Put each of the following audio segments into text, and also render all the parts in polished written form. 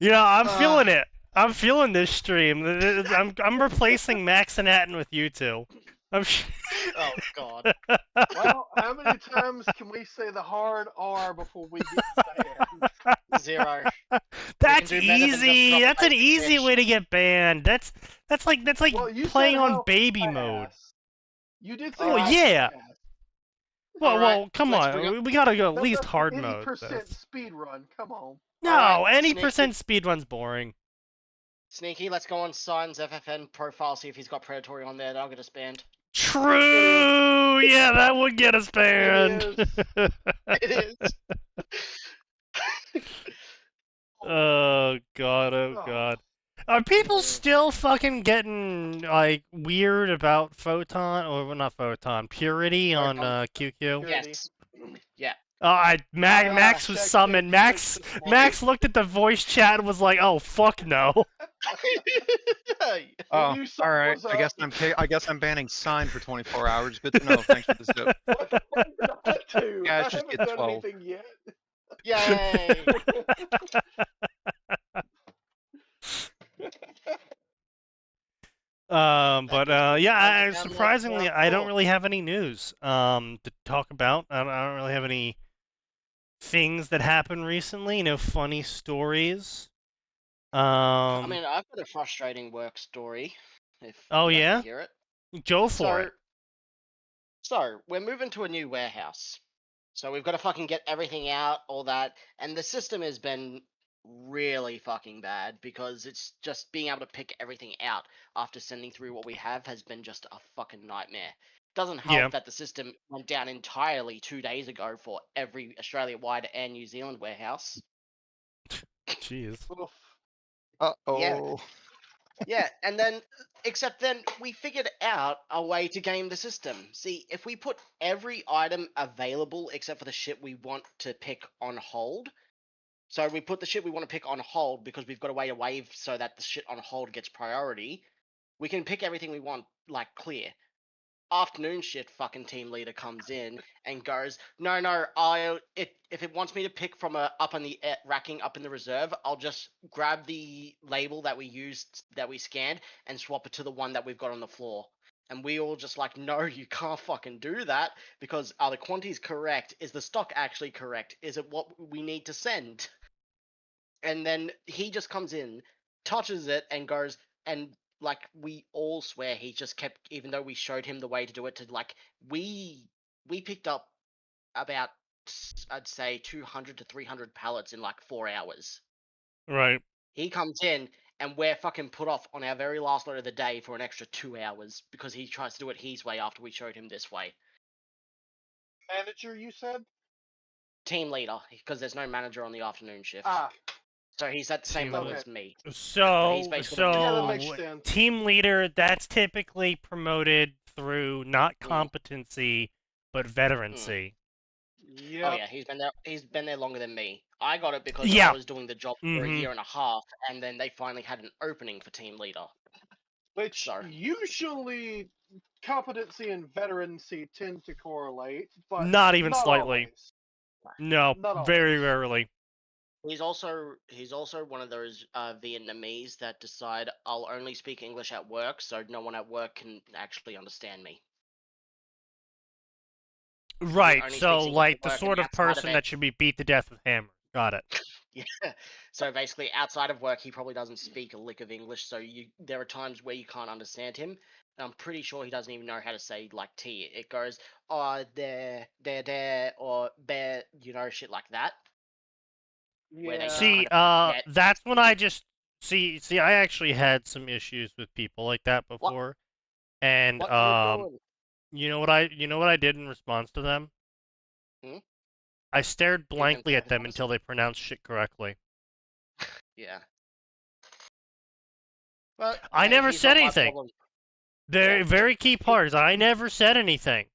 Yeah, I'm feeling it. I'm feeling this stream. I'm replacing Max and Atin with you two. Oh God. Well, how many times can we say the hard R before we get banned? 0. That's do better than just easy. drop That's an basic easy fish. way to get banned. That's like Well, you playing said on how baby mode. fast. You did say Well, Alright. how yeah. fast. Alright, Well, come let's bring up on. We gotta go at That's least up to hard any mode percent this. speed run. Come on. Alright, No, any Sneaky. percent speedrun's boring. Sneaky, let's go on Sign's FFN profile, see if he's got predatory on there. That'll get us banned. True. Yeah, that would get us banned. It is. Oh god, oh god. Are people still fucking getting like weird about Photon or well, not Photon, Purity on QQ? Yes. Yeah. Max was summoned. Max looked at the voice chat and was like, "Oh fuck no." Oh, all right. I guess I'm banning Sign for 24 hours. Good to know. Thanks for this tip. Yeah, Guys, just get I haven't done 12. anything yet. Yay! Yeah, surprisingly, I don't really have any news to talk about. I don't really have any things that happened recently. No funny stories. I mean, I've got a frustrating work story. If oh you yeah, like to hear it. Go for it. So we're moving to a new warehouse. So we've got to fucking get everything out, all that, and the system has been really fucking bad because it's just being able to pick everything out after sending through what we have has been just a fucking nightmare. Doesn't help that the system went down entirely 2 days ago for every Australia-wide and New Zealand warehouse. Jeez. Uh-oh. Yeah. Yeah, and then, except then, we figured out a way to game the system. See, if we put every item available except for the shit we want to pick on hold, so we put the shit we want to pick on hold because we've got a way to wave so that the shit on hold gets priority, we can pick everything we want, like, clear. Afternoon shift fucking team leader comes in and goes, no, if it wants me to pick from up on the racking up in the reserve, I'll just grab the label that we used, that we scanned, and swap it to the one that we've got on the floor. And we all just like, no, you can't fucking do that, because are the quantities correct? Is the stock actually correct? Is it what we need to send? And then he just comes in, touches it, and goes, and like, we all swear he just kept, even though we showed him the way to do it, to like, we picked up about, I'd say 200 to 300 pallets in like 4 hours. Right. He comes in and we're fucking put off on our very last load of the day for an extra 2 hours because he tries to do it his way after we showed him this way. Manager, you said? Team leader, because there's no manager on the afternoon shift. So he's at the same Team level leader. as me. So that makes sense. Team leader, that's typically promoted through not competency but veterancy. Yep. Oh yeah, he's been there longer than me. I got it because I was doing the job for a year and a half, and then they finally had an opening for team leader. Which usually competency and veterancy tend to correlate, but not even slightly. Always. No, very rarely. He's also one of those Vietnamese that decide I'll only speak English at work, so no one at work can actually understand me. Right, so like the sort of person that should be beat to death with hammer. Got it. Yeah. So basically, outside of work, he probably doesn't speak a lick of English. So there are times where you can't understand him. And I'm pretty sure he doesn't even know how to say like T. It goes, oh, there, or bear, shit like that. Yeah. See, that's when I just see. I actually had some issues with people like that before, and you know what I did in response to them? I stared blankly at them until they pronounced shit correctly. Yeah. But I never said anything. The very key part is I never said anything.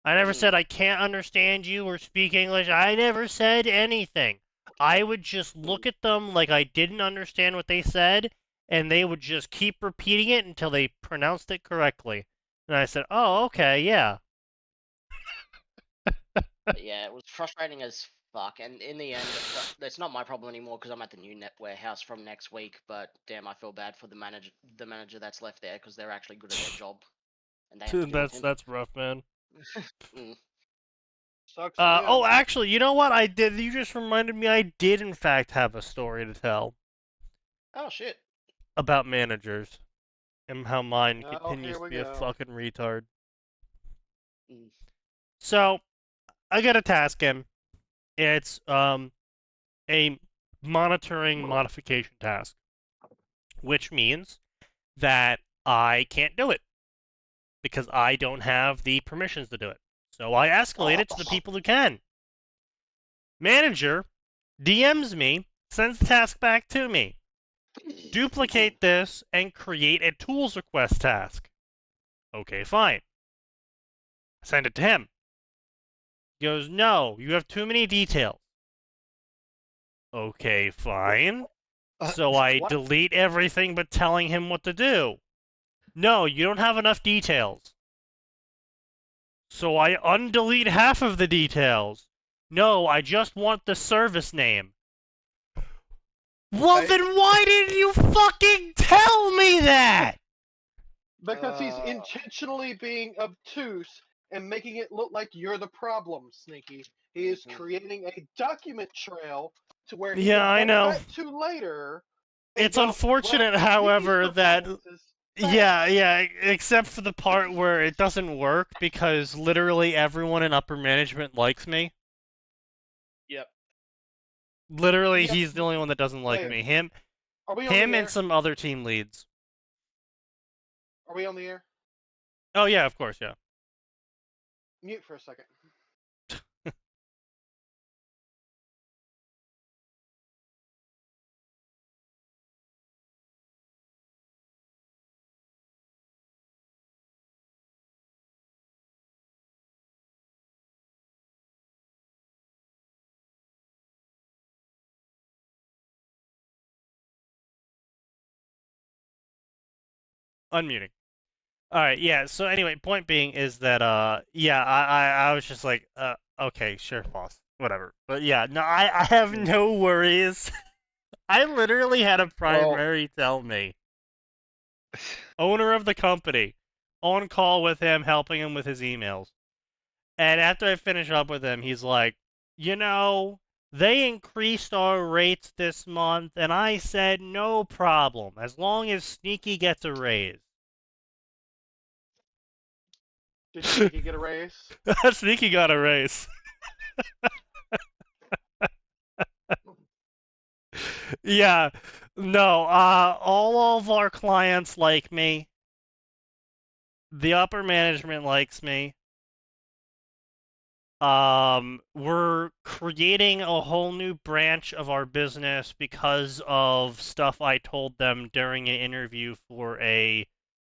I never said I can't understand you or speak English. I never said anything. I would just look at them like I didn't understand what they said, and they would just keep repeating it until they pronounced it correctly. And I said, oh, okay, yeah. Yeah, it was frustrating as fuck. And in the end, that's not my problem anymore because I'm at the new net warehouse from next week. But damn, I feel bad for the manager that's left there because they're actually good at their job, and they have to deal with him. That's rough, man. Mm. Sucks for them. Oh, actually, you know what? I did. You just reminded me. I did, in fact, have a story to tell Oh shit. about managers and how mine Oh, continues here we to be a go. fucking retard. Mm. So, I got a task in. It's a monitoring modification task, which means that I can't do it because I don't have the permissions to do it. So I escalate it to the people who can. Manager DMs me, sends the task back to me. Duplicate this and create a tools request task. Okay, fine. Send it to him. He goes, no, you have too many details. Okay, fine. So I What? delete everything but telling him what to do. No, you don't have enough details. So I undelete half of the details. No, I just want the service name. Well, then why didn't you fucking tell me that? Because he's intentionally being obtuse and making it look like you're the problem, Sneaky. He is creating a document trail to where he Yeah, can I know. back to later. and It's go, unfortunate, well, however, Sneaky's that performance is yeah, except for the part where it doesn't work because literally everyone in upper management likes me. Yep. Literally, Yeah. he's the only one that doesn't like Wait, me. Him Are we on the and air? some other team leads. Are we on the air? Oh yeah, of course, yeah. Mute for a second. Unmuting. All right, yeah. So anyway, point being is that yeah, I was just like okay, sure, boss, whatever. But yeah, no, I have no worries. I literally had a primary tell me, owner of the company, on call with him, helping him with his emails. And after I finish up with him, he's like, you know, they increased our rates this month, and I said no problem, as long as Sneaky gets a raise. Did Sneaky get a raise? Sneaky got a raise. Yeah, no, all of our clients like me. The upper management likes me. We're creating a whole new branch of our business because of stuff I told them during an interview for a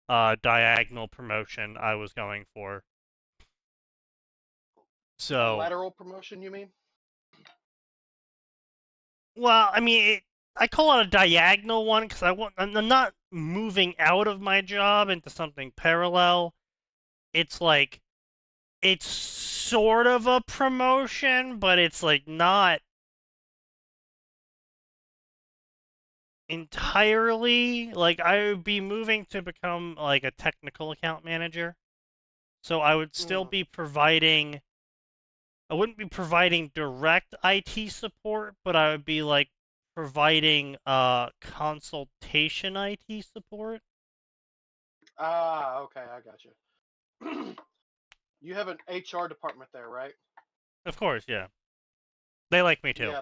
diagonal promotion I was going for. So, Lateral promotion, you mean? well, I mean, I call it a diagonal one because I'm not moving out of my job into something parallel. It's like, it's sort of a promotion, but it's like not entirely. Like, I would be moving to become like a technical account manager. So I would still be providing, I wouldn't be providing direct IT support, but I would be like providing consultation IT support. Ah, okay, I got you. You have an HR department there, right? Of course, yeah. They like me too. Yeah.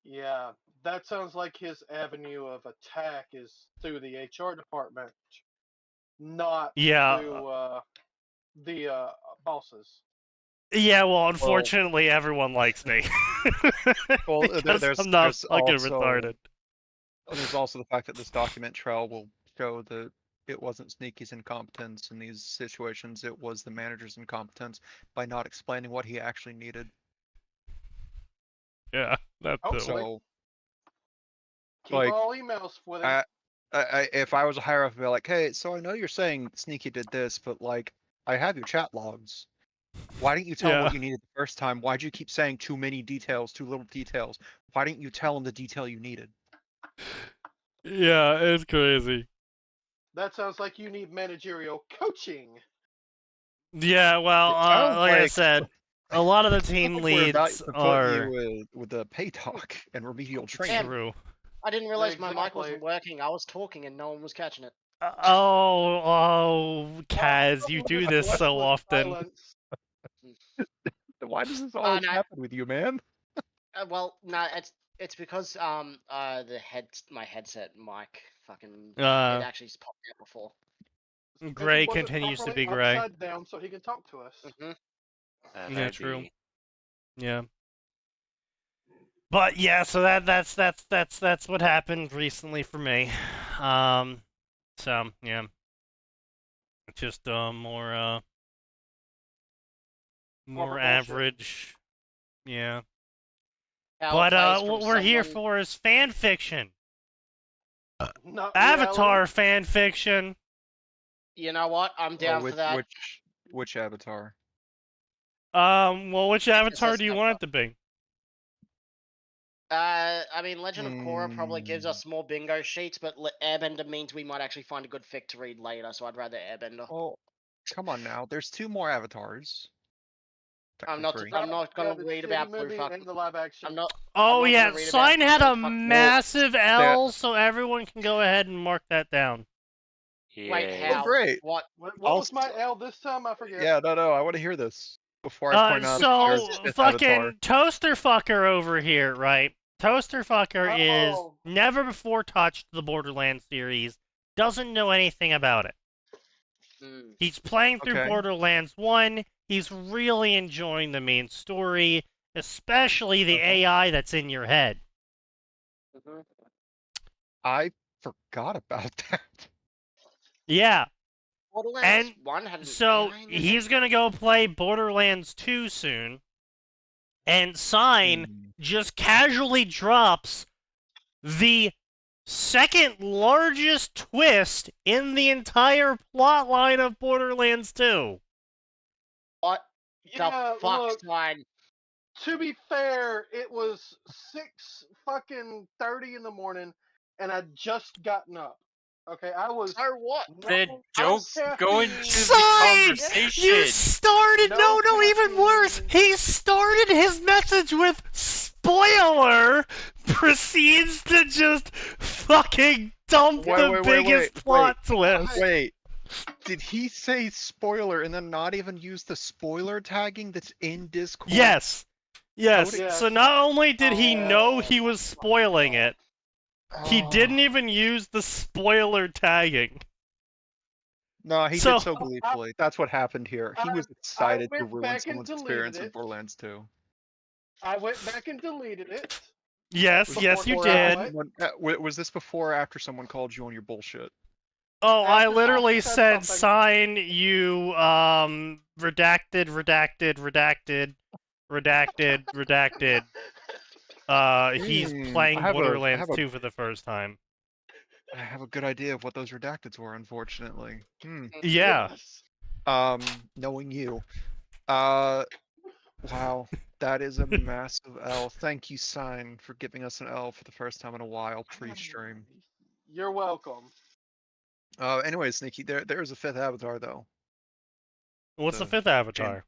Yeah, that sounds like his avenue of attack is through the HR department, not Yeah. through the bosses. Yeah, well, unfortunately, everyone likes me. Well, Because I'm not fucking also retarded. there's also the fact that this document trail will show that it wasn't Sneaky's incompetence in these situations; it was the manager's incompetence by not explaining what he actually needed. Yeah, that too. So, Keep like, all emails with him. if I was a higher up, I'd be like, hey, so I know you're saying Sneaky did this, but like, I have your chat logs. Why didn't you tell him Yeah. what you needed the first time? Why'd you keep saying too many details, too little details? Why didn't you tell him the detail you needed? Yeah, it's crazy. That sounds like you need managerial coaching. Yeah, well, It sounds like I like- said, a lot of the It sounds team like we're about leads to put are you with the pay talk and remedial training. true. I didn't realize my mic Exactly. wasn't working. I was talking and no one was catching it. Oh, Kaz, you do this so Breathless often. silence. Why does this always no. happen with you, man? Well, no, it's because my headset mic fucking it actually just popped out before. And he Gray wasn't continues to properly be Gray. upside down so he can talk to us. Mm-hmm. Yeah, true. Yeah. But yeah, so that's what happened recently for me. So yeah, just more bullshit. average. Yeah. How But it plays from what we're here someone- for is fan fiction. Not Avatar reality. fan fiction. You know what? I'm down for that. Which Avatar? Well, which avatar that's do you not want it to be? I mean, Legend of Korra probably gives Hmm. us more bingo sheets, but Airbender means we might actually find a good fic to read later, so I'd rather Airbender. Oh, come on now. There's 2 more Avatars. I'm Technically not. three. I'm not gonna the read shitty about Blue movie Fuck. and the live action. I'm not. Oh not yeah, gonna read about Sign had a Blue Fuck- massive L, so everyone can go ahead and mark that down. Wait, Yay. how? great. What? What I'll was my L this time? I forget. Yeah, no, I want to hear this before I point out So there's a 5th fucking Avatar. Toaster Fucker over here, right? Toaster Fucker is Uh-oh. never before touched the Borderlands series, doesn't know anything about it. Mm. He's playing through Okay. Borderlands 1, he's really enjoying the main story, especially the AI that's in your head. Mm-hmm. I forgot about that. Yeah, Borderlands And 1 had an so AI in it? he's gonna go play Borderlands 2 soon, and Sign Hmm. just casually drops the second largest twist in the entire plotline of Borderlands 2. What Yeah, the fuck, look, Sign? to be fair, it was 6:30 in the morning, and I'd just gotten up. Okay, I was. So what? Then no don't go caffeine. into the Sign! conversation. You started, No no, even worse! caffeine. He started his message with spoiler, proceeds to just fucking dump Wait, the wait, wait, biggest wait, plot twist. Wait, did he say spoiler and then not even use the spoiler tagging that's in Discord? Yes. Yes. Yes. So not only did he know Oh. he was spoiling it, he Oh. didn't even use the spoiler tagging. No, he So- did so gleefully. That's what happened here. He was excited to went ruin back and someone's deleted experience in it. Borderlands 2. I went back and deleted it. Yes, yes, you Before did. I- Someone- was this before or after someone called you on your bullshit? Oh, I After literally said said something. sign you redacted. He's playing I have Borderlands a- 2 for the first time. I have a good idea of what those redacteds were, unfortunately. Yeah. Yes. Knowing you. Wow, that is a massive L. Thank you, Sign, for giving us an L for the first time in a while pre-stream. You're welcome. Anyway, Sneaky, there's a 5th Avatar though. What's the The 5th Avatar?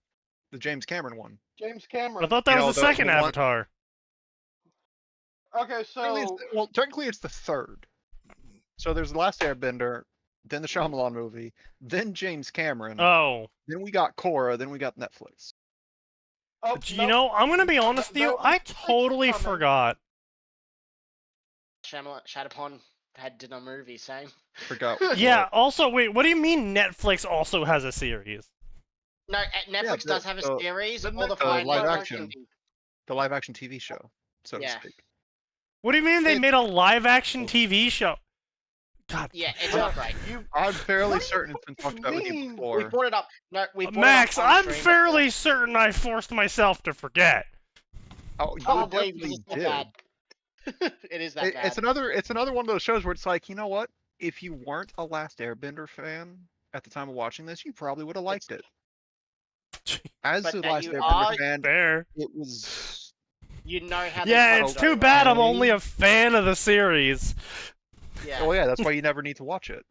The James Cameron one. James I Cameron. thought that You know, was the the second one- Avatar. Okay, so Technically it's the 3rd. So there's The Last Airbender, then the Shyamalan movie, then James Cameron, Oh. then we got Korra, then we got Netflix. oh, You no, know, I'm gonna be honest with you, no, I it's totally coming. forgot. Shadowpon did a movie, same. Forgot. Yeah, what- also, wait, what do you mean Netflix also has a series? No, Netflix the- does have a the- series. the All the Netflix fine live ones action. can be- the live action TV show, so to Yeah. speak. What do you mean they It's- made a live action TV show? God. Yeah, it's fuck. not great. I'm fairly What do certain it's been talked about with you mean? We before. brought it up. No, we brought Max, it up on I'm stream fairly certain I forced myself to forget. Oh, you Probably definitely because it's did. that bad. It is that bad. It's another one of those shows where it's like, you know what? If you weren't a Last Airbender fan at the time of watching this, you probably would have liked it. As But the that last you Airbender are- fan, Fair. it was. You know how they Yeah, fucked it's too over. bad I'm only a fan of the series. Yeah. Oh yeah, that's why you never need to watch it.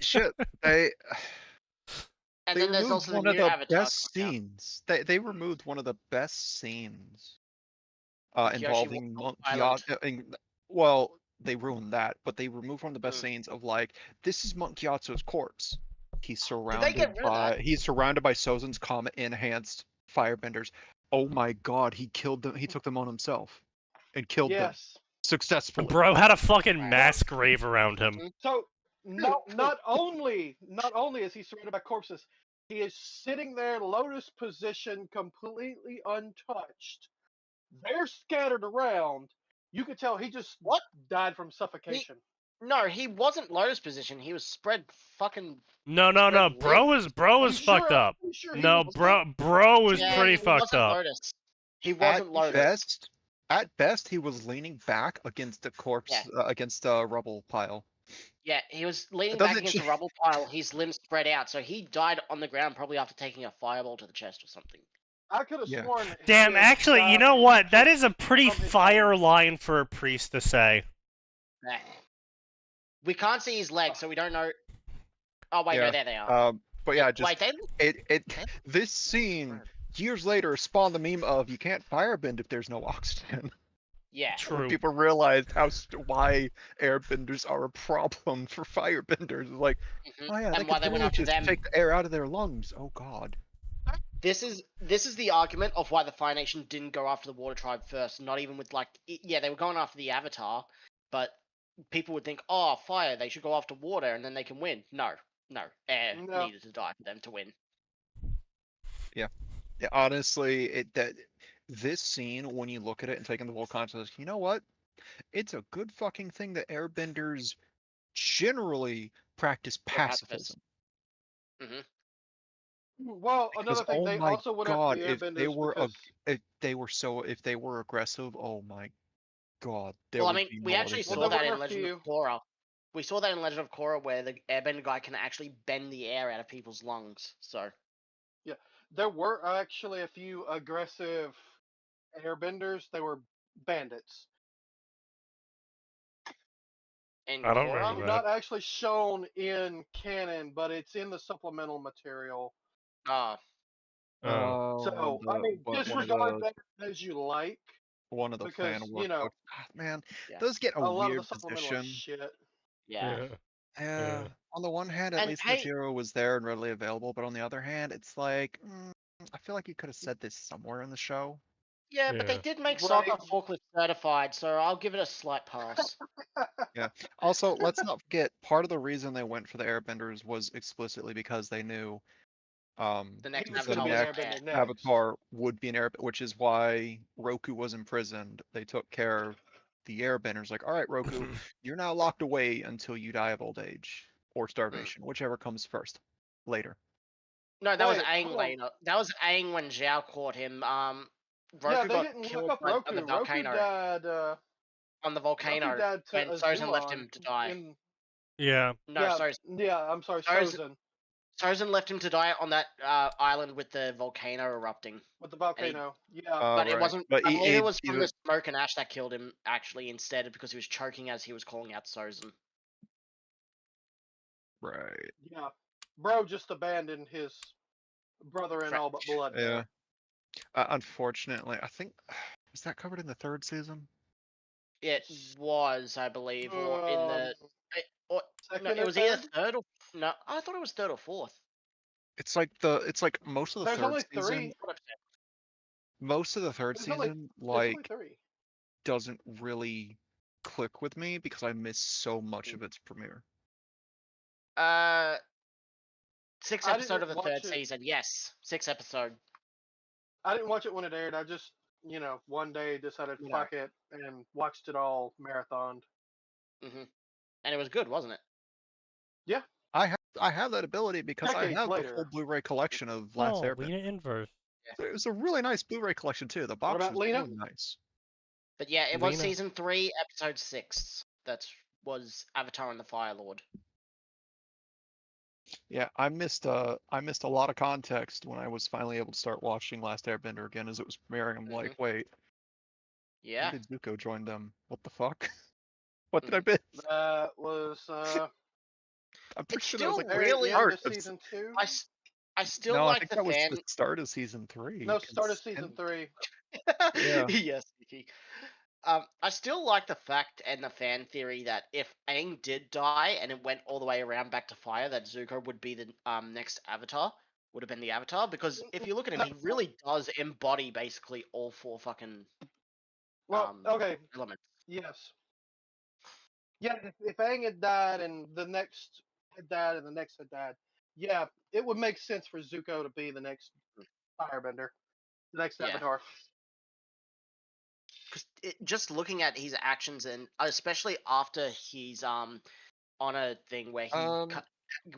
Shit, they And they then there's removed also the one of new the Avatar best coming out. scenes. They removed one of the best scenes Kyoshi involving Walk Monk Island. Gyatso. Well, they ruined that, but they removed one of the best Mm. scenes of like this is Monk Gyatso's corpse. He's Did they get rid of that? surrounded by Sozin's comet enhanced firebenders. Oh my god, he killed them. He took them on himself and killed them Yes. successfully. Bro had a fucking mass grave around him. Mhm. So not only is he surrounded by corpses, he is sitting there lotus position, completely untouched. They're scattered around. You could tell he just What? died from suffocation. No, he wasn't lotus position. He was spread fucking. No, Spread bro was I'm fucked sure- up. I'm sure he No, was bro was Yeah, pretty he fucked wasn't up. Lotus. He wasn't Lotus. At best, he was leaning back against a corpse, Yeah. against a rubble pile. Yeah, he was leaning Doesn't back against sh- a rubble pile, his limbs spread out, so he died on the ground probably after taking a fireball to the chest or something. I could have Yeah. sworn. Damn, he had actually, you died know what? That is a pretty from his fire own- line for a priest to say. Yeah. We can't see his legs, so we don't know. Oh wait, Yeah. no, there they are. But yeah, just Wait, they it this scene years later spawned the meme of you can't firebend if there's no oxygen. Yeah. True. People realized why airbenders are a problem for firebenders. It's like, Mhm. oh yeah, And they why could they went really after just them. take the air out of their lungs. Oh god. This is the argument of why the Fire Nation didn't go after the Water Tribe first. Not even with yeah, they were going after the Avatar, but people would think, oh, fire, they should go after water and then they can win. No, air No. needed to die for them to win. Yeah, honestly, this scene, when you look at it and take in the full context, you know what? It's a good fucking thing that airbenders generally practice pacifism. Well, Because, another thing, oh they my also went god, after the airbenders if they were aggressive, oh my god, Well, I mean, we actually saw Well, that there in were a Legend few. of Korra. We saw that in Legend of Korra where the airbender guy can actually bend the air out of people's lungs. So There were actually a few aggressive airbenders. They were bandits. in I don't Korra, remember Not actually shown in canon, but it's in the supplemental material. ah, So, I mean, disregard that as you like. One of the because, fan you know, workbooks. Man, Yeah. those get a lot of weird the supplemental position. shit. yeah. Yeah. On the one hand, at And least hey- material was there and readily available, but on the other hand, it's like, I feel like you could have said this somewhere in the show. Yeah, but they Yeah. did make Right. Sokka forklift certified, so I'll give it a slight pass. Also, let's not forget, part of the reason they went for the airbenders was explicitly because they knew The next He was the gonna be Avatar an was next airbender bad. next. Avatar would be an air, which is why Roku was imprisoned. They took care of the airbenders. Like, all right, Roku, you're now locked away until you die of old age or starvation, whichever comes first. Later. No, that was Wait, Aang hold on. later. That was Aang when Zhao caught him. Roku Yeah, they got didn't killed look up by, on Roku. the Roku volcano. died. On the volcano, Roku died to when Sozin left Azulon him to die. Yeah. No, yeah, Sozin. yeah, I'm sorry, Sozin- Sozin. Sozin left him to die on that island with the volcano erupting. With the volcano. Yeah. But it Right. wasn't. But I believe it was from either- the smoke and ash that killed him, actually, instead, because he was choking as he was calling out Sozin. Right. Yeah. Bro just abandoned his brother in all but blood. Yeah. Unfortunately, I think was that covered in the third season? It was, I believe, or in the. No, second it or was either third? third or. No, I thought it was third or fourth. It's like most of the There's third only season. three. Most of the third There's only- season, There's only like, three. doesn't really click with me because I miss so much of its premiere. 6th I episode didn't of the watch third it. season. Yes, 6th episode. I didn't watch it when it aired. I just, one day decided No. fuck it and watched it all marathoned. And it was good, wasn't it? I have that ability because I Decades have the later. full Blu-ray collection of Last Oh, Airbender. Lena Inverse. It was a really nice Blu-ray collection too. The box about was Lena? really nice. But yeah, it was Lena. season 3, episode 6. That was Avatar and the Fire Lord. Yeah, I missed a lot of context when I was finally able to start watching Last Airbender again as it was premiering. I'm like, wait, when Yeah. did Zuko join them? What the fuck? What did I miss? That was I'm pretty It's sure that was still like the very really. end start of of season 2. I still No, I like think the that was fan. the start of season 3. No, start of 'cause- season and- 3. Yeah. Yes, Nikki. I still like the fact and the fan theory that if Aang did die and it went all the way around back to fire, that Zuko would be the next Avatar. Would have been the Avatar, because if you look at him, he really does embody basically all 4 fucking Well, okay, elements. yes. Yeah, if Aang had died and the next had died and the next had died, yeah, it would make sense for Zuko to be the next Firebender, the next Yeah. Avatar. Because just looking at his actions, and especially after he's on a thing where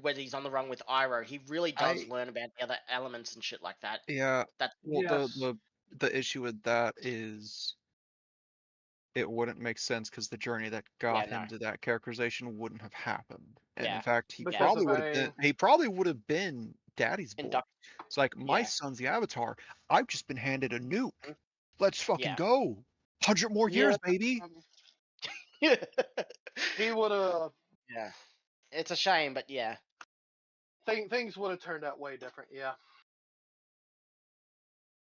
where he's on the run with Iroh, he really does learn about the other elements and shit like that. Yeah. Well, Yes. the issue with that is it wouldn't make sense because the journey that got him to that characterization wouldn't have happened. And in fact, he Because probably of would have been Daddy's boy. It's like my son's the Avatar. I've just been handed a nuke. Let's fucking go. 100 more years, baby. He would have. Yeah. It's a shame, but yeah. Things would have turned out way different. Yeah.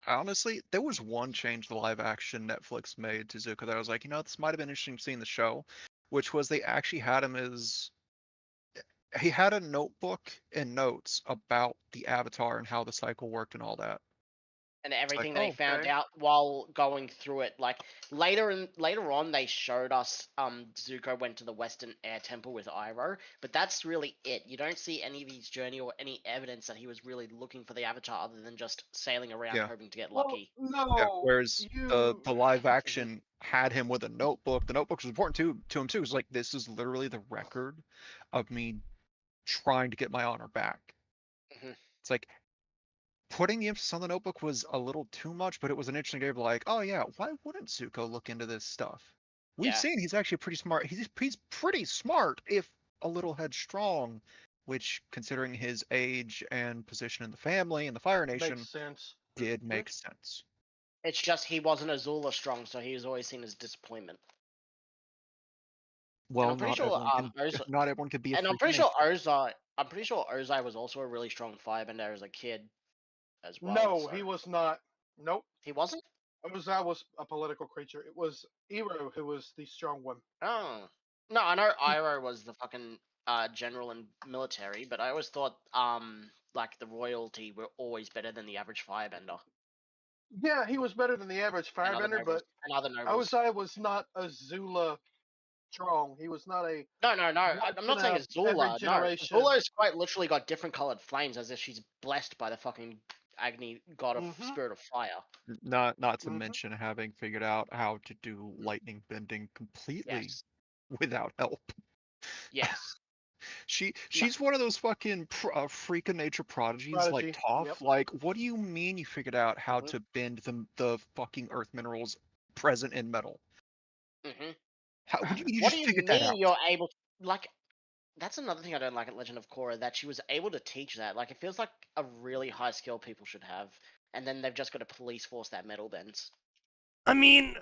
Honestly, there was one change the live action Netflix made to Zuko that I was like, this might have been interesting to see in the show, which was they actually had him as he had a notebook and notes about the Avatar and how the cycle worked and all that. And everything they found out while going through it. Like later on, they showed us Zuko went to the Western Air Temple with Iroh, but that's really it. You don't see any of his journey or any evidence that he was really looking for the Avatar, other than just sailing around hoping to get lucky. No. Whereas the live action had him with a notebook. The notebook was important to him too. It's like, this is literally the record of me trying to get my honor back. It's like, putting the emphasis on the notebook was a little too much, but it was an interesting game. Like, oh yeah, why wouldn't Zuko look into this stuff? We've seen he's actually pretty smart. He's pretty smart, if a little headstrong, which, considering his age and position in the family and the Fire Nation, makes sense. Did make sense. It's just he wasn't Azula strong, so he was always seen as disappointment. Well, I'm pretty sure not everyone could be. And I'm pretty sure Ozai was also a really strong firebender as a kid. As well. No, he was not. Nope. He wasn't? Ozai was a political creature. It was Iroh who was the strong one. Oh. No, I know Iroh was the fucking general and military, but I always thought like the royalty were always better than the average firebender. Yeah, he was better than the average firebender, but Ozai was not Azula strong. He was not a. No. I'm not saying Azula. No, Azula's quite literally got different colored flames, as if she's blessed by the fucking Agni god of spirit of fire. Not to mention having figured out how to do lightning bending completely without help. Yes. She's one of those fucking freak of nature prodigies like Toph. Yep. Like, what do you mean you figured out how to bend the fucking earth minerals present in metal? What do you mean that out? You're able to, like, that's another thing I don't like at Legend of Korra, that she was able to teach that. Like, it feels like a really high skill people should have, and then they've just got a police force that metal bends. I mean,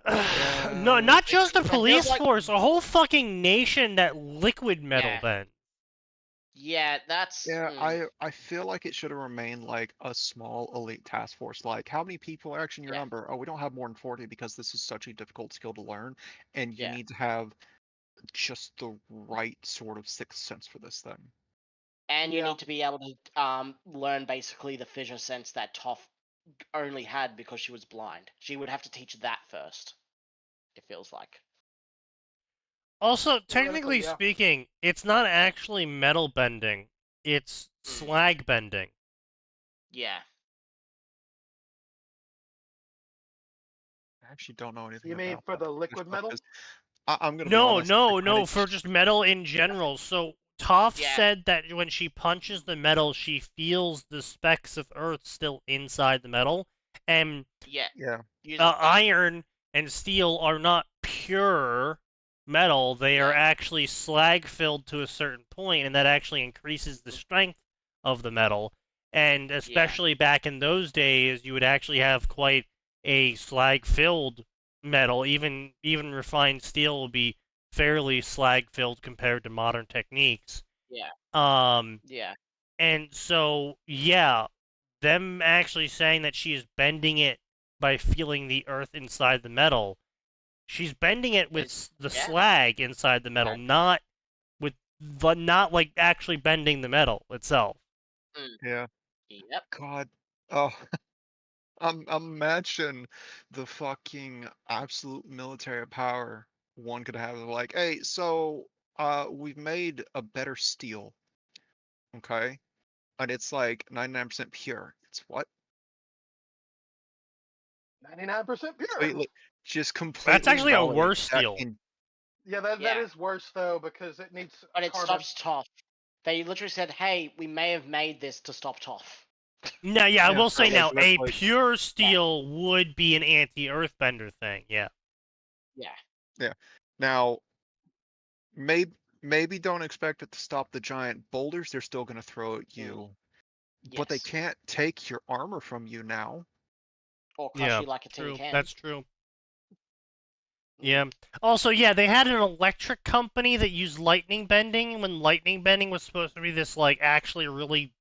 no, not just a police force, a whole fucking nation that liquid metal bends. Yeah, that's... Yeah, I feel like it should have remained like a small elite task force. Like, how many people are actually in your number? Oh, we don't have more than 40 because this is such a difficult skill to learn, and you need to have just the right sort of sixth sense for this thing. And you need to be able to learn basically the fissure sense that Toph only had because she was blind. She would have to teach that first, it feels like. Also, technically speaking, it's not actually metal bending. It's slag bending. Yeah. I actually don't know anything about that. You mean for the liquid metal? I'm gonna be honest, No, for just metal in general. So, Toph said that when she punches the metal, she feels the specks of earth still inside the metal. And iron and steel are not pure metal. They are actually slag filled to a certain point, and that actually increases the strength of the metal. And especially back in those days, you would actually have quite a slag-filled metal. Even refined steel will be fairly slag-filled compared to modern techniques. Yeah. Yeah. And so, yeah, them actually saying that she is bending it by feeling the earth inside the metal. She's bending it with the slag inside the metal, not like actually bending the metal itself. Yeah. Yep. God. Oh. Imagine the fucking absolute military power one could have. Like, hey, so we've made a better steel, okay, and it's like 99% pure. It's what? 99% pure. Completely, just completely. That's actually a validate worse that steel. Yeah, that is worse though because it needs. But it carbon. stops Toff. They literally said, "Hey, we may have made this to stop Toff." No, yeah, I will say now, a like- pure steel would be an anti-earthbender thing. Yeah. Yeah. Yeah. Now, maybe don't expect it to stop the giant boulders they're still going to throw at you, but they Yes. can't take your armor from you now. Or crush you like a tin True. can. That's true. Yeah. Also, yeah, they had an electric company that used lightning bending when lightning bending was supposed to be this, like, actually really,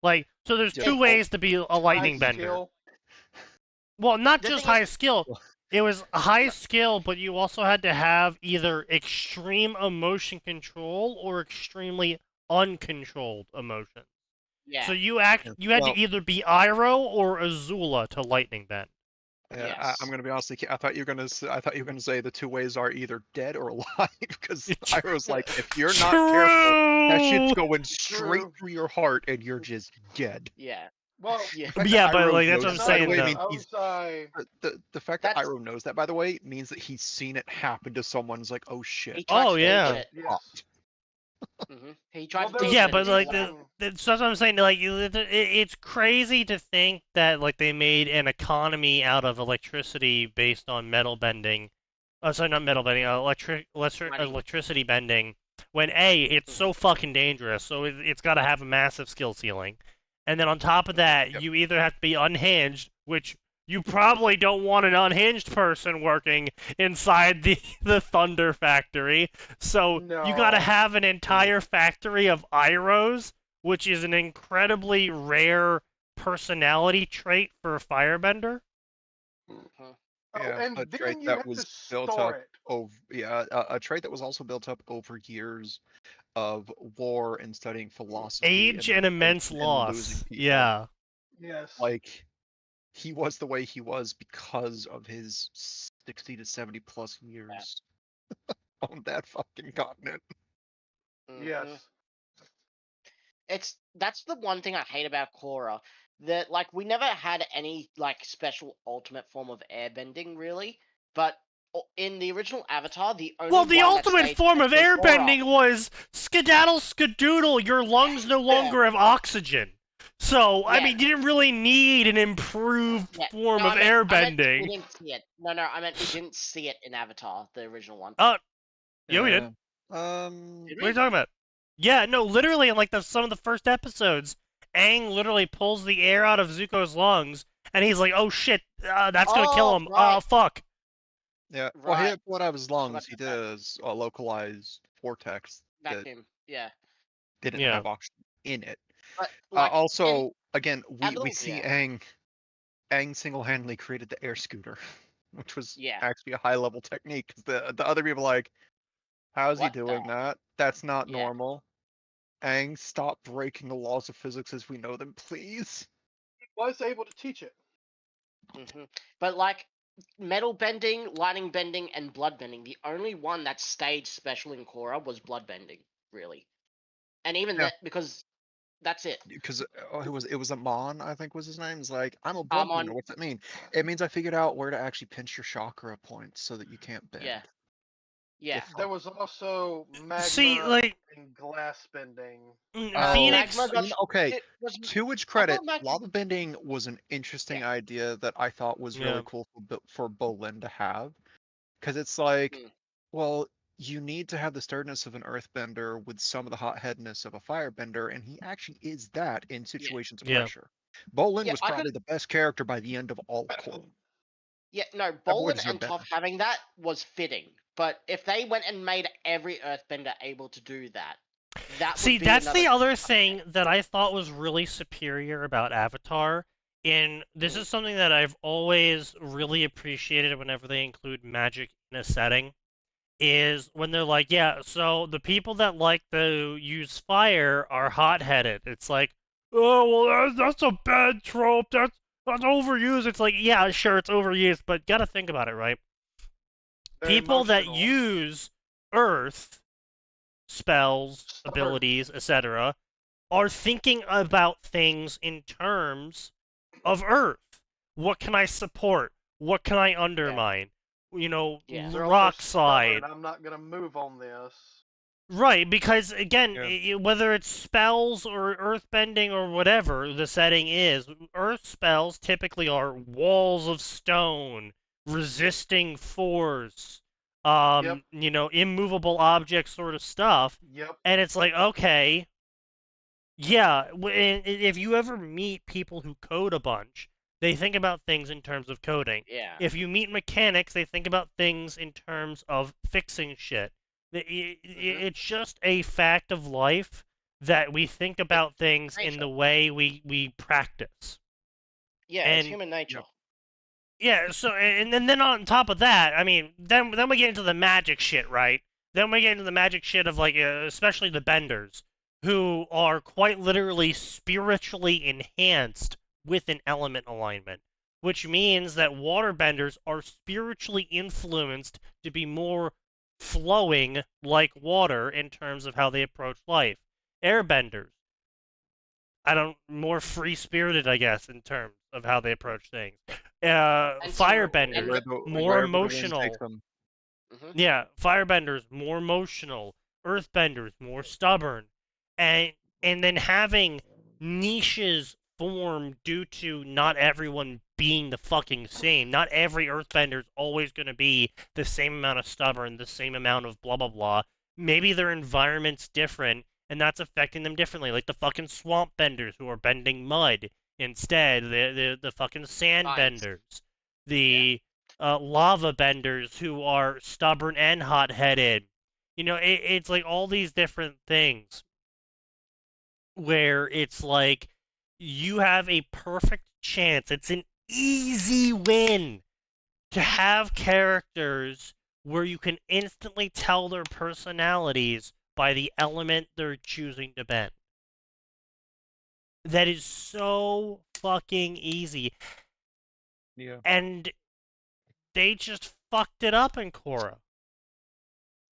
like, so there's two ways to be a lightning bender. Skill. Well, not The just thing is- high skill. It was high skill, but you also had to have either extreme emotion control or extremely uncontrolled emotion. Yeah. So you had to either be Iroh or Azula to lightning bend. Yeah, Yes. I'm gonna be honest. I thought you were gonna say the two ways are either dead or alive because Iroh's like, if you're not careful, that shit's going straight through your heart and you're just dead. Yeah. Well, Yeah. The fact Yeah, that but Iroh like that's what knows I'm that, by the saying. way, Though. means he's- the fact that That's- Iroh knows that, by the way, means that he's seen it happen to someone's like, oh shit. He tried Oh to yeah. teach it. Yes. He tried to Well, teach Yeah, it but and like it that's what I'm saying. Like it's crazy to think that like they made an economy out of electricity based on metal bending. Oh, sorry, not metal bending. Electricity bending. When it's so fucking dangerous, so it's got to have a massive skill ceiling, and then on top of that, you either have to be unhinged, which you probably don't want an unhinged person working inside the Thunder Factory. So you got to have an entire factory of Irohs, which is an incredibly rare personality trait for a firebender. Yeah, and a then trait you that have was to built store up it. over a trait that was also built up over years of war and studying philosophy, Age and immense and loss. losing people. Yeah. Yes. Like he was the way he was because of his 60 to 70 plus years on that fucking continent. Yes. That's the one thing I hate about Korra. That like we never had any like special ultimate form of airbending really, but in the original Avatar, the only Well, the one that ultimate stayed form of special was Korra. airbending was skedaddle skadoodle. Your lungs no longer have oxygen. So, I mean, you didn't really need an improved form of airbending. We didn't see it. No, I meant we didn't see it in Avatar, the original one. Yeah, we did. What are you talking about? Yeah, no, literally in like some of the first episodes, Aang literally pulls the air out of Zuko's lungs, and he's like, "Oh shit, that's gonna kill him. Right. Oh fuck." Yeah, well, he didn't pull it out of his lungs. He did a localized vortex that Vacuum. Yeah. didn't have oxygen in it. But like, also, again, we Adult- see yeah. Aang single-handedly created the air scooter, which was Yeah. actually a high-level technique. 'Cause the other people are like, how's he What the- doing that? That's not Yeah. normal. Aang, stop breaking the laws of physics as we know them, please. He was able to teach it. But like metal bending, lightning bending, and blood bending, the only one that stayed special in Korra was blood bending, really. And even that because that's it. Because it was Amon, I think was his name. It's like, I'm a bloodbender. Amon. What's that mean? It means I figured out where to actually pinch your chakra points so that you can't bend. Yeah. Yeah. There was also magma and glass bending. Phoenix. Okay. Was, to its credit, lava bending was an interesting idea that I thought was really cool for Bolin to have, because it's like, well, you need to have the sturdiness of an earthbender with some of the hot-headedness of a firebender, and he actually is that in situations of Yeah. pressure. Bolin Yeah, was I could- probably the best character by the end of all Core. Yeah, no, boy Bolin deserved and better. Toph having that was fitting. But if they went and made every Earthbender able to do that, that See, would be that's another. the other thing that I thought was really superior about Avatar. And this is something that I've always really appreciated whenever they include magic in a setting, is when they're like, yeah, so the people that like to use fire are hot-headed. It's like, oh, well, that's a bad trope. That's overused. It's like, yeah, sure, it's overused, but gotta think about it, right? They're People that emotional. use earth spells, Stubborn. abilities, etc., are thinking about things in terms of Earth. What can I support? What can I undermine? You know, Yeah. They're also rock stubborn. slide. I'm not gonna move on this. Right, because again, Yeah. whether it's spells or earthbending or whatever the setting is, earth spells typically are walls of stone, resisting force, Yep. you know, immovable object sort of stuff. Yep. And it's like, okay, yeah, if you ever meet people who code a bunch, they think about things in terms of coding. Yeah. If you meet mechanics, they think about things in terms of fixing shit. It's just a fact of life that we think about things in nature. the way we practice. Yeah, it's And human nature. yeah, so and then on top of that, I mean, then we get into the magic shit, right? Then we get into the magic shit of like, especially the benders, who are quite literally spiritually enhanced with an element alignment, which means that water benders are spiritually influenced to be more flowing like water in terms of how they approach life. Airbenders, more free spirited, I guess, in terms of how they approach things. Firebenders, more Wherever the wind emotional. takes them. Yeah, firebenders, more emotional. Earthbenders, more stubborn. And then having niches form due to not everyone being the fucking same. Not every earthbender is always going to be the same amount of stubborn, the same amount of blah blah blah. Maybe their environment's different and that's affecting them differently, like the fucking swamp benders who are bending mud instead, the fucking sand benders, the lava benders who are stubborn and hot-headed. You know, it's like all these different things where it's like you have a perfect chance. It's an easy win to have characters where you can instantly tell their personalities by the element they're choosing to bend. That is so fucking easy. Yeah. And they just fucked it up in Korra.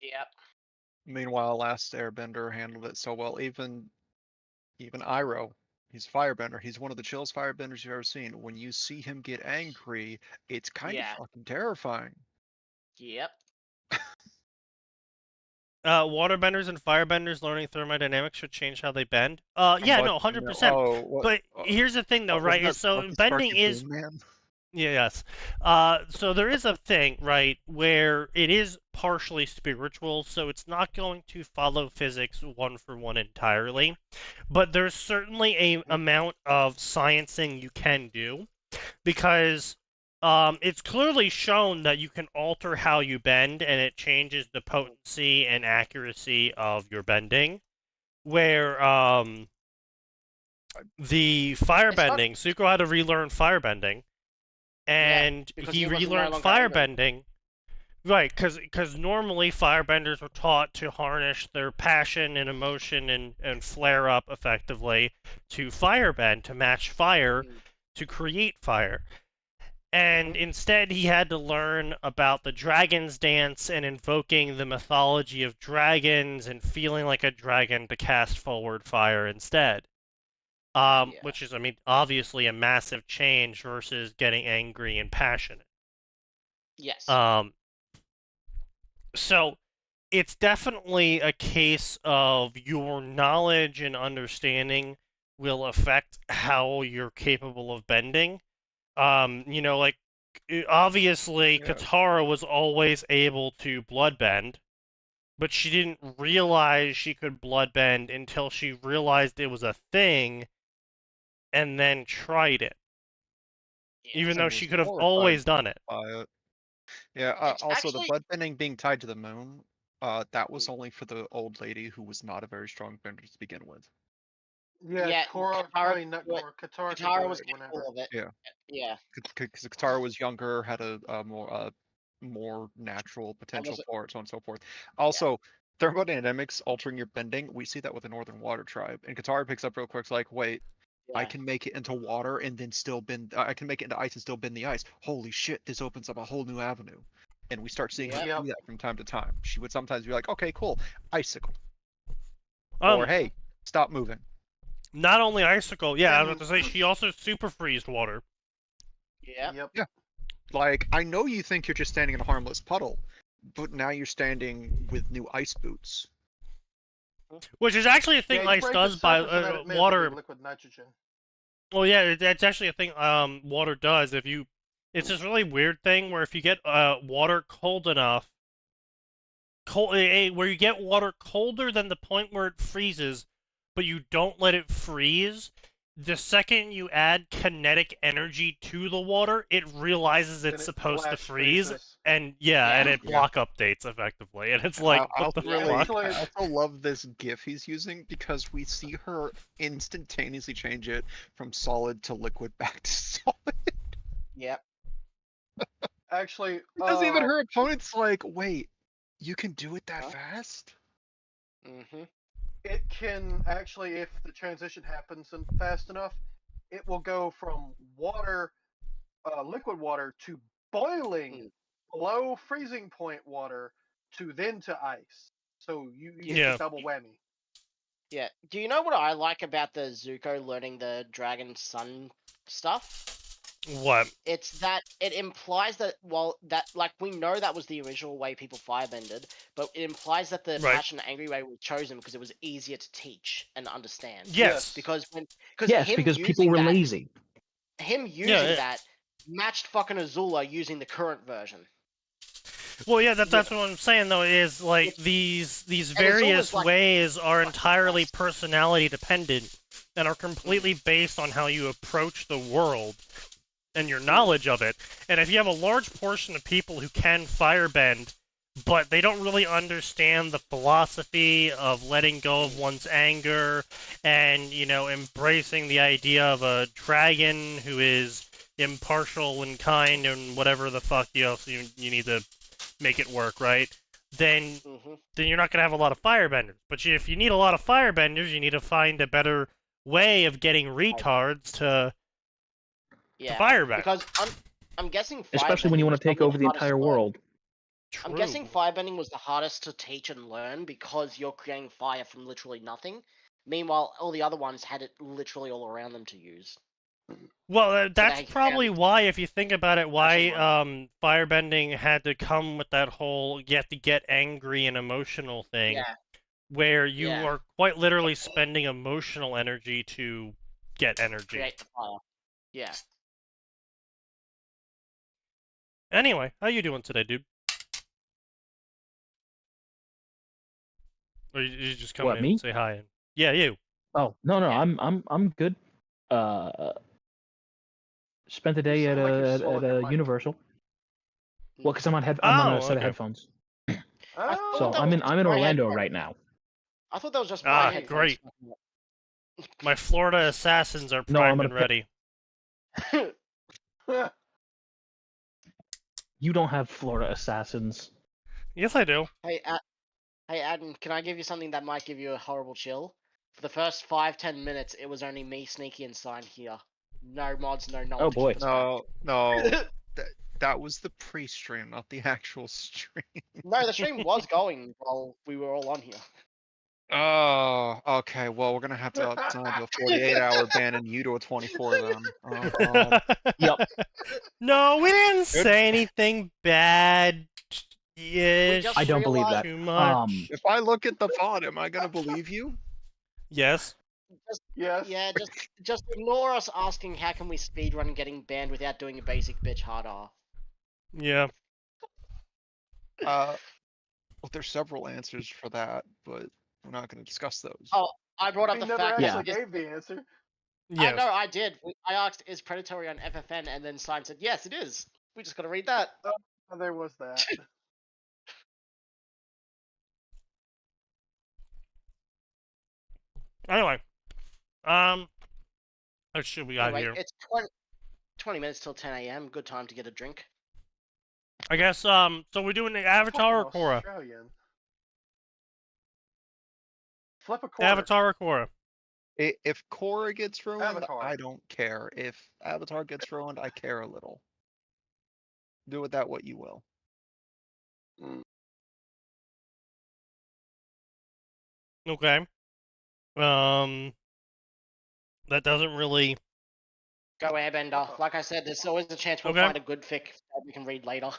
Yep. Meanwhile, Last Airbender handled it so well. Even Iroh, he's a firebender. He's one of the chillest firebenders you've ever seen. When you see him get angry, it's kind of fucking terrifying. Yep. Waterbenders and firebenders learning thermodynamics should change how they bend. Yeah, no, 100%. But here's the thing, though, right? So bending is. Yes. So there is a thing, right, where it is partially spiritual, so it's not going to follow physics one for one entirely. But there's certainly a amount of sciencing you can do, because it's clearly shown that you can alter how you bend, and it changes the potency and accuracy of your bending. Where the firebending, Zuko had to relearn firebending. And he relearned firebending. Right, because normally firebenders were taught to harness their passion and emotion and flare up effectively to firebend, to match fire, to create fire. And instead he had to learn about the dragon's dance and invoking the mythology of dragons and feeling like a dragon to cast forward fire instead. Which is, I mean, obviously a massive change versus getting angry and passionate. Yes. So it's definitely a case of your knowledge and understanding will affect how you're capable of bending. You know, like, obviously Katara was always able to bloodbend. but she didn't realize she could bloodbend until she realized it was a thing, and then tried it, even though And she was could have horrified always done it. by it. Yeah. It's Also, the actually bloodbending being tied to the moon. That was only for the old lady who was not a very strong bender to begin with. Yeah, Yeah, Korra, Katara I mean not could do it. Korra, Katara could Katara do was it capable whenever. of it. Yeah. Yeah, Because Katara was younger, had a more natural and potential was for it, so on and so forth. Also, thermodynamics altering your bending, we see that with the Northern Water Tribe. And Katara picks up real quick, it's like, wait, I yeah. can make it into water and then still bend. I can make it into ice and still bend the ice. Holy shit! This opens up a whole new avenue, and we start seeing her Yep. do that from time to time. She would sometimes be like, "Okay, cool, icicle," Um, or "Hey, stop moving." not only icicle, yeah, I was And- about to say she also super freezed water. Yeah. Yep. Like, I know you think you're just standing in a harmless puddle, but now you're standing with new ice boots. Which is actually a thing Yeah, you ice break does the by surface and that emits water. liquid nitrogen. Well, yeah, that's actually a thing water does. If you, it's this really weird thing where if you get water cold enough, where you get water colder than the point where it freezes, but you don't let it freeze, the second you add kinetic energy to the water, it realizes Then it's it supposed to flash freeze, freezes. and Yeah. and it Yeah. block updates effectively, and it's like, I what the also fuck? Actually- I also love this GIF he's using because we see her instantaneously change it from solid to liquid back to solid. Yep. Actually, Because even her opponent's like, wait, you can do it that Huh? fast? Mm-hmm. it can actually, if the transition happens fast enough, it will go from water, liquid water, to boiling below freezing point water, to then to ice. So you get Yeah. the double whammy. Yeah. Do you know what I like about the Zuko learning the Dragon Sun stuff? What? It's that it implies that like we know that was the original way people firebended, but it implies that the Right. passionate angry way was chosen because it was easier to teach and understand. Yes. Because Yes, him because people using were that, lazy. him using Yeah, that matched fucking Azula using the current version. Well, yeah, that's what I'm saying though. Is like these always, various like, ways are fucking entirely fast. personality dependent, and are completely based on how you approach the world and your knowledge of it. And if you have a large portion of people who can firebend, but they don't really understand the philosophy of letting go of one's anger and, embracing the idea of a dragon who is impartial and kind and whatever the fuck else you need to make it work, right? Then you're not going to have a lot of firebenders. But if you need a lot of firebenders, you need to find a better way of getting retards to firebend. Because I'm guessing Especially when you want to take over the entire world. I'm guessing firebending was the hardest to teach and learn because you're creating fire from literally nothing. Meanwhile, all the other ones had it literally all around them to use. Well, that's they probably found- why, if you think about it, why Actually, firebending had to come with that whole you have to get angry and emotional thing, Yeah. where you Yeah. are quite literally spending emotional energy to get energy. Create the fire. Yeah. Anyway, how you doing today, dude? Or you just come What, in me? and say hi? And... Yeah, you. Oh no, Yeah. I'm good. Spent the day You at sound like you're swallowing your a mic. Universal. Well, because I'm on a set of okay. headphones. Oh, So that I'm was in just I'm in my Orlando headphones. right now. I thought that was just Ah, my headphones. great. My Florida assassins are No, I'm primed gonna and ready. You don't have Florida assassins. Yes, I do. Hey, Adam, can I give you something that might give you a horrible chill? For the first 5-10 minutes, it was only me, Sneaky, and Sign here. No mods, no knowledge. Oh, boy. keep us back. That was the pre-stream, not the actual stream. No, the stream was going while we were all on here. Oh, okay. Well, we're gonna have to up time to a 48-hour ban and you to a 24 then. Oh, God. Yep. No, we didn't say anything bad. Yes. just I don't believe that. Too much. If I look at the VOD, am I gonna believe you? Yes. yes. Yeah, just ignore us asking how can we speedrun getting banned without doing a basic bitch hard R. Yeah. Well, there's several answers for that, but we're not going to discuss those. Oh, I brought up He the never fact actually that gave the answer. Yes. no, I did. I asked, "Is predatory on FFN?" and then Sign said, "Yes, it is." We just got to read that. Oh, there was that. Anyway, what should we got Anyway, here? it's 20 minutes till 10 a.m. Good time to get a drink. I guess so we're doing the Avatar or Fucking Korra? Australian. Flip a quarter. Avatar or Korra? If Korra gets ruined, Avatar. I don't care. If Avatar gets ruined, I care a little. Do with that what you will. Okay. That doesn't really. Go Airbender. Like I said, there's always a chance we'll Okay. find a good fic that we can read later.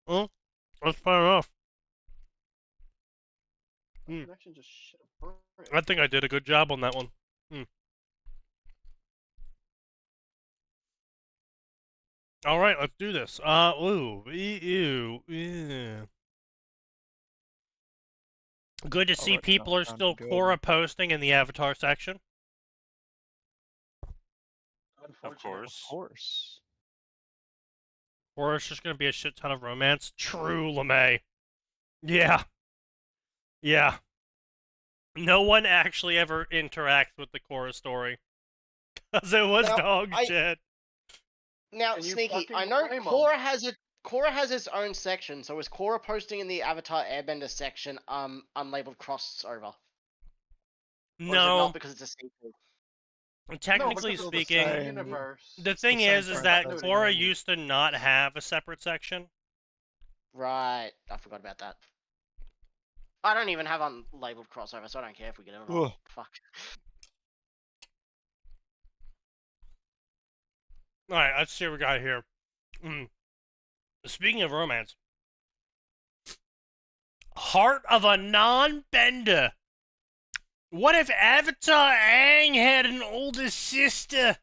Well, that's fair enough. My connection just shit a brick. I think I did a good job on that one. All right, let's do this. Good to see Alright, people no, are sounds still good. Korra posting in the Avatar section. Of Unfortunately. course. Of course. Or it's just gonna be a shit ton of romance. True, LeMay. Yeah. Yeah. No one actually ever interacts with the Korra story. Because it was Now, dog I- shit. Now, And you Sneaky, fucking I know blame 'em. Korra has its own section. So is Korra posting in the Avatar Airbender section unlabeled crossover? Or is it No, not because it's a sequel? technically because of the speaking, same Same. universe. the It's thing the same is that franchise. Korra used to not have a separate section. Right, I forgot about that. I don't even have unlabeled crossover, so I don't care if we get it or not. Ugh. Fuck. Alright, let's see what we got here. Speaking of romance. Heart of a non-bender. What if Avatar Aang had an older sister?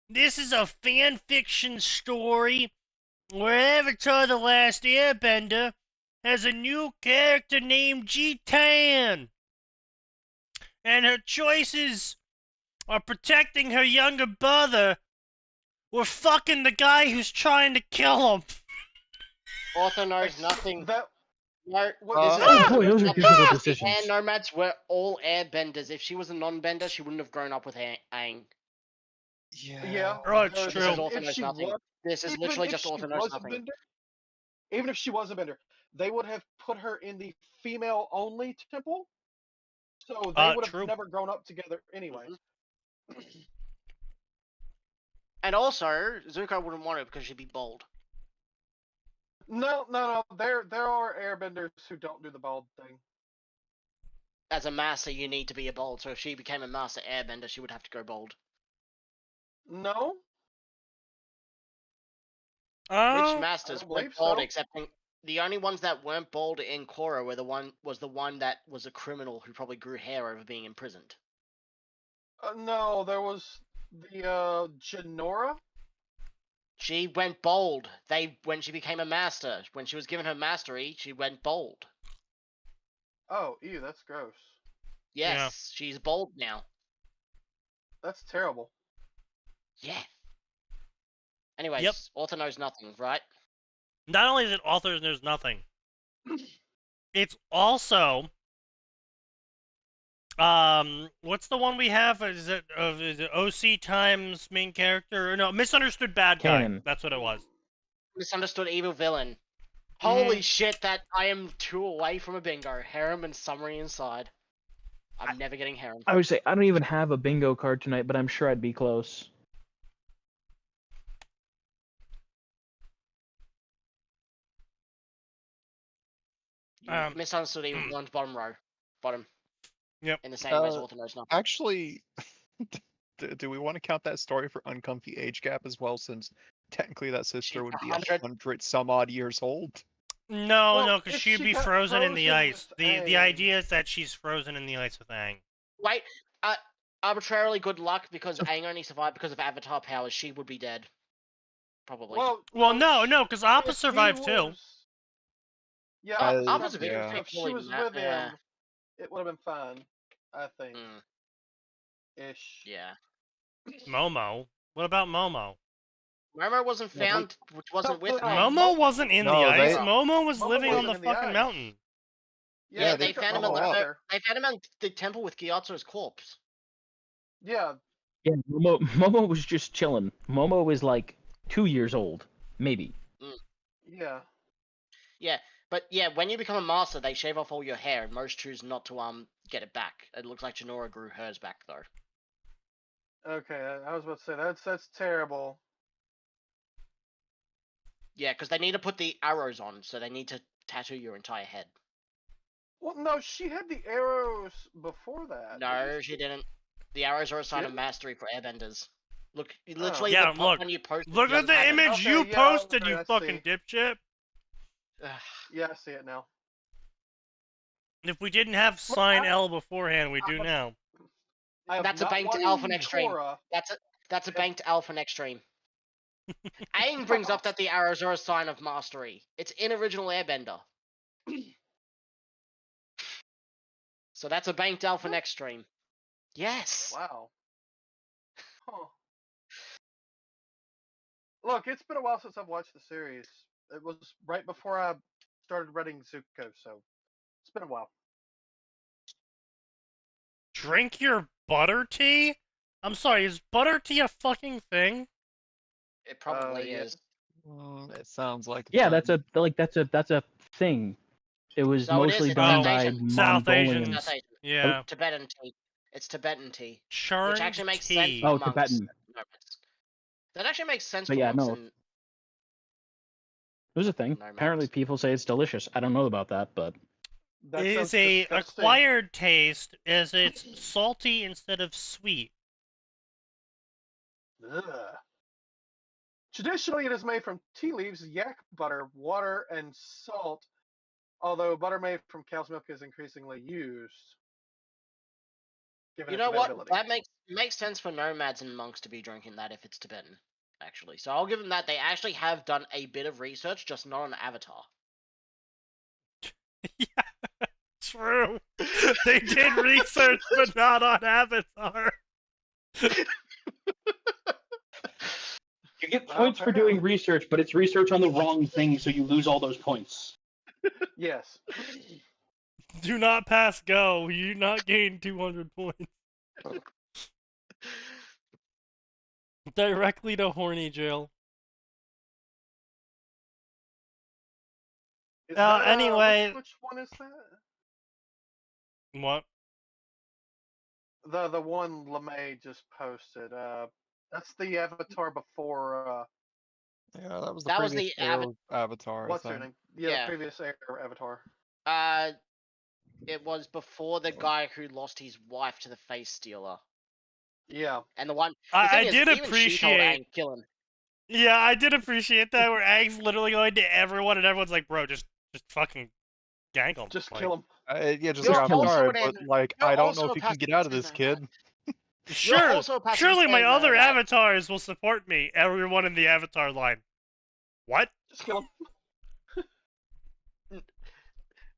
This is a fanfiction story where Avatar The Last Airbender has a new character named Jitan. And her choices are protecting her younger brother or fucking the guy who's trying to kill him. Author knows nothing. That No, What- this Oh, is boy, those are nothing. difficult The decisions. air nomads were all airbenders. If she was a non-bender, she wouldn't have grown up with Aang. yeah. Oh, it's the- true. This is author if knows she nothing. was- This is even literally if just she author knows was a nothing. bender, even if she was a bender, they would have put her in the female-only temple, so they would have True. never grown up together anyway. And also, Zuko wouldn't want it because she'd be bold. No. There are airbenders who don't do the bald thing. As a master, you need to be a bold. So if she became a master airbender, she would have to go bold. No, Which masters don't weren't believe bold, so. excepting the only ones that weren't bold in Korra were the one that was a criminal who probably grew hair over being imprisoned. no, there was the Genora. She went bold. When she became a master, when she was given her mastery, she went bold. Oh, ew, that's gross. Yes, she's bold now. That's terrible. Yeah. Anyways, Yep. author knows nothing, right? Not only is it authors knows nothing, it's also what's the one we have? Is it OC times main character? Or no, misunderstood bad guy. Canon. That's what it was. Misunderstood evil villain. Mm-hmm. Holy shit! That I am 2 away from a bingo. Harem and summary inside. I'm never getting harem. I would say I don't even have a bingo card tonight, but I'm sure I'd be close. Misunderstood evil villain's bottom row. Bottom. Yep. In the same way as Uh, author knows nothing. Actually, do we want to count that story for uncomfy age gap as well, since technically that sister would be 100. 100 some odd years old? No, Well, no, because if she'd she be got frozen in the frozen ice. with The Aang. idea is that she's frozen in the ice with Aang. Wait, arbitrarily good luck because Aang only survived because of Avatar powers. She would be dead. Probably. Well, no, because Appa if he survived too. was- Yeah, I if was a bit yeah. if she was with yeah. him, it would have been fine. I think. Mm, Ish. yeah. Momo. What about Momo? Momo wasn't Yeah, found, which wasn't with No, Aang. Momo wasn't in the No, ice. they- Momo was Momo living on wasn't the in the fucking ice. mountain. Yeah, they they took found him on Momo out the there. they found him on the temple with Gyatso's corpse. Yeah, Yeah, Momo was just chilling. Momo was like 2 years old, maybe. yeah. Yeah, but yeah, when you become a master, they shave off all your hair, and most choose not to get it back. It looks like Jinora grew hers back though. Okay, I was about to say that's terrible. Yeah, because they need to put the arrows on, so they need to tattoo your entire head. Well, no, she had the arrows before that. No, she didn't. The arrows are a sign of Didn't? mastery for airbenders. Look, literally, Yeah, the look. one you posted. Look the at other the time. image Okay, you yeah, posted, okay, you I fucking see. dipshit. Ugh. Yeah, I see it now. If we didn't have sign L beforehand, we do now. I have That's a not banked watched alpha next stream. Korra. That's a banked alpha next stream. Aang brings up that the arrows are a sign of mastery. It's in original Airbender. So that's a banked alpha next stream. Yes. Wow. Huh. Look, it's been a while since I've watched the series. It was right before I started reading Zuko, so it's been a while. Drink your butter tea? I'm sorry, is butter tea a fucking thing? It probably yeah. is. It sounds like Yeah, it's that's a thing. It was So it is, mostly it's done South by Asian. South Asian. Mongolians. South Asian. Yeah. Tibetan tea. It's Tibetan tea. Churned Which actually makes tea. sense for Oh, monks. Tibetan. Nomads. That actually makes sense But for yeah, monks no. and It was a thing. nomads. Apparently, people say it's delicious. I don't know about that, but That It sounds is a disgusting. acquired taste as it's salty instead of sweet. Ugh. Traditionally, it is made from tea leaves, yak butter, water, and salt. Although butter made from cow's milk is increasingly used. Given You its know what? availability. That makes sense for nomads and monks to be drinking that if it's Tibetan, actually. So I'll give them that. They actually have done a bit of research, just not on Avatar. Yeah, true. They did research, but not on Avatar. you get points for doing research, but it's research on the wrong thing, so you lose all those points. Yes. Do not pass go. You do not gain 200 points. Directly to horny jail. Is that, anyway- which one is that? What? The one LeMay just posted. That's the avatar before. yeah, that was the That was previous the Air Avatar. I What's her think. name? Yeah, Yeah. the previous Air avatar. It was before the guy who lost his wife to the face stealer, Yeah. and the one. The I thing is, did even she told appreciate. Aang, kill him. Yeah, I did appreciate that. Where Aang's literally going to everyone, and everyone's like, "Bro, just fucking gang him. Just Like, kill him. Yeah, just You're like I'm also sorry, an but an- like you're I don't also know a if you can get pacifist out of this, and kid. Sure, also a pacifist surely my and, other that- avatars will support me. Everyone in the avatar line. What? Just kill him.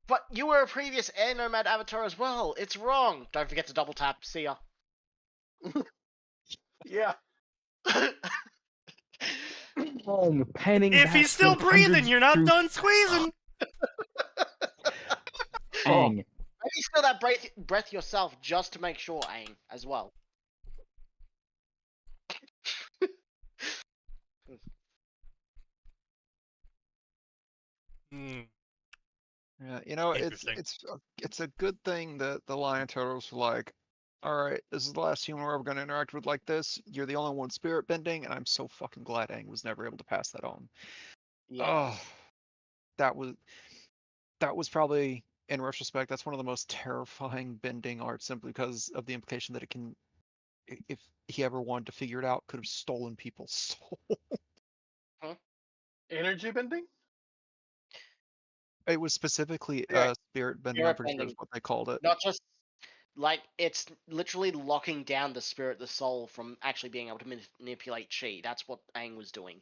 But you were a previous air nomad avatar as well. It's wrong. Don't forget to double tap. See ya. Yeah. Oh, panning If back he's still from breathing, hundreds you're not through done squeezing. Aang. Maybe feel that breath yourself just to make sure, Aang, as well. Hmm. Yeah, you know, Interesting. it's a good thing that the Lion Turtles were like, all right, this is the last human we're ever going to interact with like this. You're the only one spirit bending, and I'm so fucking glad Aang was never able to pass that on. Yeah. Oh, that was probably, in retrospect, that's one of the most terrifying bending art, simply because of the implication that it can, if he ever wanted to figure it out, could have stolen people's soul. Energy bending? It was specifically Yeah, spirit bending. spirit I'm pretty sure bending. is what they called it. Not just like it's literally locking down the spirit, the soul, from actually being able to manipulate chi. That's what Aang was doing.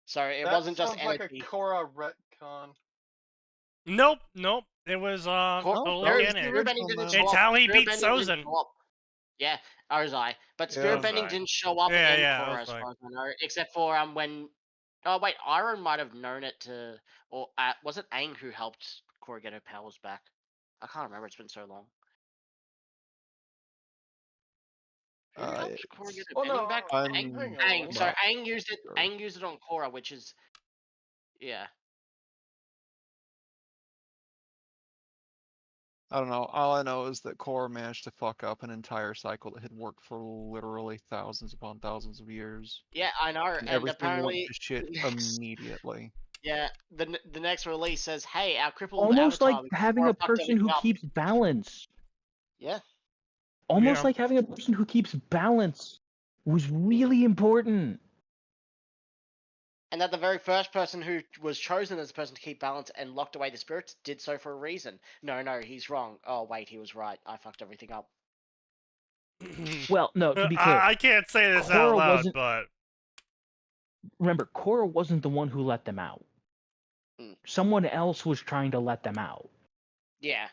So it That wasn't just sounds like a energy. Korra retcon. Nope. It was totally Spirit in it. bending didn't show It's up. how he Spirit beat bending didn't Sozin. show up. Yeah, Ozai. But Yeah. Spirit bending Ozai. didn't show up Yeah, in yeah, Korra as Ozai. far as I know, except for when. Oh wait, Iron might have known it to, or was it Aang who helped Korra get her powers back? I can't remember. It's been so long. Who helped Korra get her Well, bending no, back? I'm Aang. So not Aang used it. sure. Aang used it on Korra, which is, yeah. I don't know. All I know is that Korra managed to fuck up an entire cycle that had worked for literally thousands upon thousands of years. Yeah, I know. And And everything apparently, went to shit the next, immediately. yeah, the next release says, "Hey, our crippled Almost avatar, like having Korra a fucked person who everything up." keeps balance. Yeah. Almost Yeah. like having a person who keeps balance was really important. And that the very first person who was chosen as the person to keep balance and locked away the spirits did so for a reason. No, he's wrong. Oh, wait, he was right. I fucked everything up. Well, no, to be clear, I can't say this Korra out loud, wasn't- but remember, Korra wasn't the one who let them out. Mm. Someone else was trying to let them out. Yeah.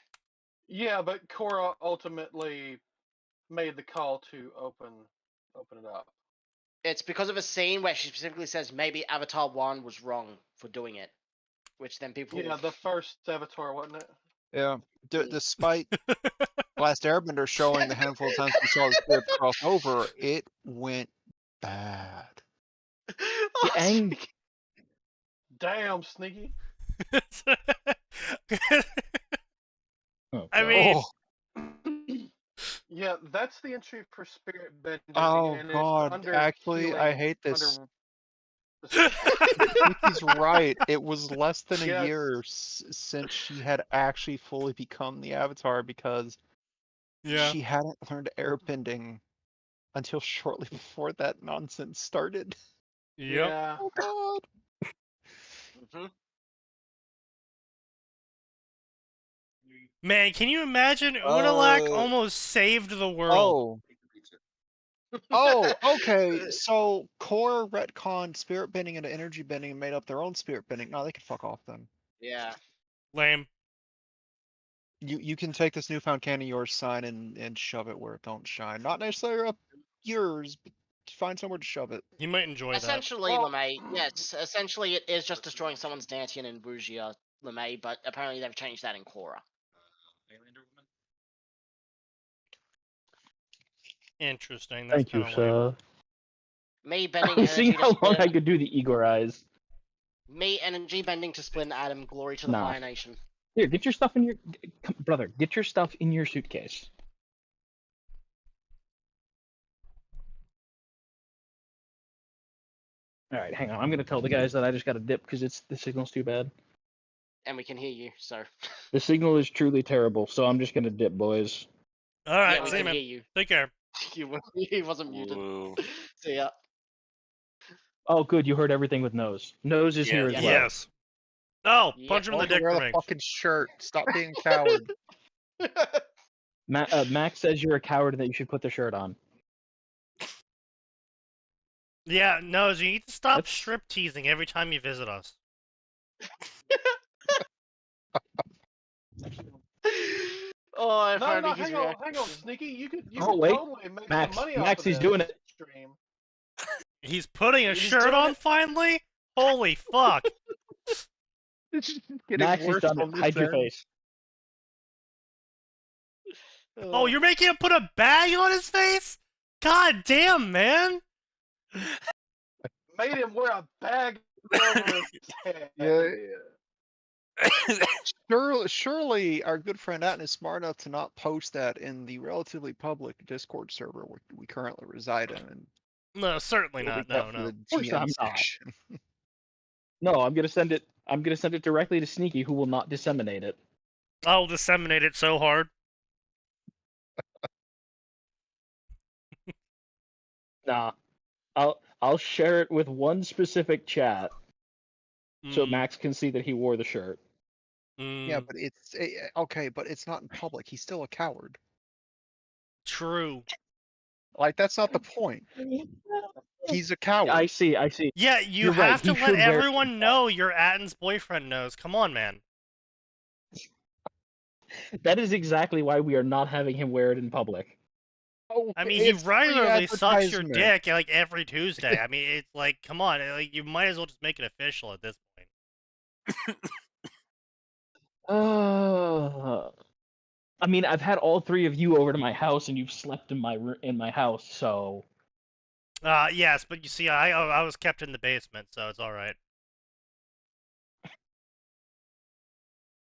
Yeah, but Korra ultimately made the call to open it up. It's because of a scene where she specifically says maybe Avatar 1 was wrong for doing it. Which then people... Yeah, the first Avatar, wasn't it? Yeah. Despite Last Airbender showing the handful of times we saw the spirits cross over, it went bad. Oh, Aang- Damn, Sneaky. Oh, I God. mean, Yeah, that's the entry for spirit bending. Oh and it's god, under actually, I healing, hate this. under- He's right. It was less than a Yes. year since she had actually fully become the Avatar because yeah. she hadn't learned airbending until shortly before that nonsense started. Yep. Yeah. Oh god. Mhm. Man, can you imagine Unalak Uh, almost saved the world? Oh, okay. So Core retconned spirit bending into energy bending and made up their own spirit bending. No, they can fuck off then. Yeah. Lame. You can take this newfound can of yours sign and shove it where it don't shine. Not necessarily up yours, but find somewhere to shove it. You might enjoy that. Essentially, Well- LeMay, yes, essentially it is just destroying someone's Dantian and Wuxia, LeMay, but apparently they've changed that in Korra. Interesting. That's Thank you, kind of lame. sir. Me bending I'm energy seeing to how long I split, could do the Igor eyes. me energy bending to split an atom, glory to the Nah. Fire Nation. Here, get your stuff in your... Brother, get your stuff in your suitcase. Alright, hang on. I'm gonna tell the guys that I just got a dip because the signal's too bad. And we can hear you, so The signal is truly terrible, so I'm just gonna dip, boys. All right, yeah, we see you, can man. hear you. Take care. He wasn't muted. Whoa. See ya. Oh, good, you heard everything with Nose. Nose is here as Yes. well. Yes. Oh, Yep. punch him in the Also dick wear for the me. fucking shirt. Stop being a coward. Max says you're a coward and that you should put the shirt on. Yeah, no, you need to stop That's- strip teasing every time you visit us. Oh, if No, only no, his hang on, reaction. Sneaky. You could Oh, wait. totally make Max, some money off Max, of he's this doing it. stream. He's putting a He's shirt doing on it. finally? Holy fuck. It's just getting Max has worse done on it. this Hide your end. face. Oh, you're making him put a bag on his face? God damn, man. Made him wear a bag over his head. Yeah. Surely our good friend Atin is smart enough to not post that in the relatively public Discord server we currently reside in. And No, certainly it'll be not. No, kept for no. the course GM I'm not. section. No, I'm gonna send it. I'm gonna send it directly to Sneaky, who will not disseminate it. I'll disseminate it so hard. Nah, I'll share it with one specific chat so Mm, Max can see that he wore the shirt. Yeah, mm, but it's okay, but it's not in public. He's still a coward. true. Like that's not the point. He's a coward. I see. Yeah, you You're right, have to he let should wear everyone know your Atin's boyfriend knows. Come on, man. That is exactly why we are not having him wear it in public. Oh, I mean, he it's free regularly sucks your advertisement. dick like every Tuesday. I mean, it's like, come on, like you might as well just make it official at this point. I mean, I've had all three of you over to my house, and you've slept in my house, so. Yes, but you see, I was kept in the basement, so it's all right.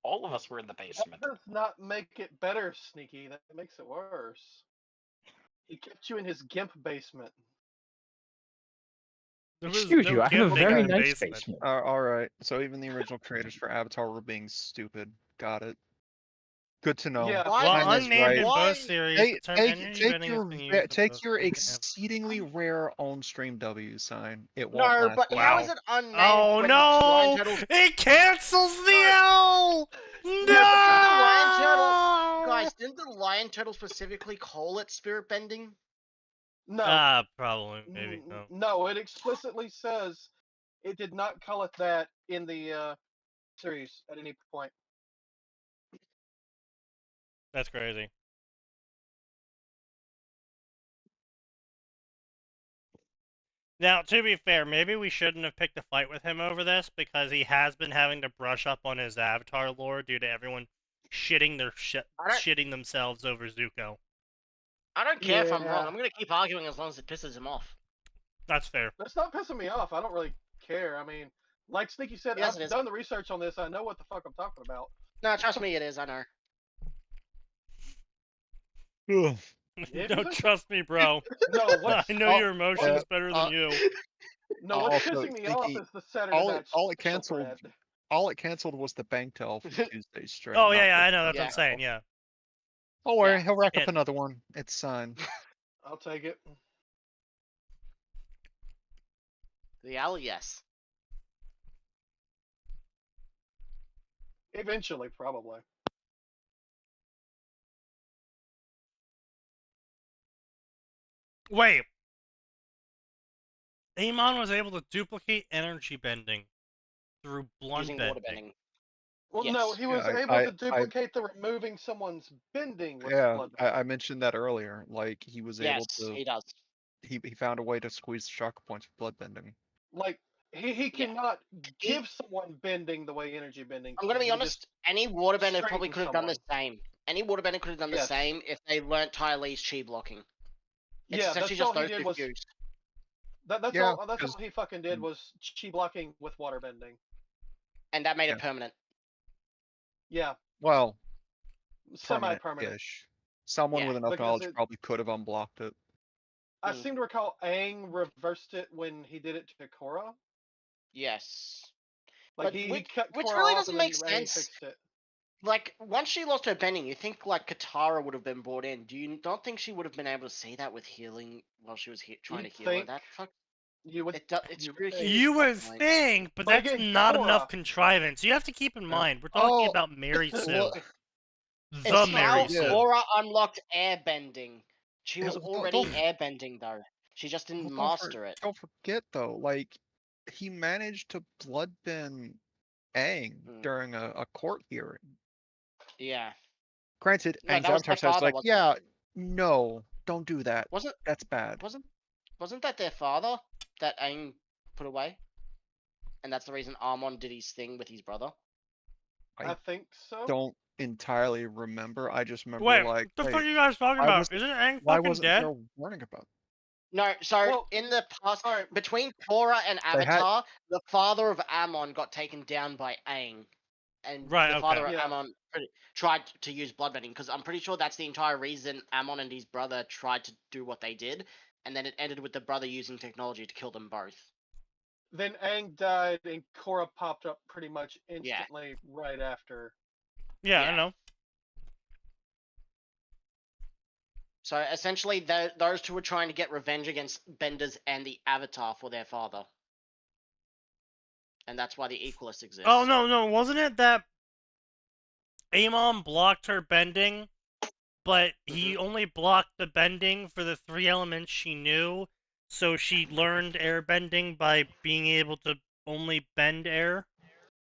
All of us were in the basement. That does not make it better, Sneaky. That makes it worse. He kept you in his GIMP basement. Excuse you, I have a very nice basement. All right. So even the original creators for Avatar were being stupid. Got it. Good to know. Yeah. Well, That's unnamed right. in both series. Take your exceedingly rare on-stream W sign. It won't No, last but long. how is it unnamed? Oh when no! Lion Turtles... It cancels the L! No! Guys, didn't the Lion Turtle specifically call it spirit bending? No. Probably, maybe. No. No, it explicitly says it did not call it that in the series at any point. That's crazy. Now, to be fair, maybe we shouldn't have picked a fight with him over this, because he has been having to brush up on his Avatar lore due to everyone shitting themselves over Zuko. I don't care if I'm wrong. I'm gonna keep arguing as long as it pisses him off. That's fair. That's not pissing me off. I don't really care. I mean, like Sneaky said, Yes, I've done the research on this. I know what the fuck I'm talking about. No, trust me, it is. I know. Don't trust me, bro. No, I know your emotions better than you. No, what's Also, pissing me off Sneaky, is the Saturday night all it canceled. shortbread. All it canceled was the bank tell for Tuesday straight. Oh, not yeah, the- I know. That's what Yeah. I'm saying, yeah. Don't worry, Yeah. he'll rack up Yeah. another one. It's signed. I'll take it. The L, yes. Eventually, probably. Wait. Amon was able to duplicate energy bending through blood Using water bending. bending. Well, Yes. no, he was Yeah, able to duplicate the removing someone's bending with Yeah, blood. I mentioned that earlier. Like he was able Yes, to. he does. He found a way to squeeze the chakra points with blood bending. Like he Yeah. cannot give someone bending the way energy bending. I'm gonna be can. He honest. Any waterbender straighten probably could have done the someone. same. Any waterbender could have done the Yes. same if they learnt Ty Lee's chi blocking. It's Yeah, essentially that's all just he those did two was fuse. that's Yeah, all. That's 'cause- all he fucking did was chi blocking with water bending. And that made Yeah. it permanent. Yeah, Well, semi-permanent. permanent-ish. Someone Yeah, with enough because knowledge it- probably could have unblocked it. I Mm. seem to recall Aang reversed it when he did it to Korra. Yes. Like But he cut which Korra really off doesn't and make then Aang sense. fixed it. Like, once she lost her bending, you think, like, Katara would have been brought in. Don't think she would have been able to see that with healing while she was trying to You'd heal her? think. That fuck. You would. It's you would really think. You would Like- think, but But that's again, not Korra- enough contrivance. You have to keep in mind, we're talking Oh, about Mary Sue. well, It's The how Mary Sue. Korra unlocked airbending. She Yeah, was well, already don't- airbending, though. She just didn't Well, master it. Don't forget though, like he managed to bloodbend Aang Mm. during a court hearing. Yeah. Granted, No, Aang's that was avatar their says father, like, wasn't it? yeah, no, don't do that. Wasn't That's bad. wasn't that their father that Aang put away? And that's the reason Armon did his thing with his brother? I think so. Don't entirely remember. I just remember Wait, like, what the hey, fuck are you guys talking why about? wasn't- Isn't Aang why fucking wasn't dead? there a warning about? No, so Well, in the past, alright. between Korra and They had- Avatar, the father of Ammon got taken down by Aang. And Right, the okay. father of Yeah. Ammon tried to use bloodbending, because I'm pretty sure that's the entire reason Ammon and his brother tried to do what they did, and then it ended with the brother using technology to kill them both. Then Aang died and Korra popped up pretty much instantly right after. Yeah, I Yeah. know. So essentially, those two were trying to get revenge against Benders and the Avatar for their father. And that's why the Equalists exist. Oh, no, wasn't it that Amon blocked her bending, but he only blocked the bending for the 3 elements she knew, So she learned airbending by being able to only bend air?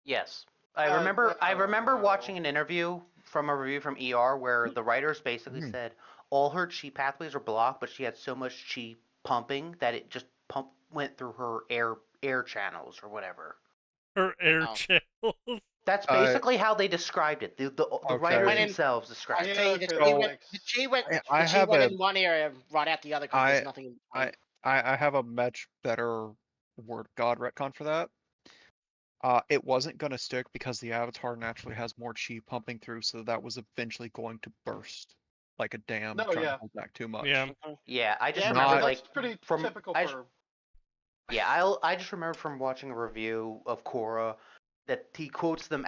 Yes. I remember no. watching an interview from a review from ER where the writers basically Mhm. said all her chi pathways were blocked, but she had so much chi pumping that it just went through her air channels or whatever. Her air Oh. channels? That's basically how they described it. The Okay. writers Went in- themselves described I it. tell you, Yeah, the okay, chi that went, makes- the chi went, I the chi have went a- in one area, right out the other, because there's nothing in between. I have a much better word god retcon for that. It wasn't going to stick because the avatar naturally has more chi pumping through, so that was eventually going to burst like a dam No, trying yeah. to hold back too much. Yeah. Yeah, I just Yeah, remember Not- like That's pretty from typical I, for. yeah, I just remember from watching a review of Korra that he quotes the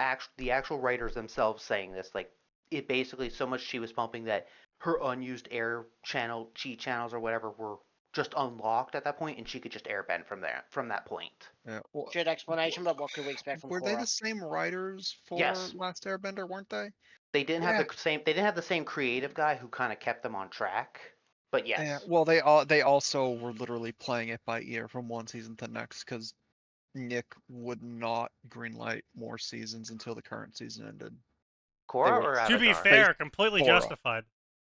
actual writers themselves saying this. Like it basically so much she was pumping that her unused air channel chi channels or whatever were just unlocked at that point, and she could just airbend from that point. Yeah, well, Good explanation, but what could we expect from were they Korra? the same writers for Yes. Last Airbender, weren't they? They didn't Yeah. have the same. They didn't have the same creative guy who kind of kept them on track. But yes, Yeah, well, they also were literally playing it by ear from one season to the next because Nick would not greenlight more seasons until the current season ended. Korra were- or To be Avatar? fair, completely Korra. justified.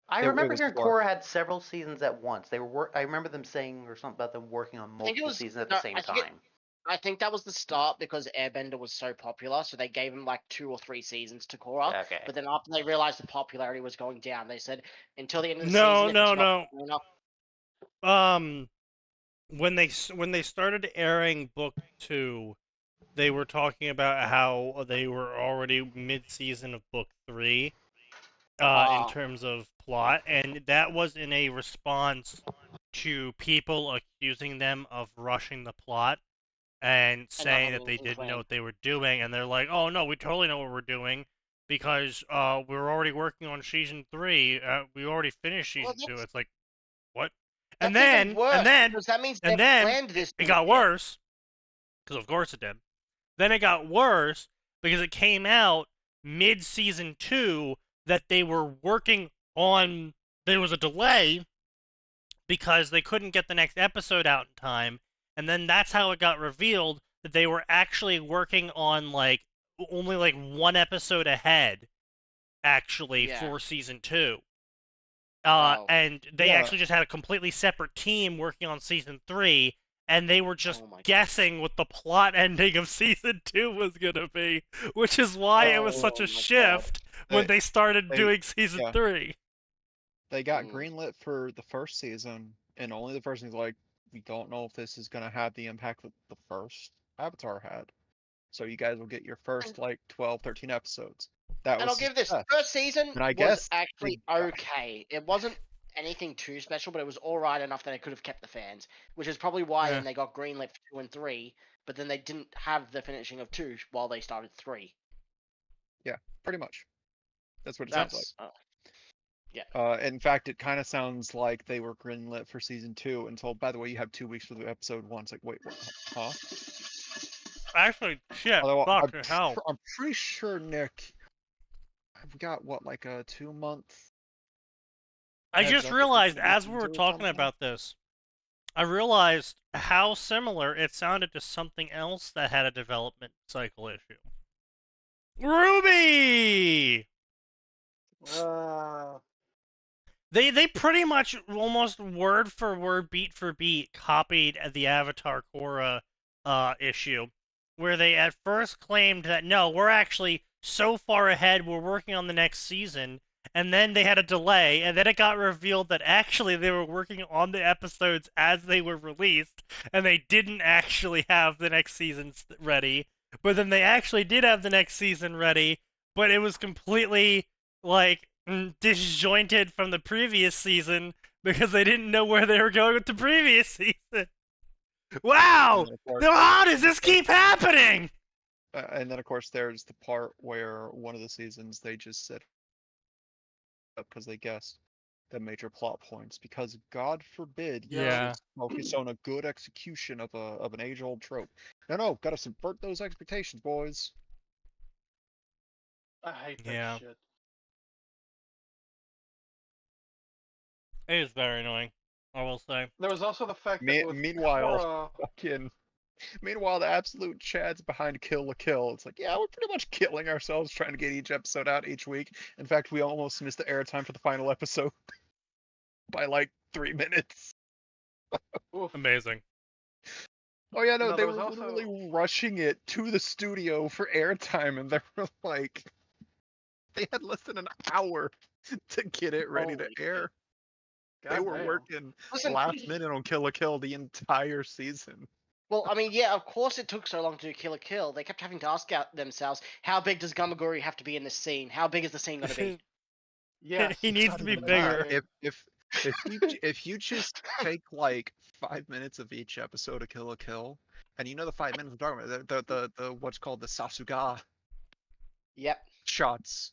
I It remember was hearing Korra. Korra had several seasons at once. They were. I remember them saying or something about them working on I think it multiple was seasons at the same I think time. I think that was the start because Airbender was so popular, so they gave him like 2 or 3 seasons to Korra. Okay. But then after they realized the popularity was going down, they said until the end of the No, season. if no, it's not no. popular enough- When they started airing book 2, they were talking about how they were already mid-season of book 3 in Ah. terms of plot, and that was in a response to people accusing them of rushing the plot and saying having that they anything didn't know planned. what they were doing, and they're like, "Oh no, we totally know what we're doing because we're already working on season 3. We already finished Well, season 2." that's- It's like, what? That's And even then, worse, and then, because that means and they then planned this. it got worse, because of course it did. Then it got worse because it came out mid-season 2 that they were working on. There was a delay because they couldn't get the next episode out in time, and then that's how it got revealed that they were actually working on like only like one episode ahead, actually, Yeah. for season 2. Wow. And they Yeah. actually just had a completely separate team working on season 3, and they were just Oh my God. guessing what the plot ending of season 2 was gonna be, which is why it was such Oh a my God. shift when they started they- doing season yeah. 3. They got Mm. greenlit for the first season, and only the first season's like, we don't know if this is going to have the impact that the first Avatar had. So you guys will get your first, like, 12, 13 episodes. That And was I'll give this success. first season And I was guess actually they- okay. It wasn't anything too special, but it was all right enough that it could have kept the fans, which is probably why Yeah. then they got greenlit for 2 and 3, but then they didn't have the finishing of 2 while they started 3. Yeah, pretty much. That's what it sounds like. That's In fact, it kind of sounds like they were greenlit for season 2 and told, by the way, you have 2 weeks for the episode 1. It's like, wait, what? Huh? Actually, shit, Although fucking hell. I'm pretty sure, Nick, we got, what, like a 2-month? I heads just up if realized it's as season we were 2 or talking something? about this, I realized how similar it sounded to something else that had a development cycle issue. Ruby! They pretty much almost word for word, beat for beat, copied the Avatar Korra issue, where they at first claimed that no, we're actually so far ahead, we're working on the next season, and then they had a delay, and then it got revealed that actually they were working on the episodes as they were released, and they didn't actually have the next season ready, but then they actually did have the next season ready, but it was completely like disjointed from the previous season because they didn't know where they were going with the previous season. Wow! And then, of course- Now how does this keep happening? And then, of course, there's the part where one of the seasons they just set up because they guessed the major plot points. Because God forbid you Yeah. just focus on a good execution of an age-old trope. No, gotta subvert those expectations, boys. I hate that Yeah. shit. It is very annoying. I will say. There was also the fact that with Meanwhile, Korra, meanwhile, the absolute Chad's behind Kill la Kill. It's like, yeah, we're pretty much killing ourselves trying to get each episode out each week. In fact, we almost missed the airtime for the final episode by like 3 minutes. oof, Amazing. Oh yeah, no, No, they there were was also- literally rushing it to the studio for airtime, and they were like, they had less than an hour to get it ready to Holy air. They were goddamn. working Listen, last minute on Kill la Kill the entire season. well, I mean, yeah, of course it took so long to do Kill la Kill. They kept having to ask out themselves, how big does Gamagori have to be in this scene? How big is the scene gonna be? Yes, He needs not to be even bigger. that. If you just take like 5 minutes of each episode of Kill la Kill, and you know the 5 minutes I'm talking about, the what's called the Sasuga Yep. shots.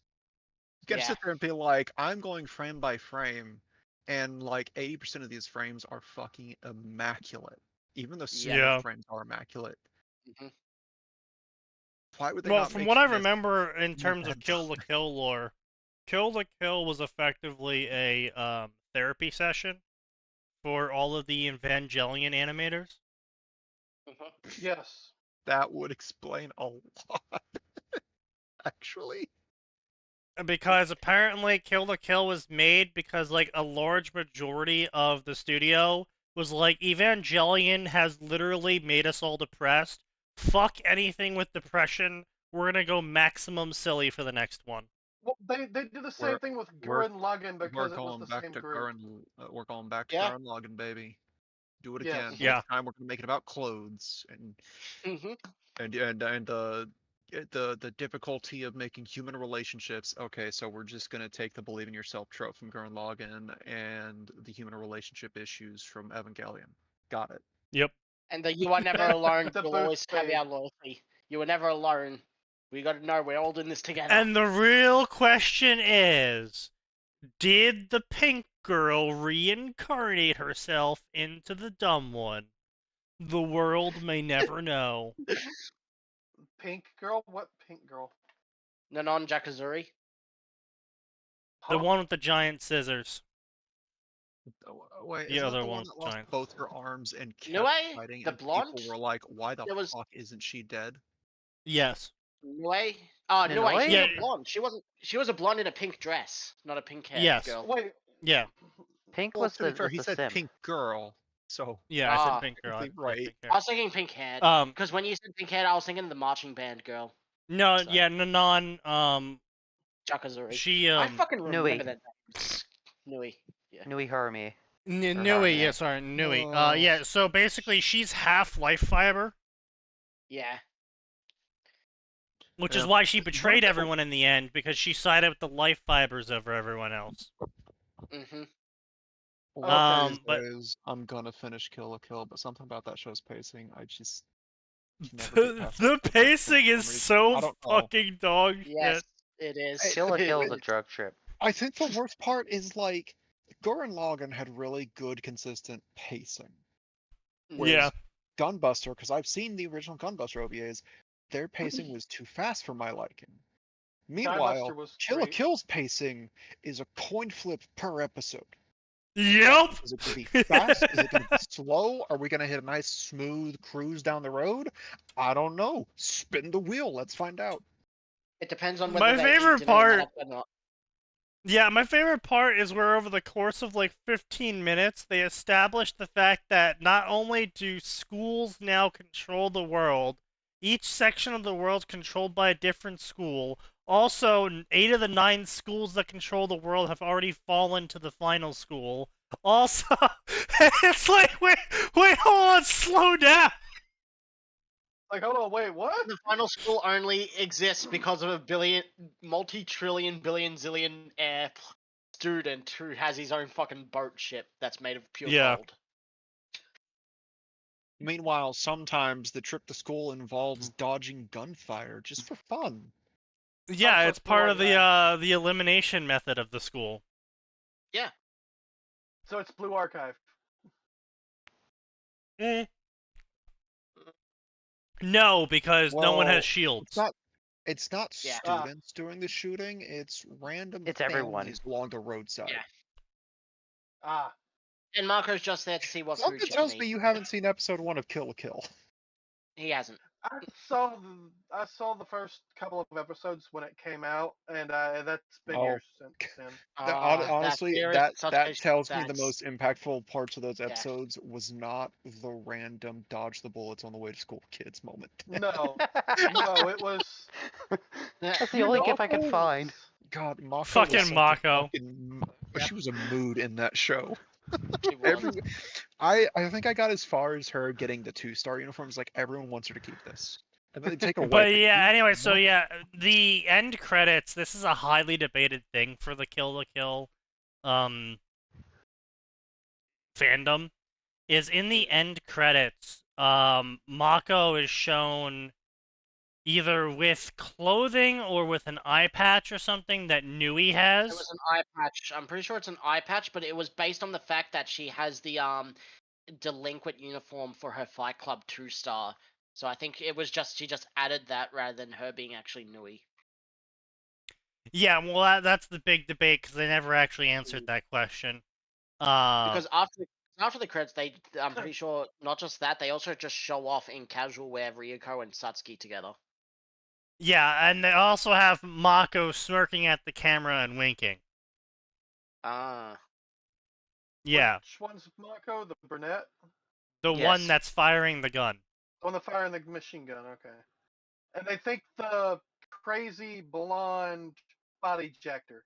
You gotta Yeah. sit there and be like, I'm going frame by frame, and like 80% of these frames are fucking immaculate. Even the super Yeah. frames are immaculate. Mhm. Why would they Well, not from make what I this remember in more terms of bad Kill la Kill lore, Kill la Kill was effectively a therapy session for all of the Evangelion animators. Yes. That would explain a lot, actually. Because apparently Kill la Kill was made because like a large majority of the studio was like, Evangelion has literally made us all depressed. Fuck anything with depression. We're gonna go maximum silly for the next one. Well, they did the same We're- thing with we're- Gurren Lagann We're because it was going the back same to group. We're going back to Yeah. Gurren Lagann, baby. Do it Yes. again. Yeah. This time we're gonna make it about clothes and Mhm. the difficulty of making human relationships. Okay, so we're just gonna take the believe in yourself trope from Gurren Lagann and the human relationship issues from Evangelion. Got it. Yep. And the you are never alone. The You'll booth always have thing. our loyalty. You are never alone. We gotta know we're all in this together. And the real question is, did the pink girl reincarnate herself into the dumb one? The world may never know. Pink girl? What pink girl? Nanon Jakazuri. The Huh. one with the giant scissors. Wait, The is that other the one one with that the lost giant both her arms and kept Nue? fighting, The and blonde? people were like, "Why the There was- fuck isn't she dead?" Yes. Nue? Oh, Nue. Nue? She Yeah. was a blonde. She was a blonde in a pink dress, not a pink hair Yes. girl. Wait, Yeah. Pink Well, was to be the fair, he the said sim. pink girl, so Yeah, I Ah. said pink girl. I Technically said right. pink I hair. was thinking pink haired. Because when you said pink haired, I was thinking the marching band girl, No, So- yeah, Nanon, Jakazuri. she, I fucking remember Nui. that name. Nui. Nui Harumi. Nui, Harumi. yeah, sorry, Nui. Oh. Yeah, so basically she's half life fiber, Yeah. which Yeah. is why she betrayed Not- everyone in the end, because she sided with the life fibers over everyone else. Mm-hmm. Okay. But is I'm gonna finish Kill la Kill, but something about that show's pacing, I just can never get past the that pacing for is some reason. so I don't know. fucking dog Yes, shit. it is. Kill la Kill is It a drug trip. I think the worst part is like Gurren Lagann had really good consistent pacing. Whereas Yeah. Gunbuster, because I've seen the original Gunbuster OVAs, their pacing was too fast for my liking. Meanwhile, Gunbuster was Kill la great. Kill's pacing is a coin flip per episode. Yep. Is it going to be fast? Is it going to be slow? Are we going to hit a nice smooth cruise down the road? I don't know. Spin the wheel. Let's find out. It depends on My whether they eat favorite dinner part- that or not. Yeah, my favorite part is where over the course of like 15 minutes, they establish the fact that not only do schools now control the world, each section of the world is controlled by a different school. Also, 8 of the 9 schools that control the world have already fallen to the final school. Also, it's like, wait, hold on, slow down. Like, hold on, wait, what? The final school only exists because of a multi-trillion, billion, zillion student who has his own fucking boat ship that's made of pure Yeah. gold. Meanwhile, sometimes the trip to school involves dodging gunfire just for fun. Yeah, Also, it's part of like the elimination method of the school. So it's Blue Archive. Mm. No, because no one Well, has shields. It's not Yeah. students doing the shooting, it's random It's everyone. families along the roadside. Yeah. Ah, And Marco's just there to see what Something food tells me you haven't seen episode 1 of Kill la Kill. He hasn't. I saw the first couple of episodes when it came out, and that's been Oh. years since then. Honestly, there is that such that a- tells me the that's- most impactful parts of those Yeah. episodes was not the random dodge the bullets on the way to school kids moment. No, no, it was. That's the only gift I could find. God, Mako Fucking was such a Mako. fucking- She was a mood in that show. She was. I think I got as far as her getting the 2-star uniforms. Like, everyone wants her to keep this. And then they take away. But yeah, anyway, so yeah, the end credits, this is a highly debated thing for the Kill la Kill fandom, is in the end credits, Mako is shown either with clothing or with an eye patch or something that Nui has. It was an eye patch. I'm pretty sure it's an eye patch, but it was based on the fact that she has the delinquent uniform for her Fight Club 2-star. So I think it was she just added that rather than her being actually Nui. Yeah, well, that's the big debate because they never actually answered that question. Because after the credits, I'm pretty sure not just that, they also just show off in casual wear Ryuko and Satsuki together. Yeah, and they also have Mako smirking at the camera and winking. Ah. Yeah, Which one's Mako? The brunette? the Yes. one that's firing the gun. On the firing the machine gun, okay. And they think the crazy blonde body ejector.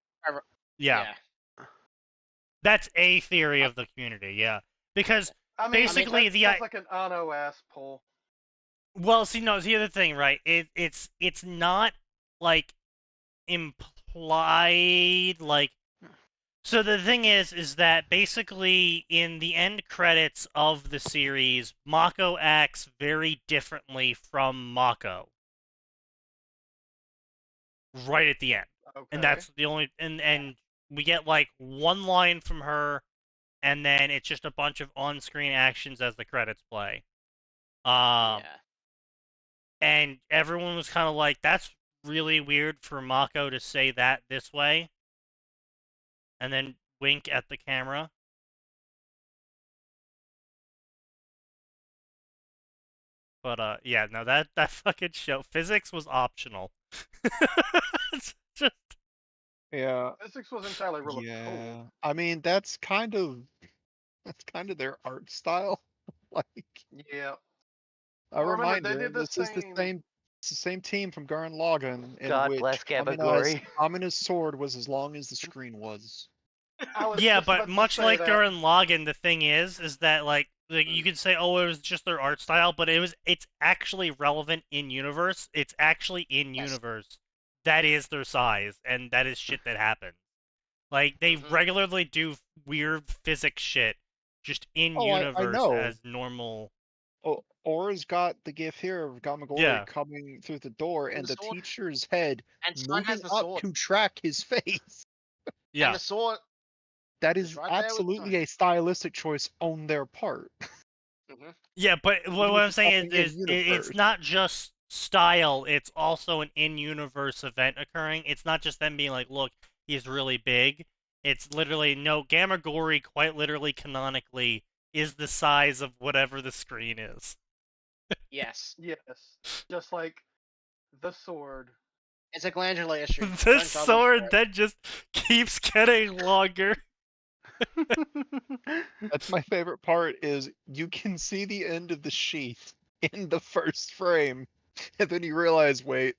Yeah. That's a theory of the community, yeah. Because I mean, basically that's like an Ano ass pull. well, see, no, the other thing, right? It's not like implied, like. So the thing is that basically in the end credits of the series, Mako acts very differently from Mako. Right at the end. Okay. And that's the only and we get like one line from her, and then it's just a bunch of on-screen actions as the credits play. Yeah. And everyone was kind of like, "That's really weird for Mako to say that this way," and then wink at the camera. But yeah, no, that fucking show, physics was optional. It's just Yeah. Physics was entirely really Yeah. cool. I mean, that's kind of their art style. Like, Yeah. a Well, remember, reminder, they did the this is the same- same. It's the same team from Gurren Lagann, in God which bless Gamagori. Amina's sword was as long as the screen was. I was yeah, just about but to much say like that. Gurren Lagann, the thing is that like you could say, oh, it was just their art style, but it's actually relevant in universe. It's actually in Yes. universe. That is their size, and that is shit that happens. Like they regularly do weird physics shit just in Oh, I universe know. as normal. Oh, Aura's got the gif here of Gamagori Yeah. coming through the door, And and the the sword. teacher's head And Sun has moving the up sword. to track his face. Yeah. And the sword. That It's is right there with absolutely Sun. a stylistic choice on their part. Yeah, but what Because I'm it's saying happening in is it's universe. not just style, it's also an in-universe event occurring. It's not just them being like, look, he's really big. It's literally, no, Gamagori quite literally canonically is the size of whatever the screen is. Yes. Yes. Just like the sword. It's a glandular issue. The Don't judge me sword for it. then just keeps getting longer. That's my favorite part, is you can see the end of the sheath in the first frame, and then you realize, wait.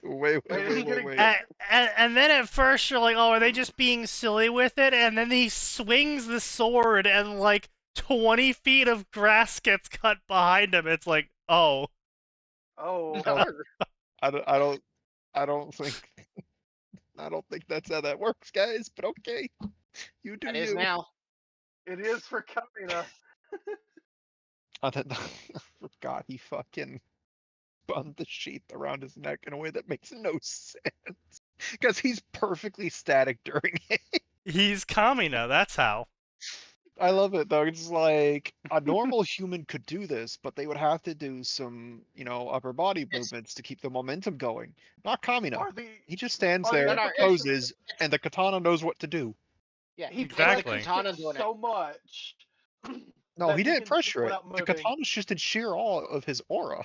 Wait, And then at first you're like, oh, are they just being silly with it? And then he swings the sword and like 20 feet of grass gets cut behind him. It's like, oh. Oh. I don't think that's how that works, guys, but okay. You do It you. is now. It is for Kamina. I forgot he fucking bun the sheath around his neck in a way that makes no sense. Because he's perfectly static during it. He's Kamina, that's how. I love it though. It's like a normal human could do this, but they would have to do some, upper body movements to keep the momentum going. Not Kamina. He just stands there, poses, and the katana knows what to do. Yeah, He Exactly. pressed Katana it doing so much. No, that he didn't can sit pressure it. without The moving. katana's just in sheer awe of his aura.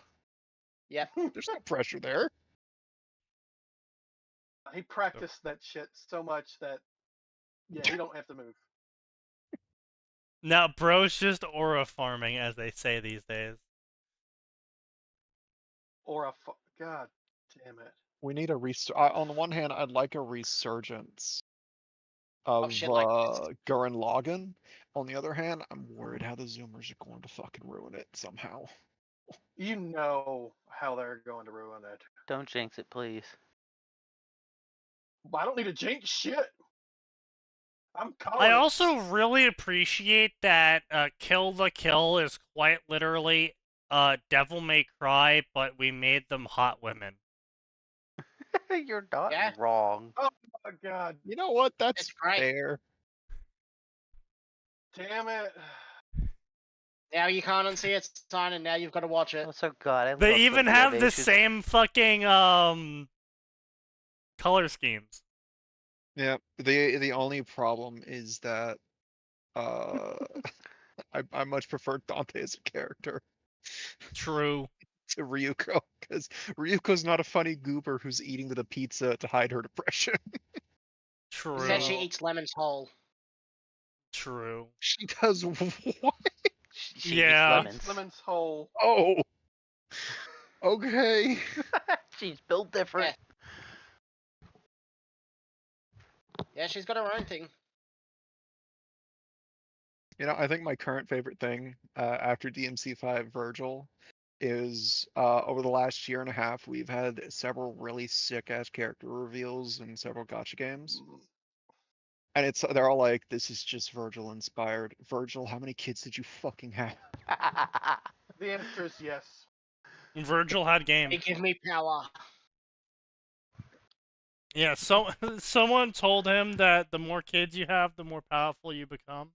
Yep. There's no pressure there. He practiced that shit so much that yeah, he don't have to move. Now, bro's just aura farming, as they say these days. Or a God damn it. We need a on the one hand, I'd like a resurgence of shit like Gurren Lagann. On the other hand, I'm worried how the Zoomers are going to fucking ruin it somehow. You know how they're going to ruin it. Don't jinx it, please. I don't need to jinx shit. I'm calling I it. also really appreciate that Kill the Kill is quite literally Devil May Cry, but we made them hot women. You're not Yeah. wrong. Oh my god. You know what? That's It's great. fair. Damn it. Now you can't unsee it, sign, and now you've got to watch it. Oh, so God, I They love even Sophia have the Bates. same fucking color schemes. Yeah. The only problem is that I much prefer Dante as a character True. to Ryuko, because Ryuko's not a funny goober who's eating the pizza to hide her depression. True. Said she eats lemons whole. True. She does what? She Yeah. eats lemons. Lemons whole. Oh. Okay. She's built different. Yeah, she's got her own thing. You know, I think my current favorite thing after DMC5 Virgil is over the last year and a half, we've had several really sick ass character reveals in several gacha games. And they're all like, this is just Virgil inspired. Virgil, how many kids did you fucking have? The answer is yes. Virgil had game. They give me power. Yeah, so someone told him that the more kids you have, the more powerful you become.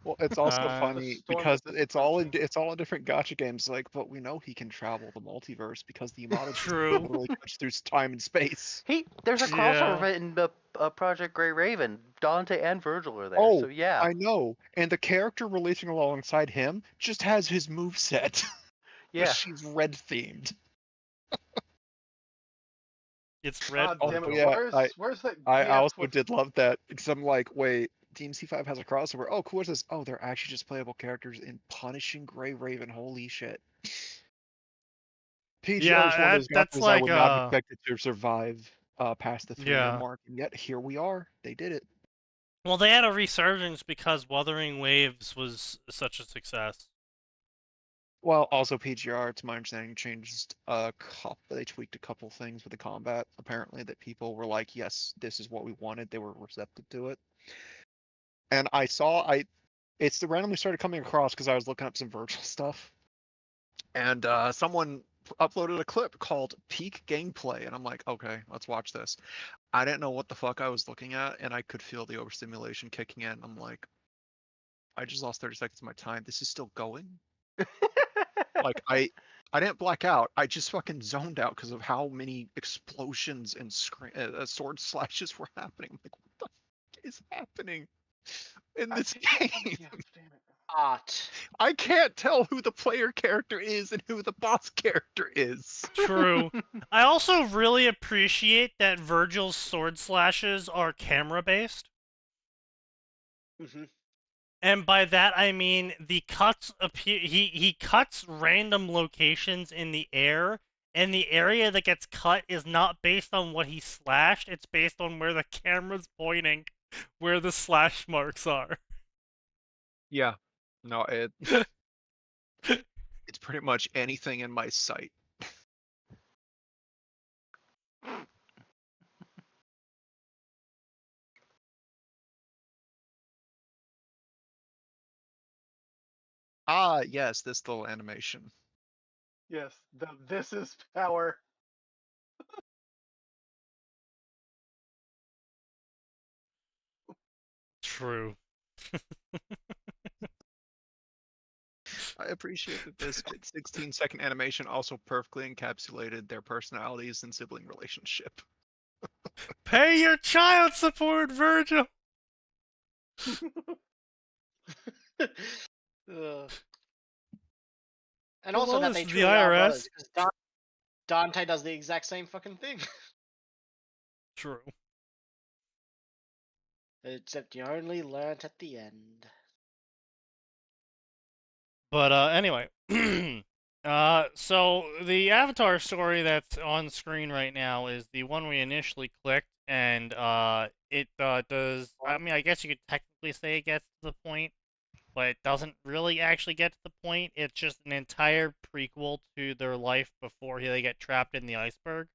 Well, it's also The funny storm because is it's all in different gacha games. Like, but we know he can travel the multiverse because the Yamato True. literally cuts through time and space. There's a Yeah. crossover event in the Project Grey Raven. Dante and Virgil are there. Oh, so yeah. I know. And the character releasing alongside him just has his moveset. Yeah. But she's red themed. It's red. God Oh, damn it. yeah, Where's that? I gif also with- did love that because I'm like, wait, DMC5 has a crossover. Oh, cool. What's this? Oh, they're actually just playable characters in Punishing Grey Raven. Holy shit. PGR Yeah, is one of those that's games I like, would not expect it to survive past the 3-year Yeah. mark, and yet here we are. They did it. Well, they had a resurgence because Wuthering Waves was such a success. Well, also PGR, to my understanding, changed a couple. They tweaked a couple things with the combat. Apparently, that people were like, "Yes, this is what we wanted." They were receptive to it. And it's randomly started coming across because I was looking up some Virgil stuff, and someone uploaded a clip called "Peak Gameplay," and I'm like, "Okay, let's watch this." I didn't know what the fuck I was looking at, and I could feel the overstimulation kicking in. I'm like, I just lost 30 seconds of my time. This is still going. Like I didn't black out. I just fucking zoned out because of how many explosions and sword slashes were happening. I'm like, what the fuck is happening in this game? Yeah, damn it. Art. I can't tell who the player character is and who the boss character is. True. I also really appreciate that Virgil's sword slashes are camera based. Mm-hmm. And by that I mean the cuts appear. He cuts random locations in the air, and the area that gets cut is not based on what he slashed. It's based on where the camera's pointing, where the slash marks are. Yeah. No, it's pretty much anything in my sight. Ah, yes, this little animation. Yes, this is power. True. I appreciate that this 16-second animation also perfectly encapsulated their personalities and sibling relationship. Pay your child support, Virgil. Ugh. And also Hello, that this they is the truly are IRS. brothers, because Dante does the exact same fucking thing. True. Except you only learnt at the end. But anyway, so the Avatar story that's on screen right now is the one we initially clicked, and it does. I mean, I guess you could technically say it gets to the point, but it doesn't really actually get to the point. It's just an entire prequel to their life before they get trapped in the iceberg.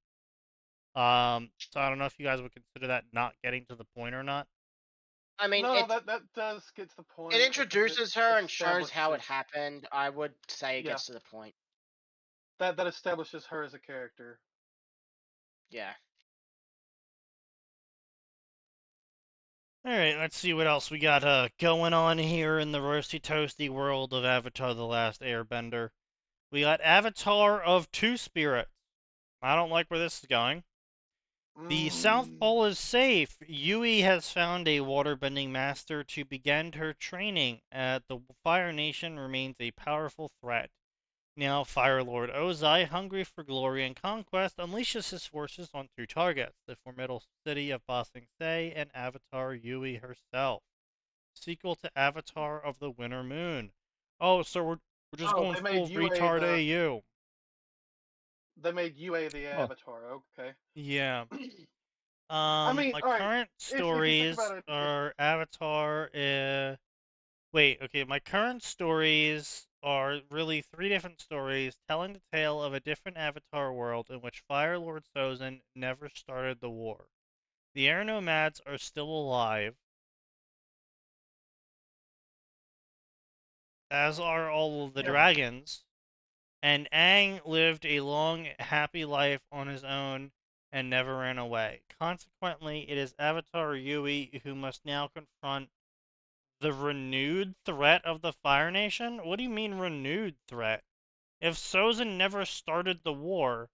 So I don't know if you guys would consider that not getting to the point or not. I mean, No, that does get to the point. it introduces her and shows how it establishes- happened. I would say it Yeah. gets to the point. That establishes her as a character. Yeah. Alright, let's see what else we got going on here in the roasty toasty world of Avatar The Last Airbender. We got Avatar of Two Spirits. I don't like where this is going. The South Pole is safe. Yui has found a waterbending master to begin her training. The Fire Nation remains a powerful threat. Now, Fire Lord Ozai, hungry for glory and conquest, unleashes his forces on two targets, the formidable city of Ba Sing Se and Avatar Yui herself. Sequel to Avatar of the Winter Moon. Oh, so we're just going they full made UA retard AU. They made UA the Avatar. Okay. Yeah. I mean, My all right, current if you think stories about it, are Avatar. Wait, okay. My current stories are really three different stories telling the tale of a different Avatar world in which Fire Lord Sozin never started the war. The Air Nomads are still alive, as are all of the dragons, and Aang lived a long, happy life on his own and never ran away. Consequently, it is Avatar Yui who must now confront the renewed threat of the Fire Nation? What do you mean renewed threat? If Sozin never started the war,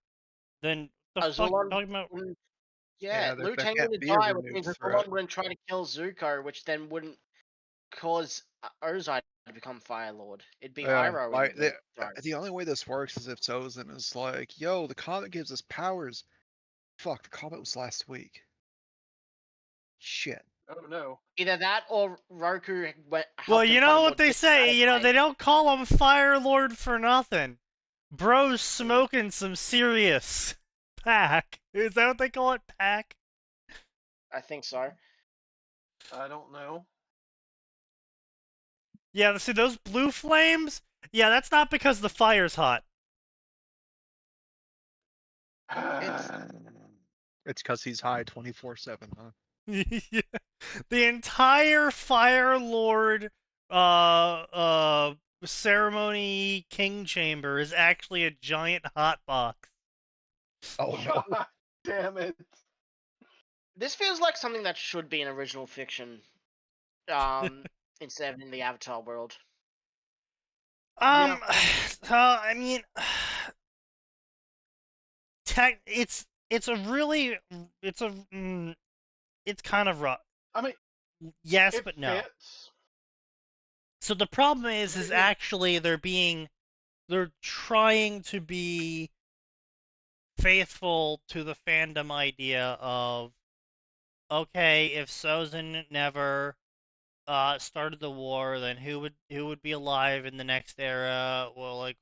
then the fuck you talking about? Yeah, there Liu Kang can't would be a die, which renewed means that threat. Zolon wouldn't try to kill Zuko, which then wouldn't cause Ozai to become Fire Lord. It'd be Iroh. Like, in the the only way this works is if Sozin is like, yo, the comet gives us powers. Fuck, the comet was last week. Shit. oh no. Either that or Roku Well, helped you him know find what more they say. You know, Jedi. they don't call him Fire Lord for nothing. Bro's smoking some serious pack. Is that what they call it? Pack? I think so. I don't know. Yeah, see those blue flames? Yeah, that's not because the fire's hot. It's because he's high 24/7, huh? Yeah. The entire Fire Lord ceremony king chamber is actually a giant hot box. Oh no. God damn it. This feels like something that should be an original fiction, instead of in the Avatar world. I mean, it's a really it's kind of rough. I mean, yes, it but no. fits. So the problem is actually they're trying to be faithful to the fandom idea of, okay, if Sozin never started the war, then who would be alive in the next era? Well, like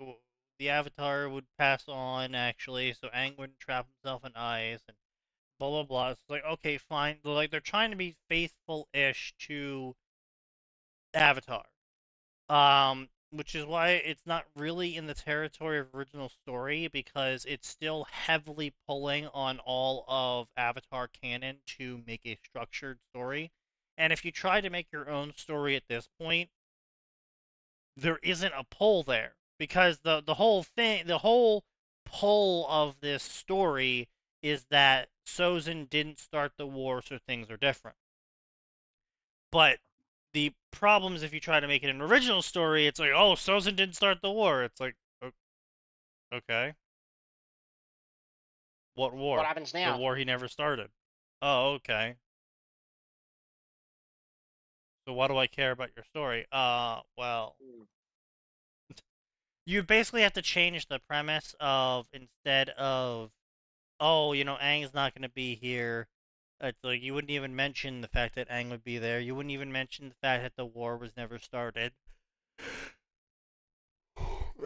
the Avatar would pass on actually, so Aang wouldn't trap himself in ice and blah blah blah. It's like, okay, fine. Like they're trying to be faithful-ish to Avatar. Which is why it's not really in the territory of original story, because it's still heavily pulling on all of Avatar canon to make a structured story. And if you try to make your own story at this point, there isn't a pull there. Because the whole pull of this story is that Sozin didn't start the war, so things are different. But the problems if you try to make it an original story, it's like, oh, Sozin didn't start the war. It's like, okay. What war? What happens now? The war he never started. Oh, okay. So why do I care about your story? Well, you basically have to change the premise of, instead of, oh, Aang's not going to be here. It's like you wouldn't even mention the fact that Aang would be there. You wouldn't even mention the fact that the war was never started.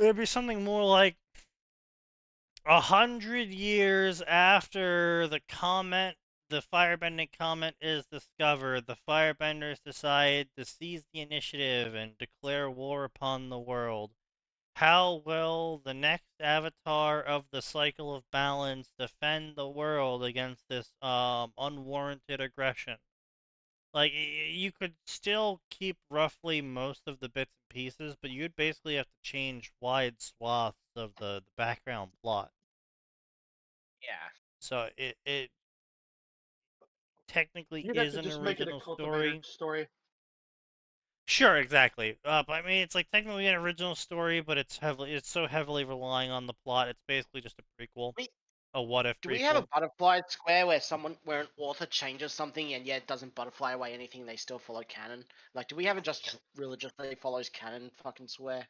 It'd be something more like 100 years after the firebending comet is discovered, the firebenders decide to seize the initiative and declare war upon the world. How will the next avatar of the cycle of balance defend the world against this unwarranted aggression? Like, you could still keep roughly most of the bits and pieces, but you'd basically have to change wide swaths of the background plot. Yeah. So it technically You'd have is to an just make it a original cultivator story. story. Sure, exactly. But I mean, it's like technically an original story, but it's so heavily relying on the plot. It's basically just a prequel, a what if Do we have a prequel. butterfly square where an author changes something and yet doesn't butterfly away anything? They still follow canon. Like, do we have it just religiously follows canon fucking square?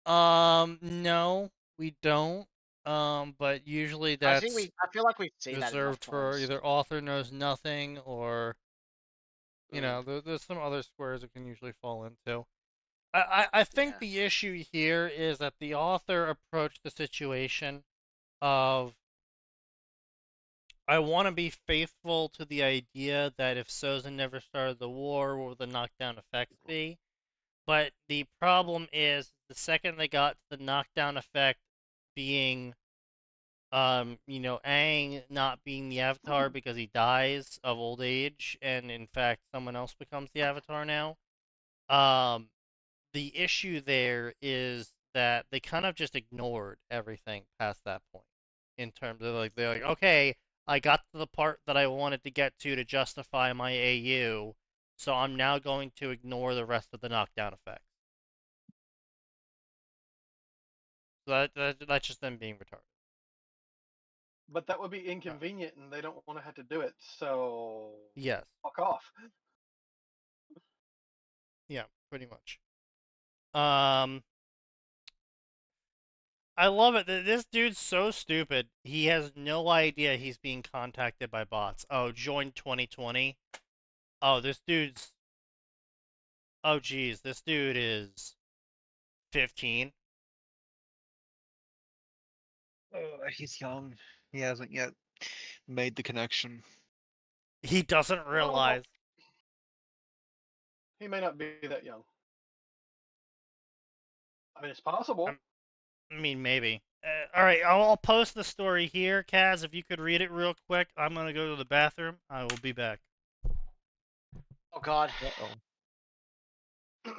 No, we don't. But usually I that's feel like we see that enough reserved for times. either author knows nothing or Mm. there's some other squares it can usually fall into. I think Yeah. the issue here is that the author approached the situation of, I want to be faithful to the idea that if Sozin never started the war, what would the knockdown effects be? But the problem is, the second they got to the knockdown effect being, Aang not being the Avatar because he dies of old age, and in fact someone else becomes the Avatar now. The issue there is that they kind of just ignored everything past that point. In terms of, like, they're like, okay, I got to the part that I wanted to get to justify my AU, so I'm now going to ignore the rest of the knockdown effects. So that's just them being retarded. But that would be inconvenient, and they don't want to have to do it. So Yes. fuck off. Yeah, pretty much. I love it. This dude's so stupid. He has no idea he's being contacted by bots. Oh, join 2020. Oh, this dude's. Oh, geez, this dude is 15. He's young. He hasn't yet made the connection. He doesn't Oh, realize. he may not be that young. I mean, it's possible. I mean, maybe. All right, I'll post the story here, Kaz. If you could read it real quick, I'm gonna go to the bathroom. I will be back. Oh God. Uh-oh.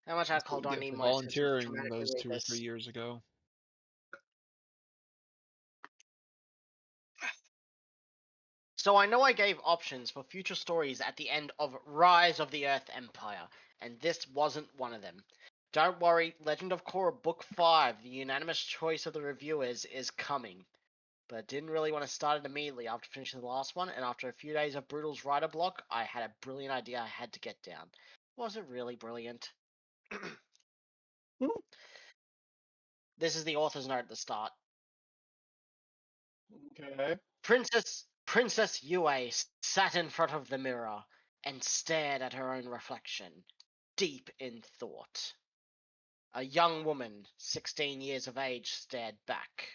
How much alcohol do I need in my system to volunteering dramatically those read 2 or this? 3 years ago. So I know I gave options for future stories at the end of Rise of the Earth Empire, and this wasn't one of them. Don't worry, Legend of Korra Book 5, the unanimous choice of the reviewers, is coming. But I didn't really want to start it immediately after finishing the last one, and after a few days of Brutal's writer block, I had a brilliant idea I had to get down. Was it really brilliant? This is the author's note at the start. Okay. Princess Yue sat in front of the mirror and stared at her own reflection, deep in thought. A young woman, 16 years of age, stared back.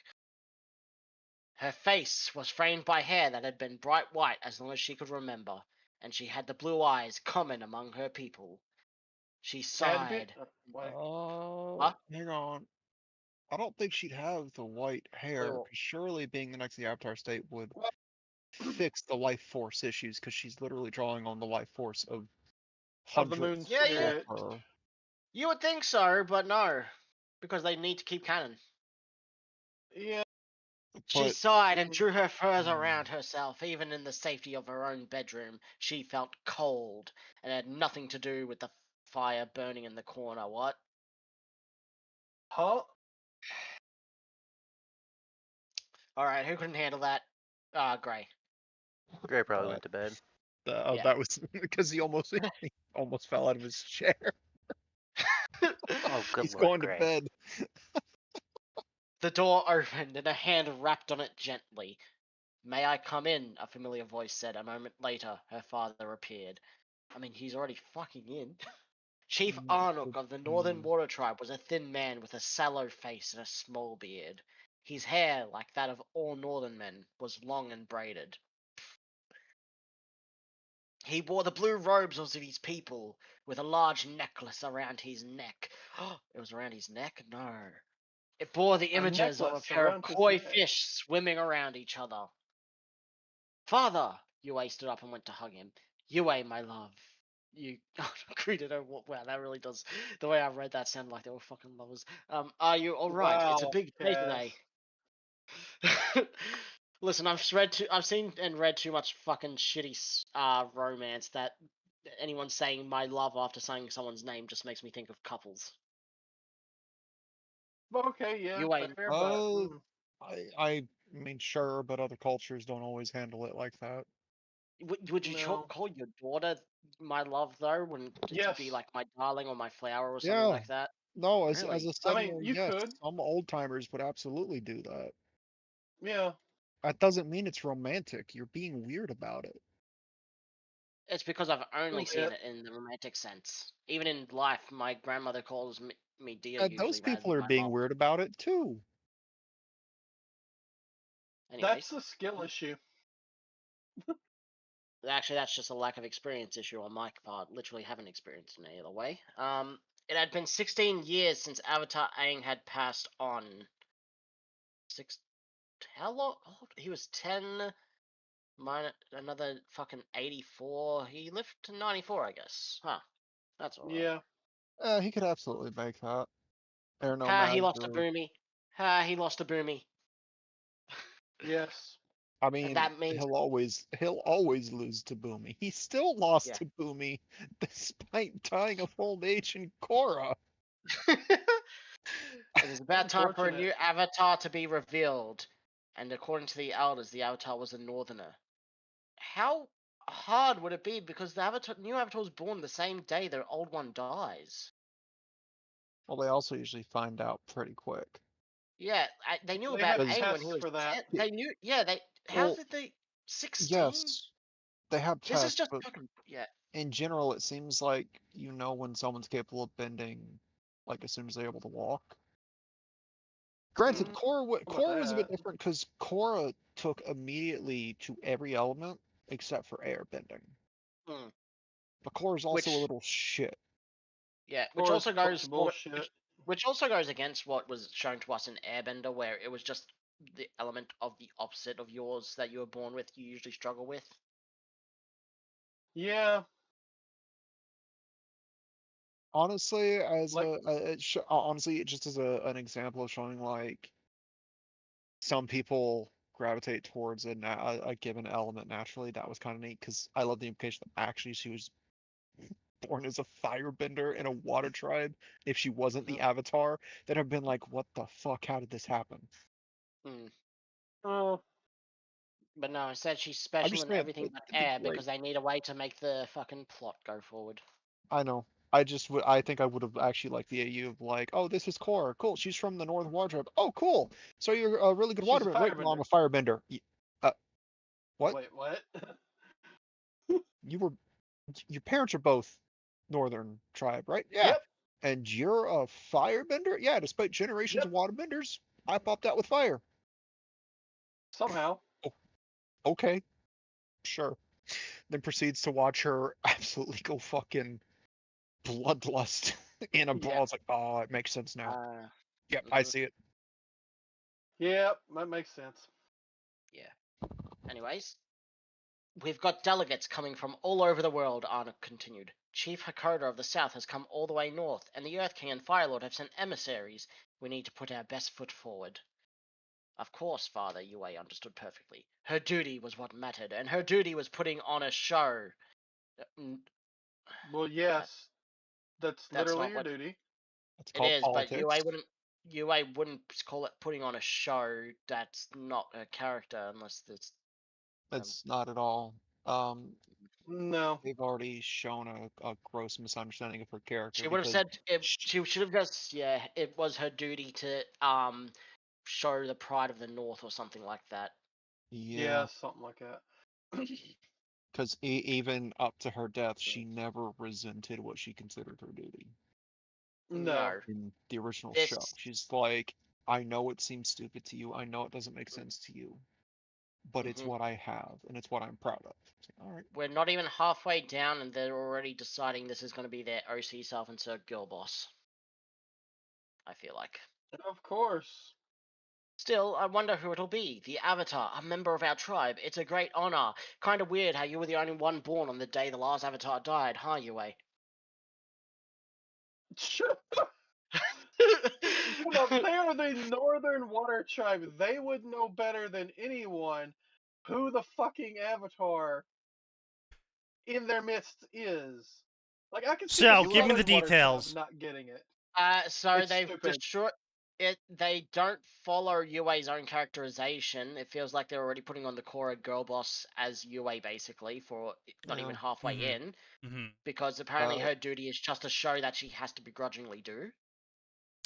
Her face was framed by hair that had been bright white as long as she could remember, and she had the blue eyes common among her people. She sighed. Hang on. I don't think she'd have the white hair, Oh. 'cause surely being the next in the Avatar state would fix the life force issues, because she's literally drawing on the life force of Of the hundreds moon Yeah, spirit. of her. You would think so, but no, because they need to keep canon. Yeah. She But sighed and drew her furs around herself. Even in the safety of her own bedroom, she felt cold, and had nothing to do with the fire burning in the corner. What? Huh? Alright, who couldn't handle that? Gray. Gray probably went to bed. Yeah. That was because he almost fell out of his chair. Oh, good He's Lord, going to Gray. bed. The door opened and a hand rapped on it gently. "May I come in?" a familiar voice said. A moment later, her father appeared. I mean, he's already fucking in. Chief Arnook of the Northern Water Tribe was a thin man with a sallow face and a small beard. His hair, like that of all northern men, was long and braided. He wore the blue robes of his people, with a large necklace around his neck. It was around his neck? No. It bore the images of a necklace pair of around his koi neck. fish swimming around each other. "Father!" Yue stood up and went to hug him. "Yue, my love." You greeted her. Wow, that really does. The way I read that sounded like they were fucking lovers. Are you all right? It's a Wow, big day Cass. today. Listen, I've seen and read too much fucking shitty romance that anyone saying "my love" after saying someone's name just makes me think of couples. Okay, yeah, Yue, fair, but I mean, sure, but other cultures don't always handle it like that. would you No. call your daughter "my love" though? Wouldn't it Yes. be like "my darling" or "my flower" or something Yeah. like that? No, as Really? a I settler, mean, you yes, could. some old timers would absolutely do that. Yeah. That doesn't mean it's romantic. You're being weird about it. It's because I've only Little seen bit. it in the romantic sense. Even in life, my grandmother calls me dear Those usually rather people than are my being love. weird about it too. Anyways, That's a skill issue. actually, that's just a lack of experience issue on my part. Literally haven't experienced in any other way. It had been 16 years since Avatar Aang had passed on. How long? He was 10 minus another fucking 84. He lived to 94, I guess. Huh. That's alright. Yeah. He could absolutely make that. Air Ha, he nomads lost a or boomy. Ha, he lost a boomy. Yes. I And mean, that means he'll always lose to Boomy. He still lost Yeah. to Boomy despite dying of old age in Korra. It is about time for a Unfortunate. new avatar to be revealed, and according to the elders, the avatar was a northerner. How hard would it be? Because the new avatar was born the same day their old one dies. Well, they also usually find out pretty quick. Yeah, they knew They about have Aang when he tests was for that. 10. They knew. Yeah, they. How Well, did they? 16. yes, they have This is tests, just but fucking. Yeah. in general, it seems like you know when someone's capable of bending, like as soon as they're able to walk. Granted, Mm, Korra about was a bit that. different because Korra took immediately to every element except for airbending. Mm. But Korra's also a Which little shit. Yeah, Korra's a bunch of bullshit. which also goes against what was shown to us in Airbender, where it was just the element of the opposite of yours that you were born with. You usually struggle with. Yeah. Honestly, Like honestly, just as an example of showing like some people gravitate towards a given element naturally, that was kind of neat because I love the implication that actually she was born as a firebender in a water tribe. If she wasn't the avatar, that have been like, what the fuck? How did this happen? Mm. oh, But no, instead she's I'm special just in saying, everything but it'd be air great. because they need a way to make the fucking plot go forward. I know. I think I would have actually liked the AU of like, oh, this is Korra. Cool. She's from the North Water Tribe. Oh, cool. So you're a really good she's a waterbender. Wait, no, I'm firebender. a firebender. What? Wait, what? You were, your parents are both Northern Tribe, right? Yeah. Yep. And you're a firebender? Yeah, despite generations Yep. of waterbenders, I popped out with fire. Somehow. Okay, sure. Then proceeds to watch her absolutely go fucking bloodlust in a brawl. Yeah. It's like, oh, it makes sense now. Yep, I Mhm. see it. Yep, that makes sense. Yeah. Anyways, we've got delegates coming from all over the world, Arnold continued. Chief Hakoda of the South has come all the way north, and the Earth King and Firelord have sent emissaries. We need to put our best foot forward. Of course, Father, Yue understood perfectly. Her duty was what mattered, and her duty was putting on a show. Well, yes, that's That's literally not your what duty. It's it called is, but politics. Yue wouldn't call it putting on a show. That's not her character unless it's It's not at all. Um, No. they've already shown a gross misunderstanding of her character. She would have because said it, sh- she should have just it was her duty to show the pride of the North or something like that. Yeah, something like that. Because even up to her death, she never resented what she considered her duty. No. In the original This- show, she's like, I know it seems stupid to you, I know it doesn't make sense to you, but it's Mhm. what I have, and it's what I'm proud of. It's like, all right. We're not even halfway down, and they're already deciding this is going to be their OC self-insert girl boss. I feel like. Of course. Still, I wonder who it'll be. The Avatar, a member of our tribe. It's a great honor. Kind of weird how you were the only one born on the day the last Avatar died, huh, Yue? Come on, they are the Northern Water Tribe. They would know better than anyone who the fucking Avatar in their midst is. Like, I can see So, the give me the Southern Water Tribe details. not getting it. So It's they've stupid. they don't follow Yue's own characterization. It feels like they're already putting on the Korra girl boss as Yue basically for not even halfway Mhm. in. Because apparently Uh, her duty is just to show that she has to begrudgingly do.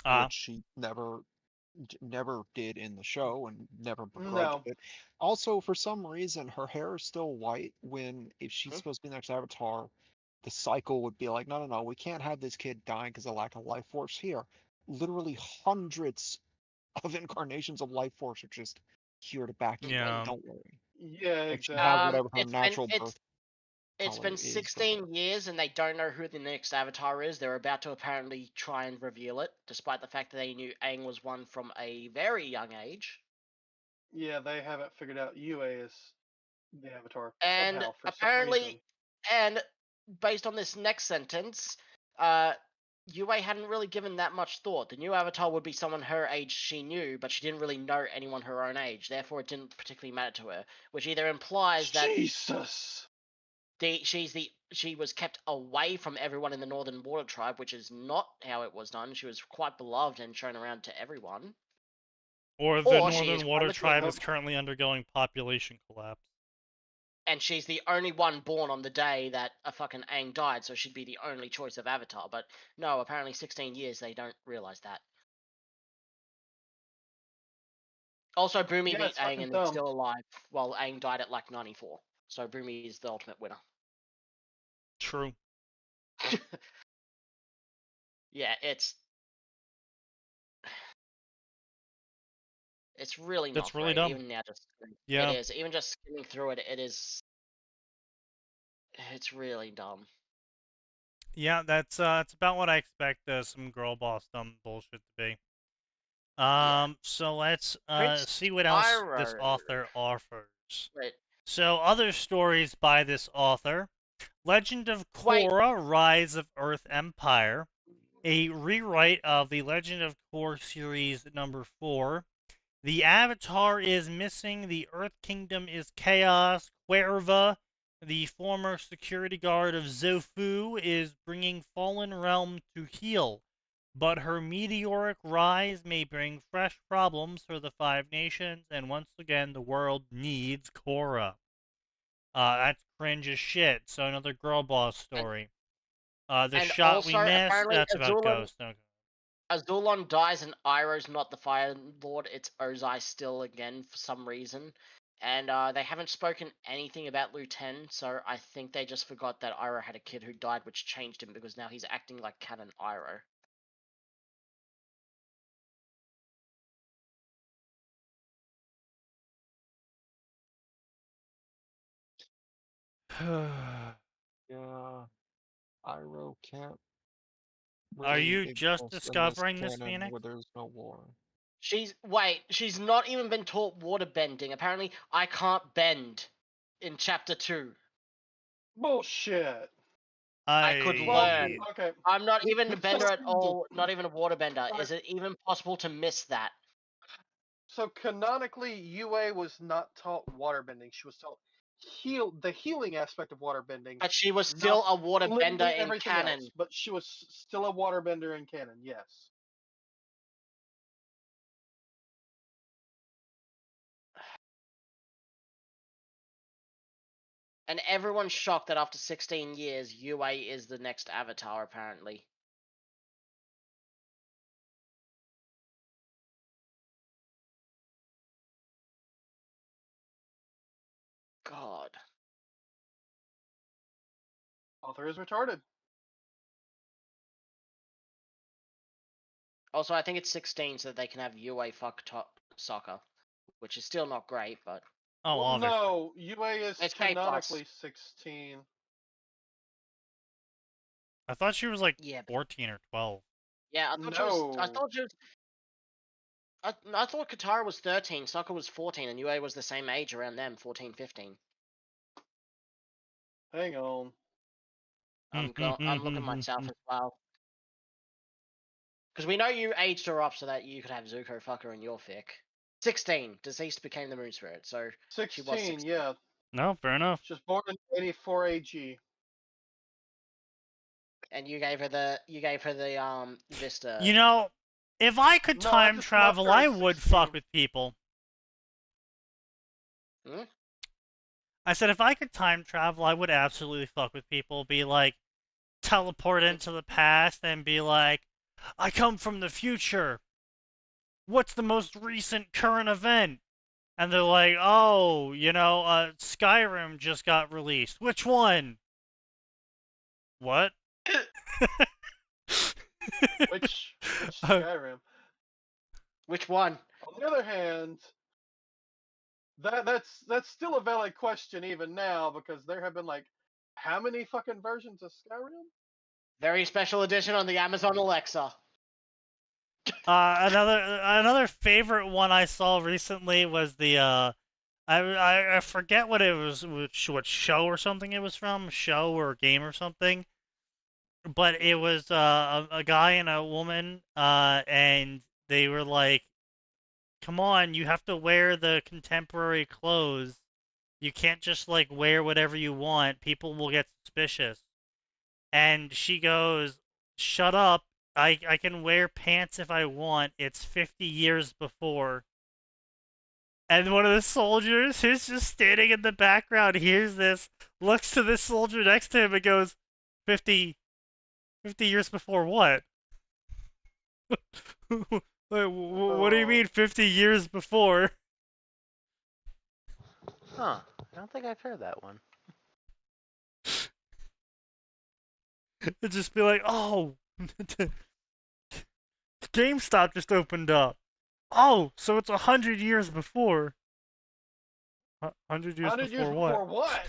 Which she never did in the show and never begrudged No. it. Also, for some reason, her hair is still white when, if she's supposed to be the next Avatar, the cycle would be like, no, no, no, we can't have this kid dying because of lack of life force here. Literally hundreds of incarnations of life force are just here to back you Yeah. up. Don't worry. Yeah, Like, she exactly. has whatever her It's natural been birth it's color been is, 16 years and they don't know who the next Avatar is. They're about to apparently try and reveal it, despite the fact that they knew Aang was one from a very young age. Yeah, they haven't figured out Yue is the Avatar And somehow for some apparently, reason. and based on this next sentence, Yue hadn't really given that much thought. The new Avatar would be someone her age she knew, but she didn't really know anyone her own age. Therefore, it didn't particularly matter to her, which either implies that Jesus. she was kept away from everyone in the Northern Water Tribe, which is not how it was done. She was quite beloved and shown around to everyone. Or the Or she is Northern one Water between Tribe them. is currently undergoing population collapse. And she's the only one born on the day that a fucking Aang died, so she'd be the only choice of Avatar. But no, apparently 16 years, they don't realize that. Also, Boomy Yeah, beat it's Aang fucking and is dumb. still alive, while Aang died at like 94. So Boomy is the ultimate winner. True. Yeah, it's really not That's really great. dumb. Even now, Yeah. it is. Even just skimming through it, it's really dumb. Yeah, that's about what I expect some girl boss dumb bullshit to be. So let's Prince see what else this Iroh. author offers. Wait, So other stories by this author: Legend of Wait. Korra: Rise of Earth Empire, a rewrite of the Legend of Korra series number 4. The Avatar is missing. The Earth Kingdom is chaos. Cuerva, the former security guard of Zofu, is bringing Fallen Realm to heel. But her meteoric rise may bring fresh problems for the Five Nations, and once again, the world needs Korra. That's cringe as shit. So another girl boss story. The and shot we also, missed, apparently, that's about Ghost. Okay. Azulon dies and Iroh's not the Fire Lord, it's Ozai still again for some reason. And they haven't spoken anything about Luten, so I think they just forgot that Iroh had a kid who died, which changed him because now he's acting like canon Iroh. Yeah, Iroh can't Are really you just exist in this discovering this, canon Phoenix? where there's no war. She's not even been taught water bending. Apparently, I can't bend in chapter 2. Bullshit. I could Well, learn. okay. I'm not even a bender at So- all, not even a water bender. Alright. Is it even possible to miss that? So canonically, Yue was not taught waterbending. She was taught the healing aspect of waterbending. But she was still a water literally bender in everything canon. else, but she was still a waterbender in canon. Yes. And everyone's shocked that after 16 years, UA is the next Avatar, apparently. God. Author is retarded. Also, I think it's 16 so that they can have UA fuck soccer, which is still not great, but Oh, Well, obviously. no, UA is It's K+. canonically 16. I thought she was like yeah, 14 or 12. yeah. I thought she was. I No. thought she was. I thought Katara was 13, soccer was 14, and UA was the same age around them, 14, 15. Hang on. I'm looking myself as well. Because we know you aged her up so that you could have Zuko fuck her in your fic. 16. Deceased became the moon spirit, so 16, 16. yeah. No, fair enough. Just born in 84 AG. And you gave her the Vista. You know, if I could No, I time just travel, loved her I at would 16. fuck with people. Hmm? I said if I could time travel, I would absolutely fuck with people. Be like, teleport into the past and be like, I come from the future. What's the most recent current event? And they're like, oh, Skyrim just got released. Which one? What? Which Skyrim? Which one? On the other hand, that's still a valid question even now because there have been like how many fucking versions of Skyrim? Very special edition on the Amazon Alexa. Another favorite one I saw recently was the I forget what it was, what show or something it was from, show or game or something, but it was a guy and a woman, and they were like, come on, you have to wear the contemporary clothes. You can't just like wear whatever you want. People will get suspicious. And she goes, shut up. I can wear pants if I want. It's 50 years before. And one of the soldiers who's just standing in the background hears this, looks to this soldier next to him and goes, 50 years before what? What do you mean 50 years before? Huh. I don't think I've heard that one. It'd just be like, oh, GameStop just opened up. Oh, so it's 100 years before. 100 years 100 years before before what?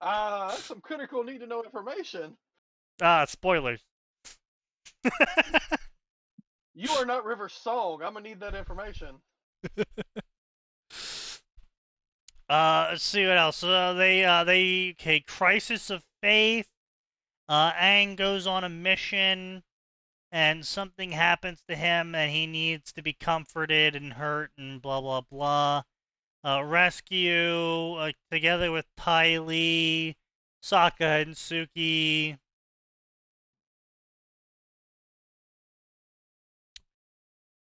That's some critical need to know information. Spoilers. You are not River Song. I'm gonna need that information. Let's see what else. Okay, Crisis of Faith. Aang goes on a mission, and something happens to him, and he needs to be comforted and hurt, and blah blah blah. Rescue, together with Ty Lee, Sokka, and Suki.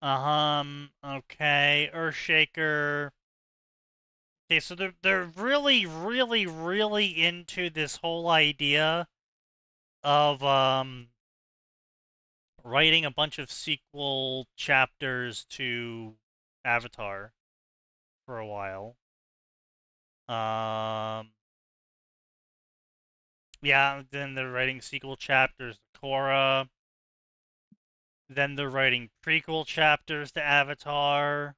Okay, Earthshaker. Okay, so they're really, really, really into this whole idea of writing a bunch of sequel chapters to Avatar for a while. Yeah, then they're writing sequel chapters to Korra. Then they're writing prequel chapters to Avatar.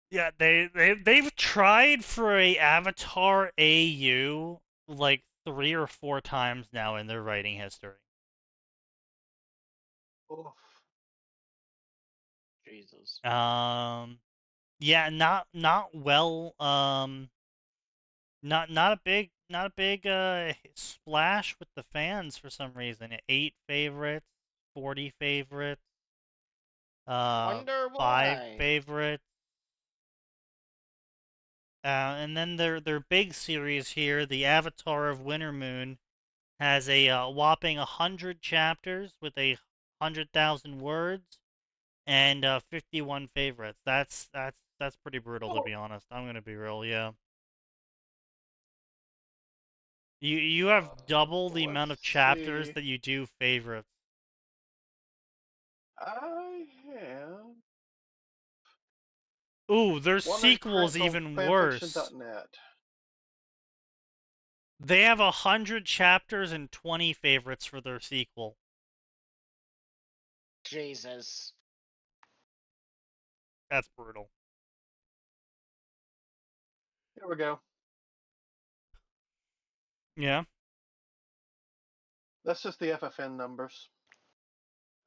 Yeah, they've tried for a Avatar AU like 3 or 4 times now in their writing history. Oof. Jesus. Yeah, not well. Not a big splash with the fans for some reason. 8 favorites, 40 favorites, Wonder 5 why. favorites. And then their big series here, the Avatar of Winter Moon, has a whopping 100 chapters with 100,000 words and 51 favorites. That's that's pretty brutal to be honest. I'm gonna be real, yeah. You have double the amount of Let's chapters see. that you do favorites. I have Ooh, their 100 sequel's credits on even worse. fanfiction.net. They have 100 chapters and 20 favorites for their sequel. Jesus. That's brutal. Here we go. Yeah. That's just the FFN numbers.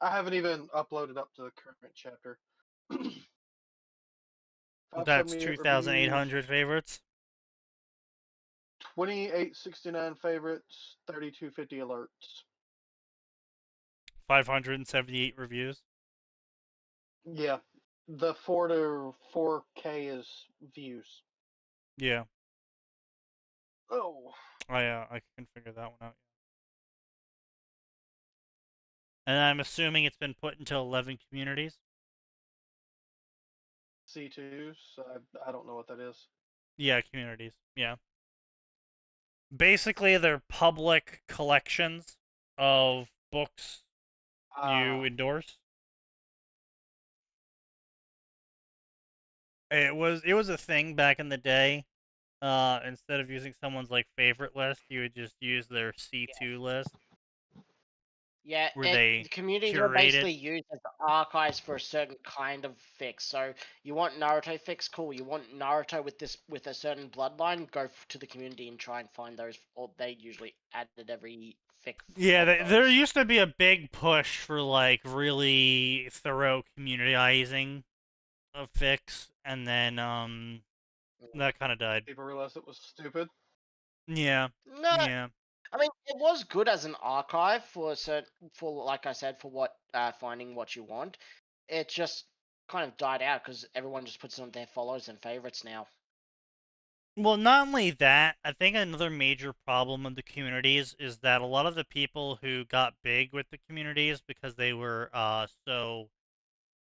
I haven't even uploaded up to the current chapter. That's 578 2,800 reviews, favorites. 2869 favorites, 3250 alerts. 578 reviews. Yeah, the 4 to 4K is views. Yeah. Oh. I can figure that one out. And I'm assuming it's been put into 11 communities. C2s, I don't know what that is. Yeah, communities. Yeah. Basically, they're public collections of books you endorse. It was a thing back in the day. Instead of using someone's like favorite list, you would just use their C2 list. Yeah, Where they the communities are curate basically it. used as archives for a certain kind of fix. So you want Naruto fix, cool. You want Naruto with a certain bloodline, go to the community and try and find those. Or they usually added every fix. Yeah, of there those. used to be a big push for like really thorough communityizing of fix, and then that kind of died. People realized it was stupid. Yeah. No, Yeah. I mean it was good as an archive for like I said, for what finding what you want. It just kind of died out because everyone just puts it on their follows and favorites now. Well, not only that, I think another major problem of the communities is that a lot of the people who got big with the communities because they were so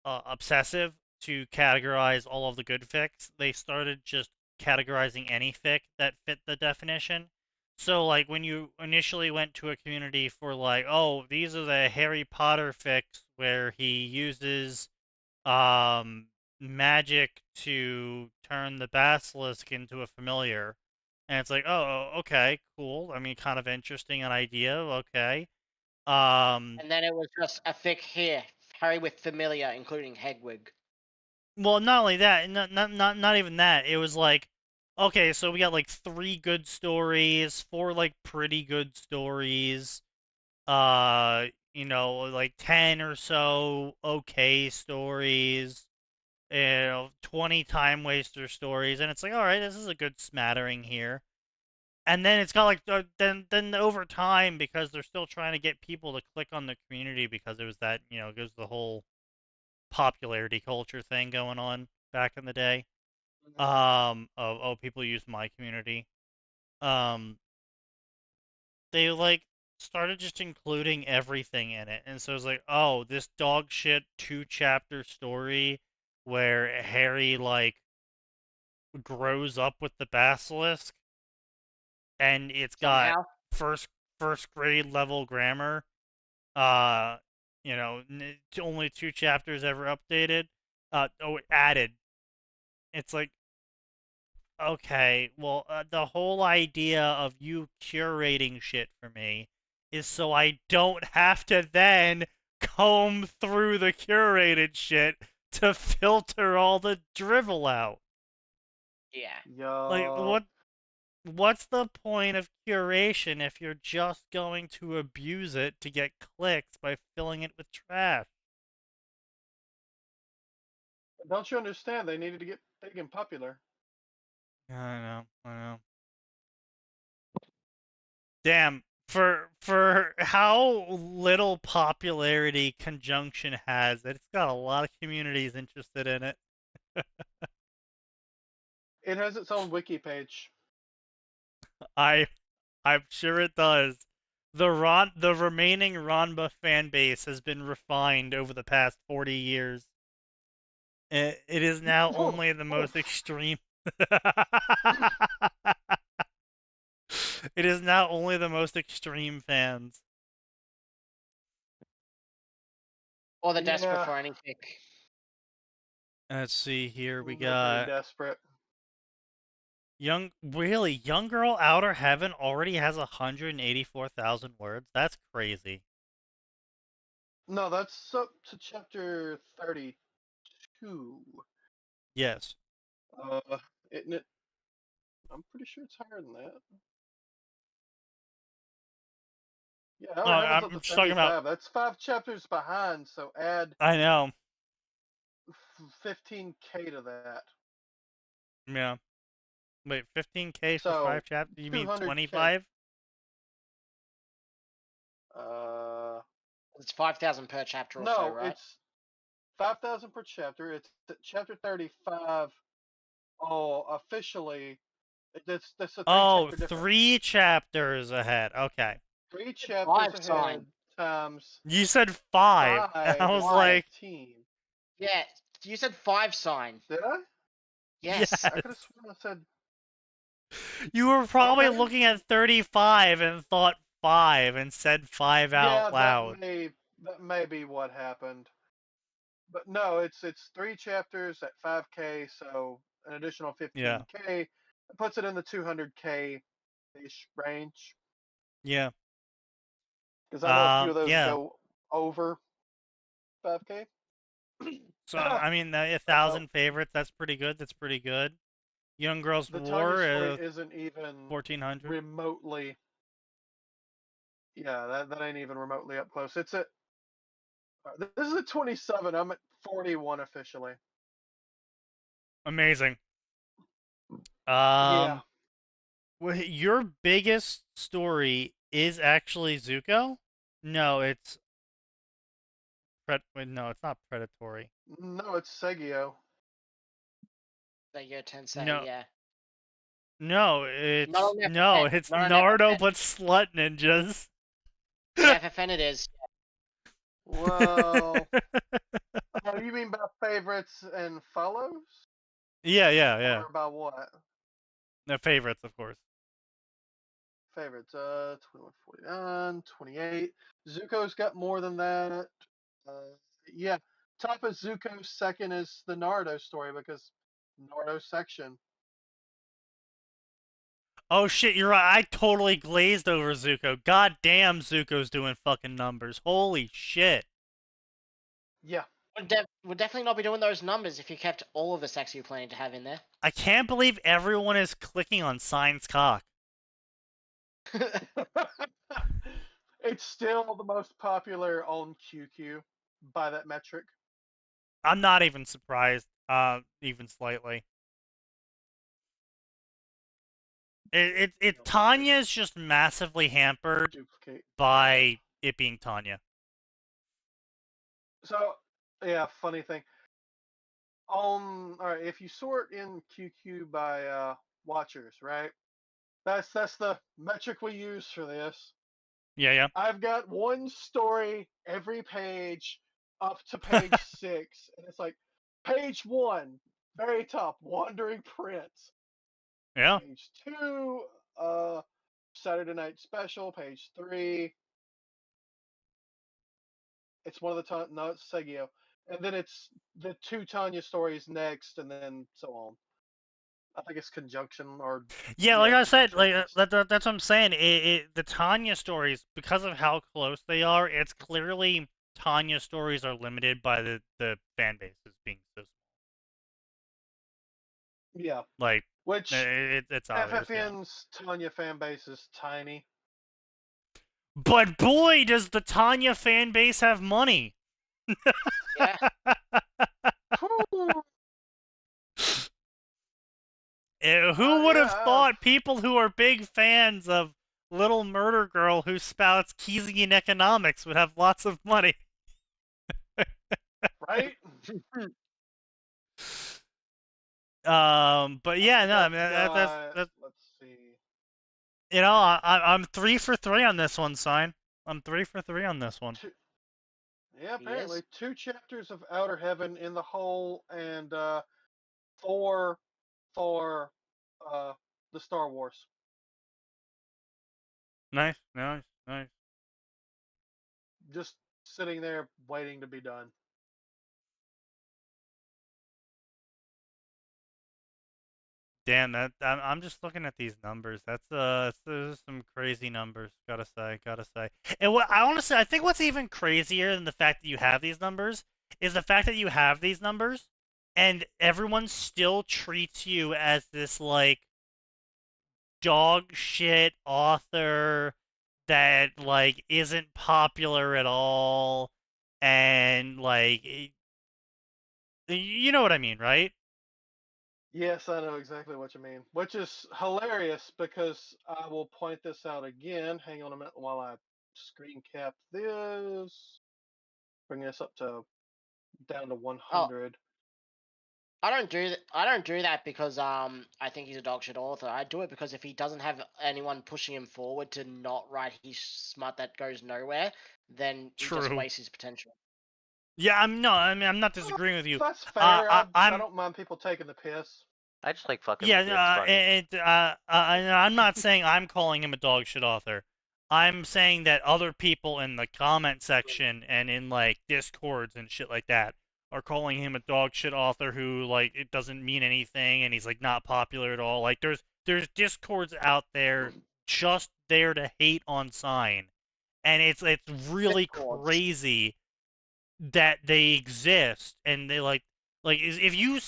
obsessive to categorize all of the good fics, they started just categorizing any fic that fit the definition. So, like, when you initially went to a community for, like, oh, these are the Harry Potter fics where he uses um, magic to turn the basilisk into a familiar. And it's like, oh, okay, cool. I mean, kind of interesting an idea. Okay. And then it was just a fic here, Harry with familiar, including Hedwig. Well, not only that, not even that. It was like, okay, so we got like 3 good stories, 4 like pretty good stories, like 10 or so okay stories, 20 time waster stories, and it's like, all right, this is a good smattering here. And then it's got like then over time, because they're still trying to get people to click on the community because it was that, it was the whole popularity culture thing going on back in the day. People use my community. Um, they like started just including everything in it, and so it's like, oh, this dog shit 2-chapter story where Harry like grows up with the basilisk, and it's got Somehow. first grade level grammar. Uh, only 2 chapters ever updated. Added. It's like, okay, well, the whole idea of you curating shit for me is so I don't have to then comb through the curated shit to filter all the drivel out. Yeah. Like, what's the point of curation if you're just going to abuse it to get clicks by filling it with trash? Don't you understand? They needed to get big and popular. I know. Damn, for how little popularity Conjunction has, it's got a lot of communities interested in it. It has its own wiki page. I'm sure it does. The remaining Ranma fan base has been refined over the past 40 years. It is now Oof, only the most oof. extreme. It is now only the most extreme fans. Or the desperate Yeah. for any fic. Let's see here. We They're pretty got desperate. young girl outer heaven already has 184,000 words. That's crazy. No, that's up to chapter 32. Yes. Isn't it? I'm pretty sure it's higher than that. Yeah, No, Outer Heaven's up I'm to just talking about. 35. That's 5 chapters behind, so add I know. 15k to that. Yeah. Wait, 15K for So 5 chapters? You mean 200k. 25? It's 5,000 per chapter or No, so, right? it's 5,000 per chapter. It's at chapter 35. Oh, officially, that's a 3 Oh, chapter difference. 3 chapters ahead. Okay. 3 chapters Five ahead sign. times You said 5. And 5 I was is like, 15. Yeah, you said 5 sign. Did I? Yes. I could have sworn I said. you were probably Okay. looking at 35 and thought 5 and said 5 out loud. That may be what happened. But no, it's 3 chapters at 5k, so an additional 15k. Yeah. It puts it in the 200k ish range. Yeah. Because I know a few of those Yeah. go over 5k. So, I mean, 1,000 favorites, that's pretty good. That's pretty good. Young Girls The War Tanya story isn't even 1,400. remotely. Yeah, that ain't even remotely up close. It's at. This is at 27. I'm at 41 officially. Amazing. Yeah. Your biggest story is actually Zuko? No, it's no, it's not predatory. No, it's Segio. Segio Tensei, No. yeah. No, it's Not on no, FFN, it's not on Naruto FFN. but slut ninjas. Yeah, FFN it is. Well, you mean by favorites and follows? Yeah. Or by what? The favorites, of course. Favorites, 2149, 28. Zuko's got more than that. Yeah, top of Zuko, second is the Naruto story because Naruto section. Oh shit, you're right. I totally glazed over Zuko. God damn, Zuko's doing fucking numbers. Holy shit. Yeah. Would definitely not be doing those numbers if you kept all of the sex you're planning to have in there. I can't believe everyone is clicking on Science Cock. It's still the most popular on QQ by that metric. I'm not even surprised, even slightly. Tanya's just massively hampered by it being Tanya. So, yeah, funny thing. All right, if you sort in QQ by watchers, right? That's the metric we use for this. Yeah. I've got one story every page up to page 6, and it's like page 1, very top, Wandering Prince. Yeah. Page 2, Saturday Night Special. Page 3, it's one of the no, it's Segio, and then it's the 2 Tanya stories next, and then so on. I think it's conjunction or. Yeah, like I said, like that's what I'm saying. The Tanya stories, because of how close they are, it's clearly Tanya stories are limited by the fan bases being so small. Yeah. Like, which it's obvious. FFN's Tanya fan base is tiny. But boy, does the Tanya fan base have money. Yeah. Who would have thought people who are big fans of Little Murder Girl who spouts Keynesian economics would have lots of money? Right? But yeah, no, I mean that's let's see. You know, I'm 3 for 3 on this one, Sign. I'm 3 for 3 on this one. Yeah, He apparently is. 2 chapters of Outer Heaven in the hole, and 4 for the Star Wars. Nice, nice, nice. Just sitting there waiting to be done. Damn, I'm just looking at these numbers. Those are some crazy numbers. Gotta say. And what I honestly, I think what's even crazier than the fact that you have these numbers is the fact that you have these numbers, and everyone still treats you as this like dog shit author that like isn't popular at all, and like you know what I mean, right? Yes, I know exactly what you mean. Which is hilarious because I will point this out again. Hang on a minute while I screen cap this. Bring this up to down to Oh, 100. I don't do that because I think he's a dog shit author. I do it because if he doesn't have anyone pushing him forward to not write his smut that goes nowhere, then he just True. wastes his potential. Yeah, I mean, I'm not disagreeing with you. That's fair. I I'm don't mind people taking the piss. I just like fucking yeah, with you. It's funny. I'm not saying I'm calling him a dog shit author. I'm saying that other people in the comment section and in like discords and shit like that are calling him a dog shit author who like it doesn't mean anything and he's like not popular at all. Like there's discords out there just there to hate on Sign, and it's really Discords. crazy that they exist and they like if you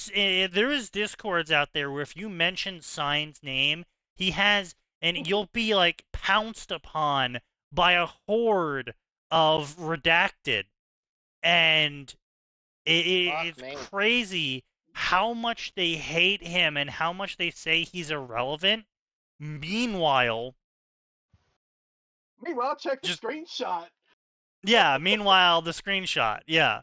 there is discords out there where if you mention Sign's name he has and you'll be like pounced upon by a horde of redacted, and it's me. crazy how much they hate him and how much they say he's irrelevant. Meanwhile, Check the just screenshot. yeah, meanwhile the screenshot, yeah.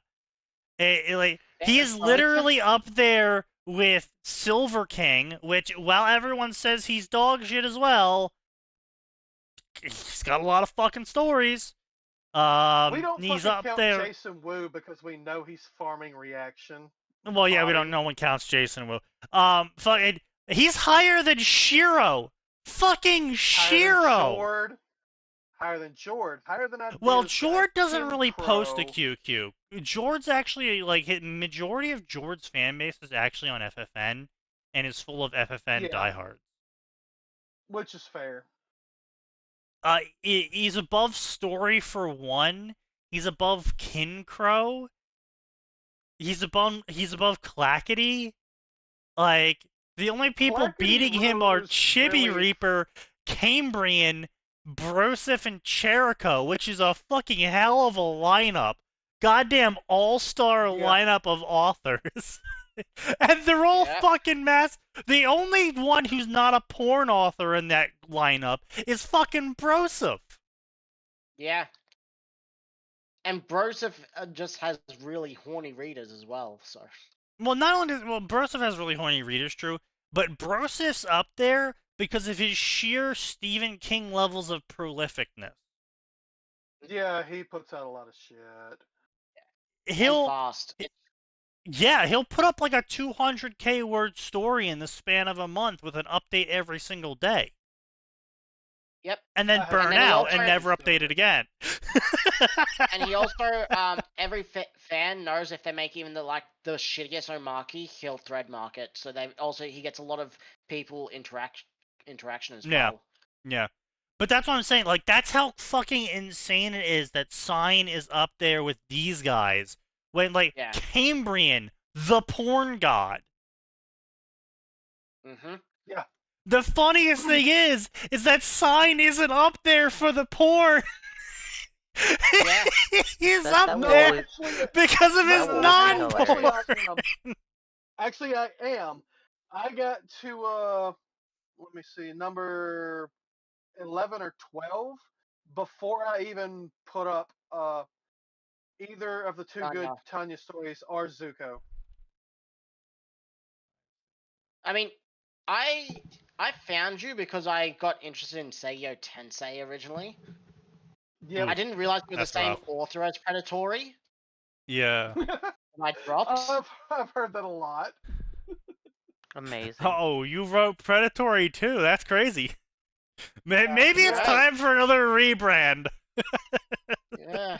Like he is Damn, literally up there with Silver King, which while everyone says he's dog shit as well, he's got a lot of fucking stories. We don't He's fucking up count there. Jason Wu because we know he's farming reaction. Well, yeah, we don't. Body. No one counts Jason Wu. Fucking, he's higher than Shiro. Fucking Shiro. Higher than Jord. Higher than Ideas Well, Guy, Jord doesn't Tim really post a Crow. QQ. Jord's actually like majority of Jord's fan base is actually on FFN, and is full of FFN Yeah. diehards. Which is fair. He's above Story for one. He's above Kin Crow. He's above Clackety. Like the only people Clackety beating him are Rose Chibi really- Reaper, Cambrian, Broseph, and Cherico, which is a fucking hell of a lineup. Goddamn all-star Yeah. lineup of authors. And they're all Yeah. fucking The only one who's not a porn author in that lineup is fucking Broseph. Yeah. And Broseph just has really horny readers as well, so. Well, not only does Broseph has really horny readers, true, but Broseph's up there because of his sheer Stephen King levels of prolificness. Yeah, he puts out a lot of shit. He'll fast. Yeah, he'll put up like a 200k word story in the span of a month with an update every single day. Yep. And then burn and then out also- and never update it again. And he also, every fan knows if they make even the shittiest Omaki, he'll thread mark it. So he gets a lot of people interaction as Yeah. well. Yeah. But that's what I'm saying. Like, that's how fucking insane it is that Sign is up there with these guys. When, like, Yeah. Cambrian, the porn god. Mm-hmm. Yeah. The funniest thing is that Sign isn't up there for the porn. Yeah. He's That up will there always- because of his that will be non-porn. Actually, I am. I got to let me see, number 11 or 12 before I even put up either of the two good Tanya stories or Zuko. I mean, I found you because I got interested in Seiyo Tensei originally. Yeah. I didn't realize you were the That's same rough. author as Predatory. Yeah. Am I dropped? I've heard that a lot. Amazing. Oh, you wrote predatory too. That's crazy. Maybe it's Yeah. time for another rebrand. Yeah.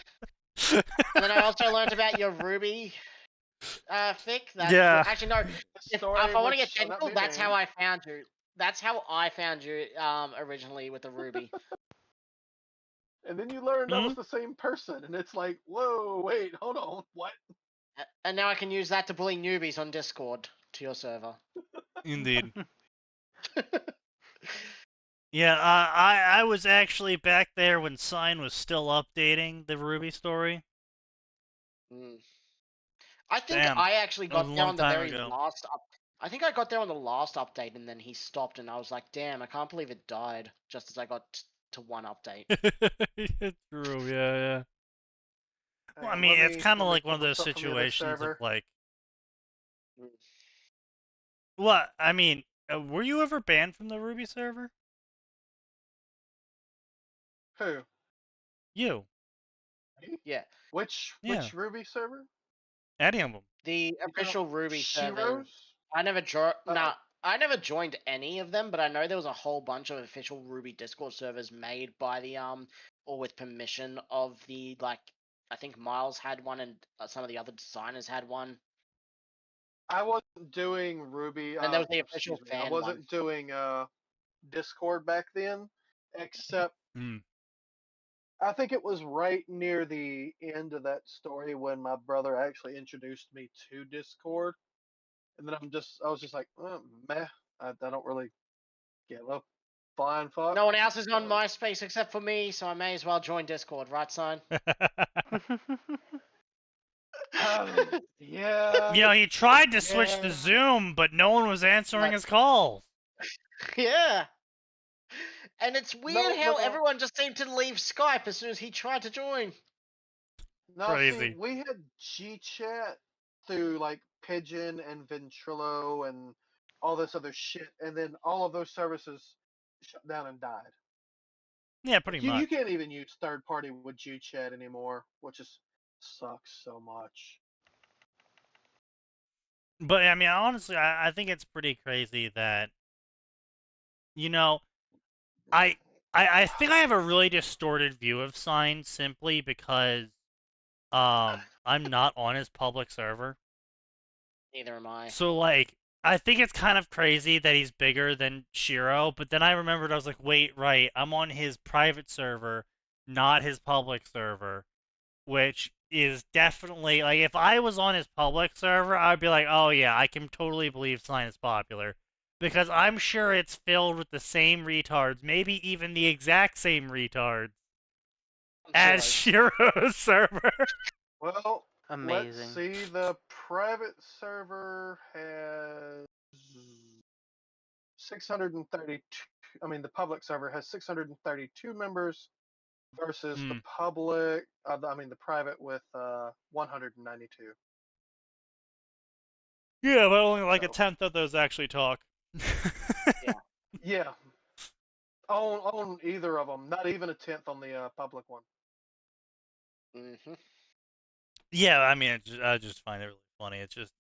And then I also learned about your Ruby fic. Yeah. Actually, no. If I want to get technical, that's how I found you. That's how I found you originally with the Ruby. And then you learn that was the same person, and it's like, whoa, wait, hold on, what? And now I can use that to bully newbies on Discord to your server. Indeed. Yeah, I was actually back there when Sign was still updating the Ruby story. I think Damn, I actually that was got a there long on the time very ago. last I think I got there on the last update, and then he stopped, and I was like, damn, I can't believe it died just as I got to one update. True, yeah. Well, I Hey, mean, let it's me- kind of let me like one of pull those this up from the other situations of server. like, what? I mean, were you ever banned from the Ruby server? Who? You? Yeah. Which Ruby server? Any of them? The official Ruby server. Shiro's? I never I never joined any of them, but I know there was a whole bunch of official Ruby Discord servers made by the or with permission of the I think Miles had one, and some of the other designers had one. I wasn't doing Ruby. And there was the official excuse me, I fan wasn't one. doing Discord back then, except Hmm. I think it was right near the end of that story when my brother actually introduced me to Discord, and then I was just like, meh, I don't really give a flying fuck. No one else is on MySpace except for me, so I may as well join Discord, right, son? Yeah. You know, he tried to switch to Zoom, but no one was answering his calls. Yeah. And it's weird how no. everyone just seemed to leave Skype as soon as he tried to join. No, Crazy. see, we had GChat through like Pigeon and Ventrilo and all this other shit, and then all of those services shut down and died. Yeah, pretty much. You can't even use third party with GChat anymore, which sucks so much. But I mean, honestly, I think it's pretty crazy that, you know, I think I have a really distorted view of Sign simply because I'm not on his public server. Neither am I. So like, I think it's kind of crazy that he's bigger than Shiro, but then I remembered, I was like, wait, right, I'm on his private server, not his public server, which is definitely, like, if I was on his public server, I'd be like, oh yeah, I can totally believe Sign is popular. Because I'm sure it's filled with the same retards, maybe even the exact same retards as Shiro's server. Well, Amazing. let's see. The private server has 632. I mean, the public server has 632 members versus the public. The private with 192. Yeah, but only like a tenth of those actually talk. Yeah. On either of them, not even a tenth on the public one. Yeah, I mean, I just find it really funny. It's just,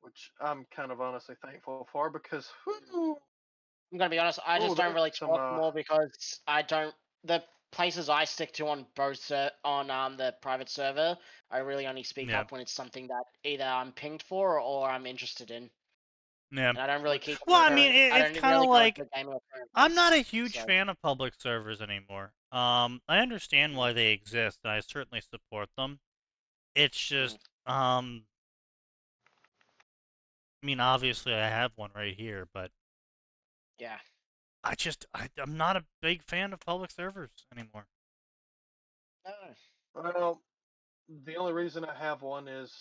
which I'm kind of honestly thankful for because I'm gonna be honest, I just don't really talk more because I don't. The places I stick to on both on the private server, I really only speak up when it's something that either I'm pinged for or I'm interested in. yeah. And I don't really keep. Well, I mean, it's kind of like, I'm not a huge fan of public servers anymore. I understand why they exist, and I certainly support them. It's just, I mean, obviously I have one right here, but yeah, I'm not a big fan of public servers anymore. Well, the only reason I have one is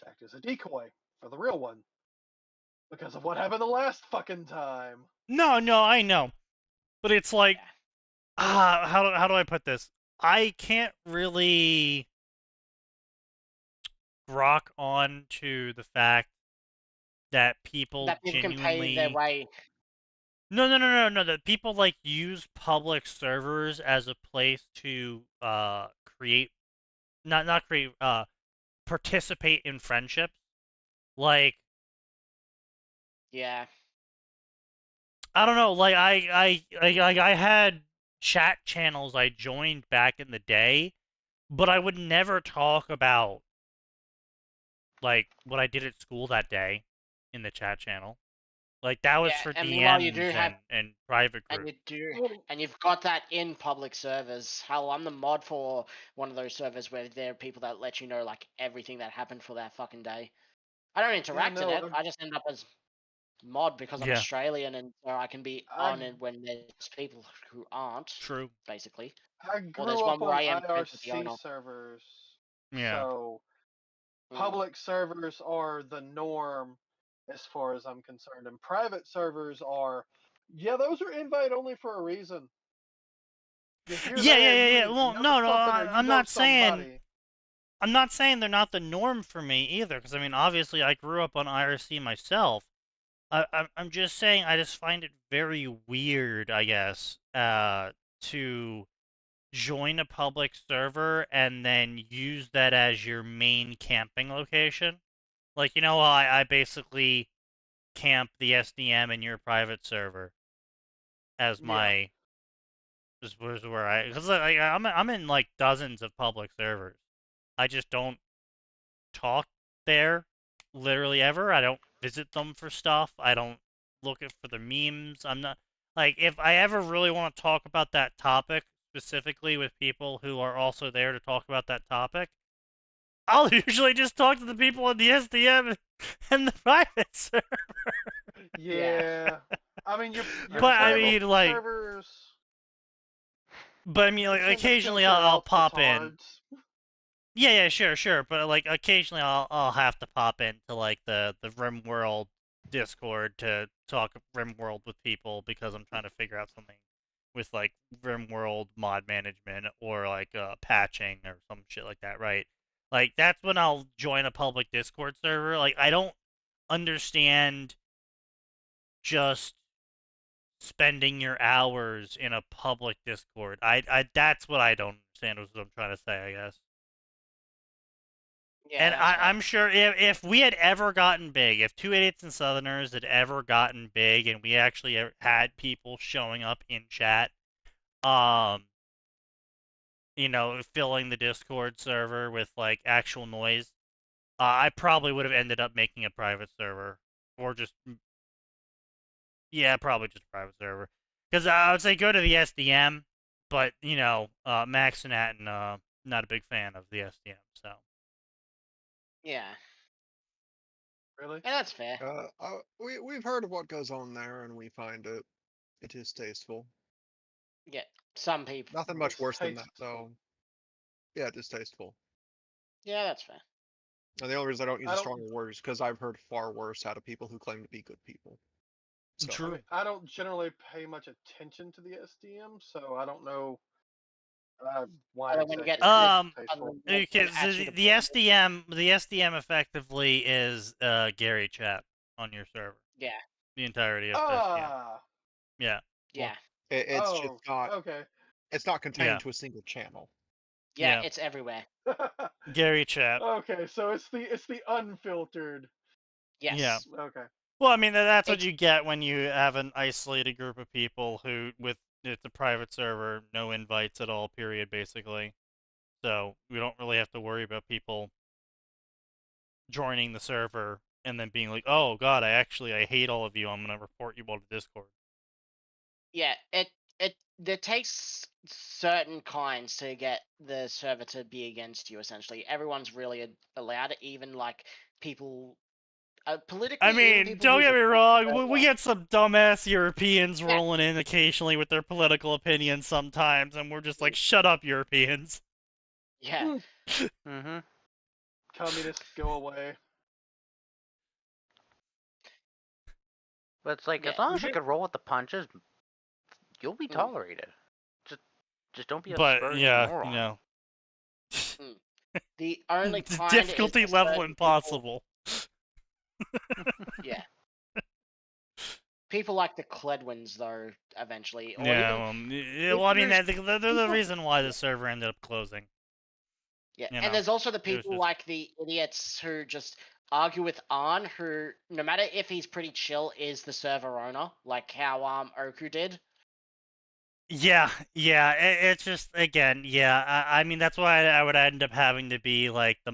to act as a decoy for the real one. Because of what happened the last fucking time. No, I know. But it's like, how do I put this? I can't really rock on to the fact that people genuinely can pay their way. No. That people like use public servers as a place to create, not create, participate in friendships. Like, Yeah. I don't know, like I had chat channels I joined back in the day, but I would never talk about like what I did at school that day in the chat channel. Like that was Yeah, for and meanwhile you do DMs have, and private and groups. you've got that in public servers. Hell, I'm the mod for one of those servers where there are people that let you know like everything that happened for that fucking day. I don't interact in no, it. I just end up as mod because I'm Yeah. Australian and so I can be on it when there's people who aren't. True. Basically. I Or there's grew one up where on I am friends with the IRC owner. servers, Yeah. so public servers are the norm as far as I'm concerned, and private servers are, yeah, those are invite only for a reason. You're there, you either Well, know no, something or you I'm know not saying somebody. I'm not saying they're not the norm for me either, because I mean, obviously, I grew up on IRC myself. I'm just saying, I just find it very weird, I guess, to join a public server and then use that as your main camping location. Like, I basically camp the SDM in your private server as Yeah. my is where I because I'm in like dozens of public servers. I just don't talk there literally ever. I don't visit them for stuff. I don't look at for the memes. I'm not like if I ever really want to talk about that topic specifically with people who are also there to talk about that topic, I'll usually just talk to the people in the SDM and the private server. Yeah. I mean, your But I private mean, like, servers. but I mean, like, tend to occasionally filter I'll out pop in. retards. Yeah, sure. But like, occasionally I'll have to pop into like the RimWorld Discord to talk RimWorld with people because I'm trying to figure out something with like RimWorld mod management or like patching or some shit like that, right? Like that's when I'll join a public Discord server. Like I don't understand just spending your hours in a public Discord. I that's what I don't understand is what I'm trying to say, I guess. Yeah, And that's fair. I'm sure if we had ever gotten big, if Two Idiots and Southerners had ever gotten big, and we actually had people showing up in chat, um, filling the Discord server with like actual noise, I probably would have ended up making a private server, or just probably just a private server, because I would say go to the SDM, but Max and Atin, not a big fan of the SDM, so. Yeah. Really? Yeah, that's fair. We've heard of what goes on there, and we find it distasteful. Yeah, some people. Nothing much worse than that, Distasteful. though. Yeah, distasteful. Yeah, that's fair. And the only reason I don't use I a don't- stronger word is because I've heard far worse out of people who claim to be good people. So, True. I mean, I don't generally pay much attention to the SDM, so I don't know why Other when you exactly get it's distasteful. Because the SDM effectively is Gary chat on your server. Yeah. The entirety of SDM. Yeah. Yeah. it's just not. Okay. It's not contained Yeah. to a single channel. Yeah, Yeah. it's everywhere. Gary chat. Okay, so it's the unfiltered. Yes. Yeah. Okay. Well, I mean that's what It's- you get when you have an isolated group of people who, with it's a private server, no invites at all. Period. Basically. So we don't really have to worry about people joining the server and then being like, "Oh God, I hate all of you. I'm gonna report you all to Discord." Yeah, it takes certain kinds to get the server to be against you. Essentially, everyone's really allowed it. Even like people, politically. I even mean, people don't who get me are wrong. We get some dumbass Europeans Yeah. rolling in occasionally with their political opinions sometimes, and we're just like, "Shut up, Europeans." Yeah. Mm-hmm. Communists go away. But it's like, as Yeah. long as you can roll with the punches, you'll be Mm. tolerated. Just don't be a But spurious yeah, moron. The only it's kind difficulty is level certain impossible. Yeah. People like the Cledwins, though, eventually. Or Yeah, even, well, I mean, there's they're the reason why the server ended up closing. Yeah, You and know, there's also the it was people just- like the idiots who just argue with Arn, who, no matter if he's pretty chill, is the server owner, like how Oku did. Yeah, it's just again, yeah. I mean, that's why I would end up having to be like the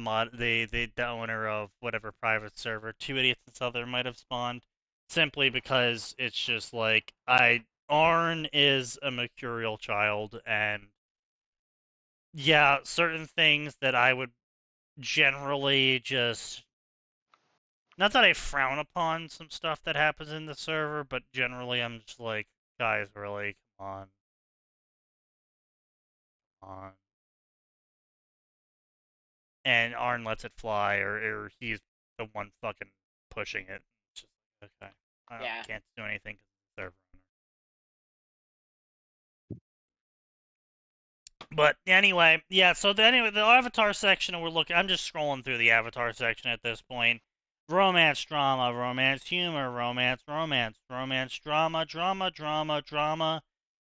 owner of whatever private server Two Idiots and Southern might have spawned, simply because it's just like Arn is a mercurial child, and yeah, certain things that I would generally just not that I frown upon some stuff that happens in the server, but generally I'm just like, guys, really, come on. And Arn lets it fly, or he's the one fucking pushing it. It's just okay. Yeah. Can't do anything because the server owner. But anyway, yeah. So anyway, the avatar section we're looking. I'm just scrolling through the avatar section at this point. Romance, drama, romance, humor, romance, romance, romance, drama, drama, drama, drama,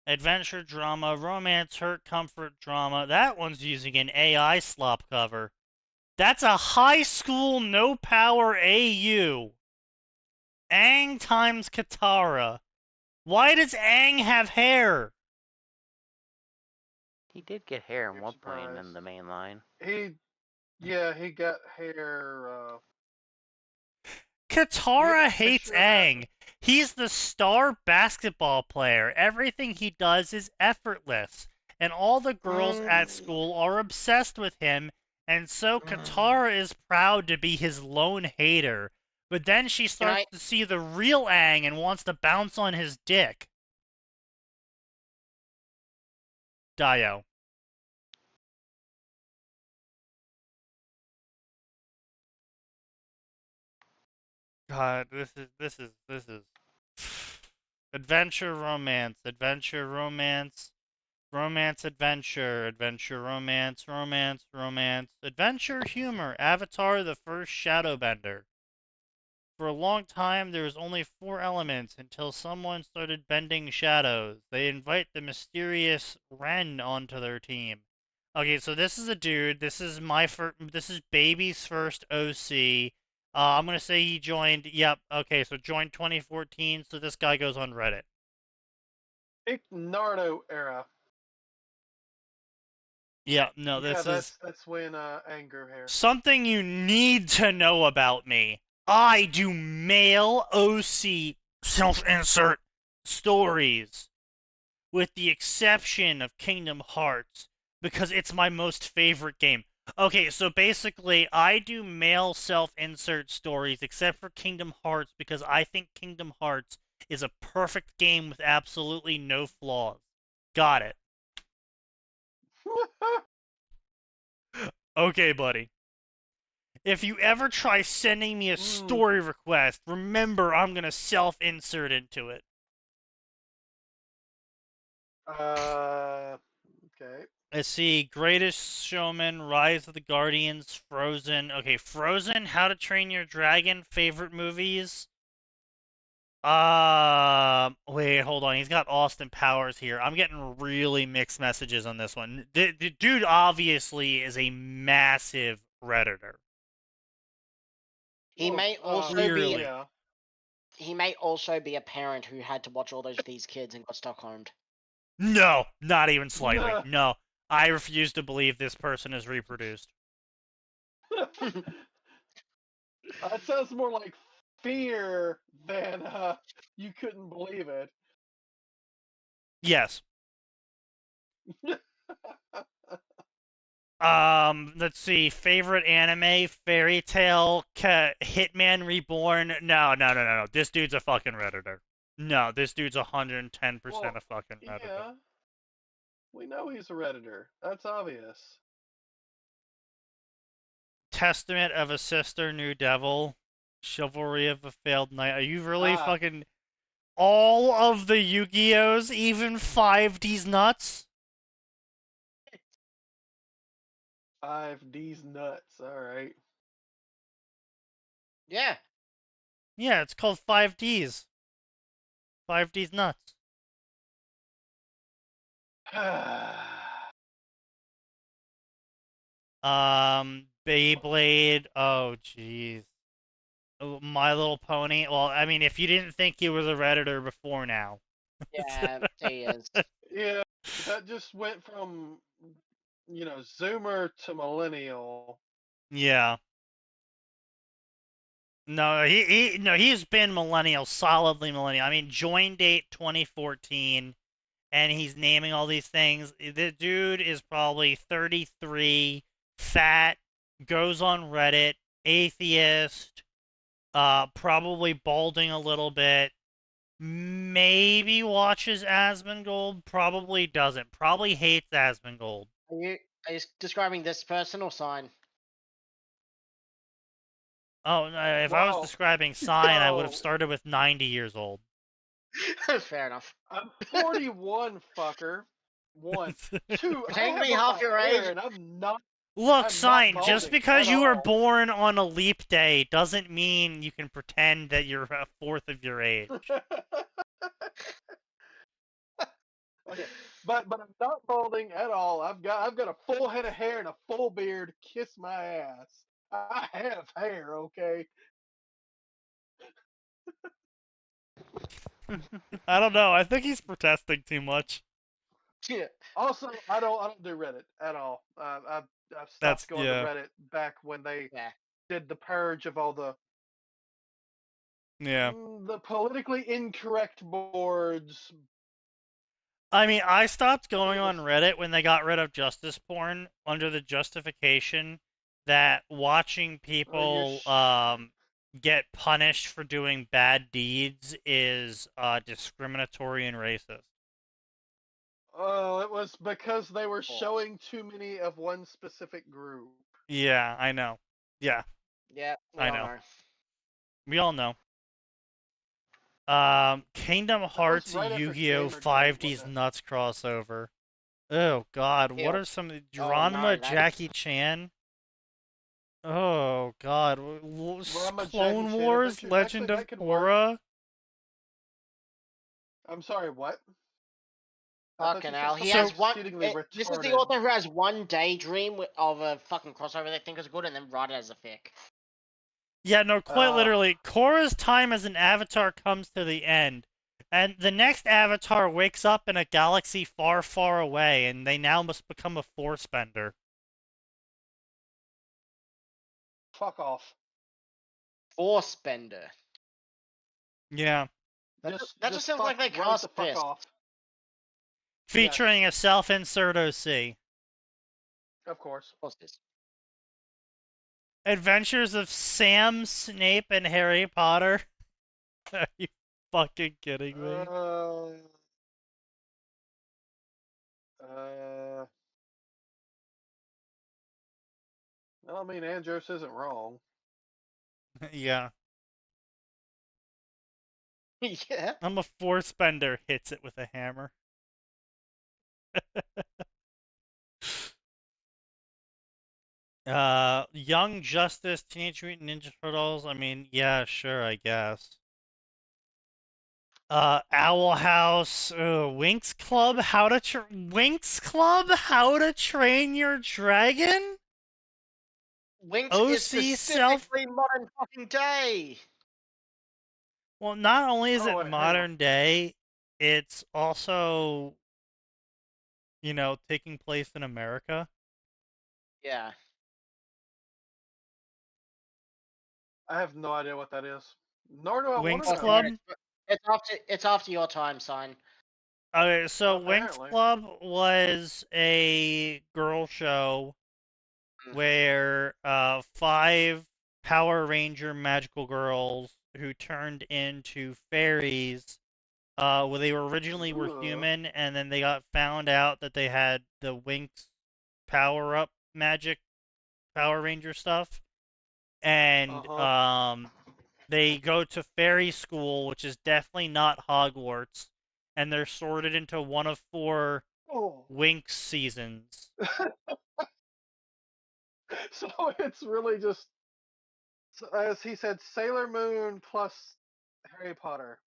adventure, drama, romance, hurt, comfort, drama. That one's using an AI slop cover. That's a high school no power AU. Aang times Katara. Why does Aang have hair? He did get hair in You're one point in surprised. the main line. He got hair. Katara a hates picture of that? Aang. He's the star basketball player. Everything he does is effortless. And all the girls at school are obsessed with him. And so Katara is proud to be his lone hater. But then she starts to see the real Aang and wants to bounce on his dick. Dio. God, this is adventure, romance, adventure, romance, romance, adventure, adventure, romance, romance, romance, adventure, humor, Avatar the First Shadowbender. For a long time, there was only 4 elements until someone started bending shadows. They invite the mysterious Ren onto their team. Okay, so this is a dude. This is this is Baby's first OC. I'm gonna say he joined. Yep. Okay, so joined 2014. So this guy goes on Reddit. Pick Naruto era. Yeah. No, Yeah, this is that's when Aang grew hair. something you need to know about me. I do male OC self-insert stories, with the exception of Kingdom Hearts, because it's my most favorite game. Okay, so basically, I do male self-insert stories, except for Kingdom Hearts, because I think Kingdom Hearts is a perfect game with absolutely no flaws. Got it. Okay, buddy. If you ever try sending me a story request, remember I'm gonna self-insert into it. Okay. Let's see, Greatest Showman, Rise of the Guardians, Frozen. Okay, Frozen, How to Train Your Dragon, favorite movies. Wait, hold on. He's got Austin Powers here. I'm getting really mixed messages on this one. The dude obviously is a massive Redditor. He may also Clearly. be. Yeah. He may also be a parent who had to watch all these kids and got Stockholmed. No, not even slightly. No, I refuse to believe this person is reproduced. That sounds more like fear than you couldn't believe it. Yes. Let's see. Favorite anime, Fairy Tail, Hitman Reborn. No. This dude's a fucking Redditor. No, this dude's 110% a fucking Redditor. Yeah. We know he's a Redditor. That's obvious. Testament of a Sister, New Devil, Chivalry of a Failed Knight. Are you really fucking all of the Yu-Gi-Ohs, even 5D's nuts? 5D's nuts. All right. Yeah. Yeah, it's called 5D's. 5D's nuts. Beyblade. Oh, jeez. Oh, My Little Pony. Well, I mean, if you didn't think he was a Redditor before now. Yeah, he is. Yeah, that just went from, Zoomer to millennial. Yeah. No, he's been millennial, solidly millennial. I mean, join date 2014, and he's naming all these things. The dude is probably 33, fat, goes on Reddit, atheist, probably balding a little bit, maybe watches Asmongold, probably doesn't, probably hates Asmongold. Are you describing this person or sign? Oh, if I was Wow. describing sign, I would have So- started with 90 years old. Fair enough. I'm 41, fucker. One. Two, I Technically have half my your hair age. and I'm not. Look, I'm sign, not just balding because at you were all. born on a leap day doesn't mean you can pretend that you're a fourth of your age. Okay, but I'm not balding at all. I've got a full head of hair and a full beard. Kiss my ass. I have hair, okay. I don't know. I think he's protesting too much. Yeah. Also, I don't do Reddit at all. I've That's- stopped going yeah. to Reddit back when they Yeah. did the purge of all the Yeah. the politically incorrect boards. I mean, I stopped going It on was- Reddit when they got rid of justice porn under the justification that watching people get punished for doing bad deeds is discriminatory and racist. Oh, it was because they were False. showing too many of one specific group. Yeah, I know. Yeah, Yeah, I know. We all know. Kingdom Hearts right after Yu-Gi-Oh! Gamer Day, 5D's wasn't it? Nuts crossover. Oh God, what Ew. are some no, Geronima that- Jackie Chan? Oh God, Ranma Clone Jackie Chan Wars, Adventures? Legend Actually, of that could work. Korra. I'm sorry, what? I thought Fucking you said hell, he something has one. exceedingly This is the retarded. author who has one daydream of a fucking crossover they think is good, and then write it as a fic. Yeah, no, quite Oh. literally, Korra's time as an avatar comes to the end, and the next avatar wakes up in a galaxy far, far away, and they now must become a force bender. Fuck off. Force bender. Yeah, That just sounds like they right cast the fuck piss. off. featuring a self-insert OC. Of course. What's this? Adventures of Sam, Snape, and Harry Potter. Are you fucking kidding me? Well, I mean, Andros isn't wrong. Yeah. Yeah. I'm a force bender, hits it with a hammer. Young Justice, Teenage Mutant Ninja Turtles. I mean, yeah, sure, I guess. Owl House, Winx Club, Winx Club, How to Train Your Dragon? Winx OC is self- specifically modern fucking day. Well, not only is Oh, wait, it hang on. modern day, it's also, taking place in America. Yeah. I have no idea what that is. Nor do I want Winx to know. Club? It's after your time, sign. Okay, so Winx Apparently. Club was a girl show Mhm. where 5 Power Ranger magical girls who turned into fairies. Well, they were originally were Ooh. human, and then they got found out that they had the Winx power-up magic Power Ranger stuff, and they go to fairy school, which is definitely not Hogwarts, and they're sorted into one of 4 Oh. Winx seasons. So it's really just, as he said, Sailor Moon plus Harry Potter.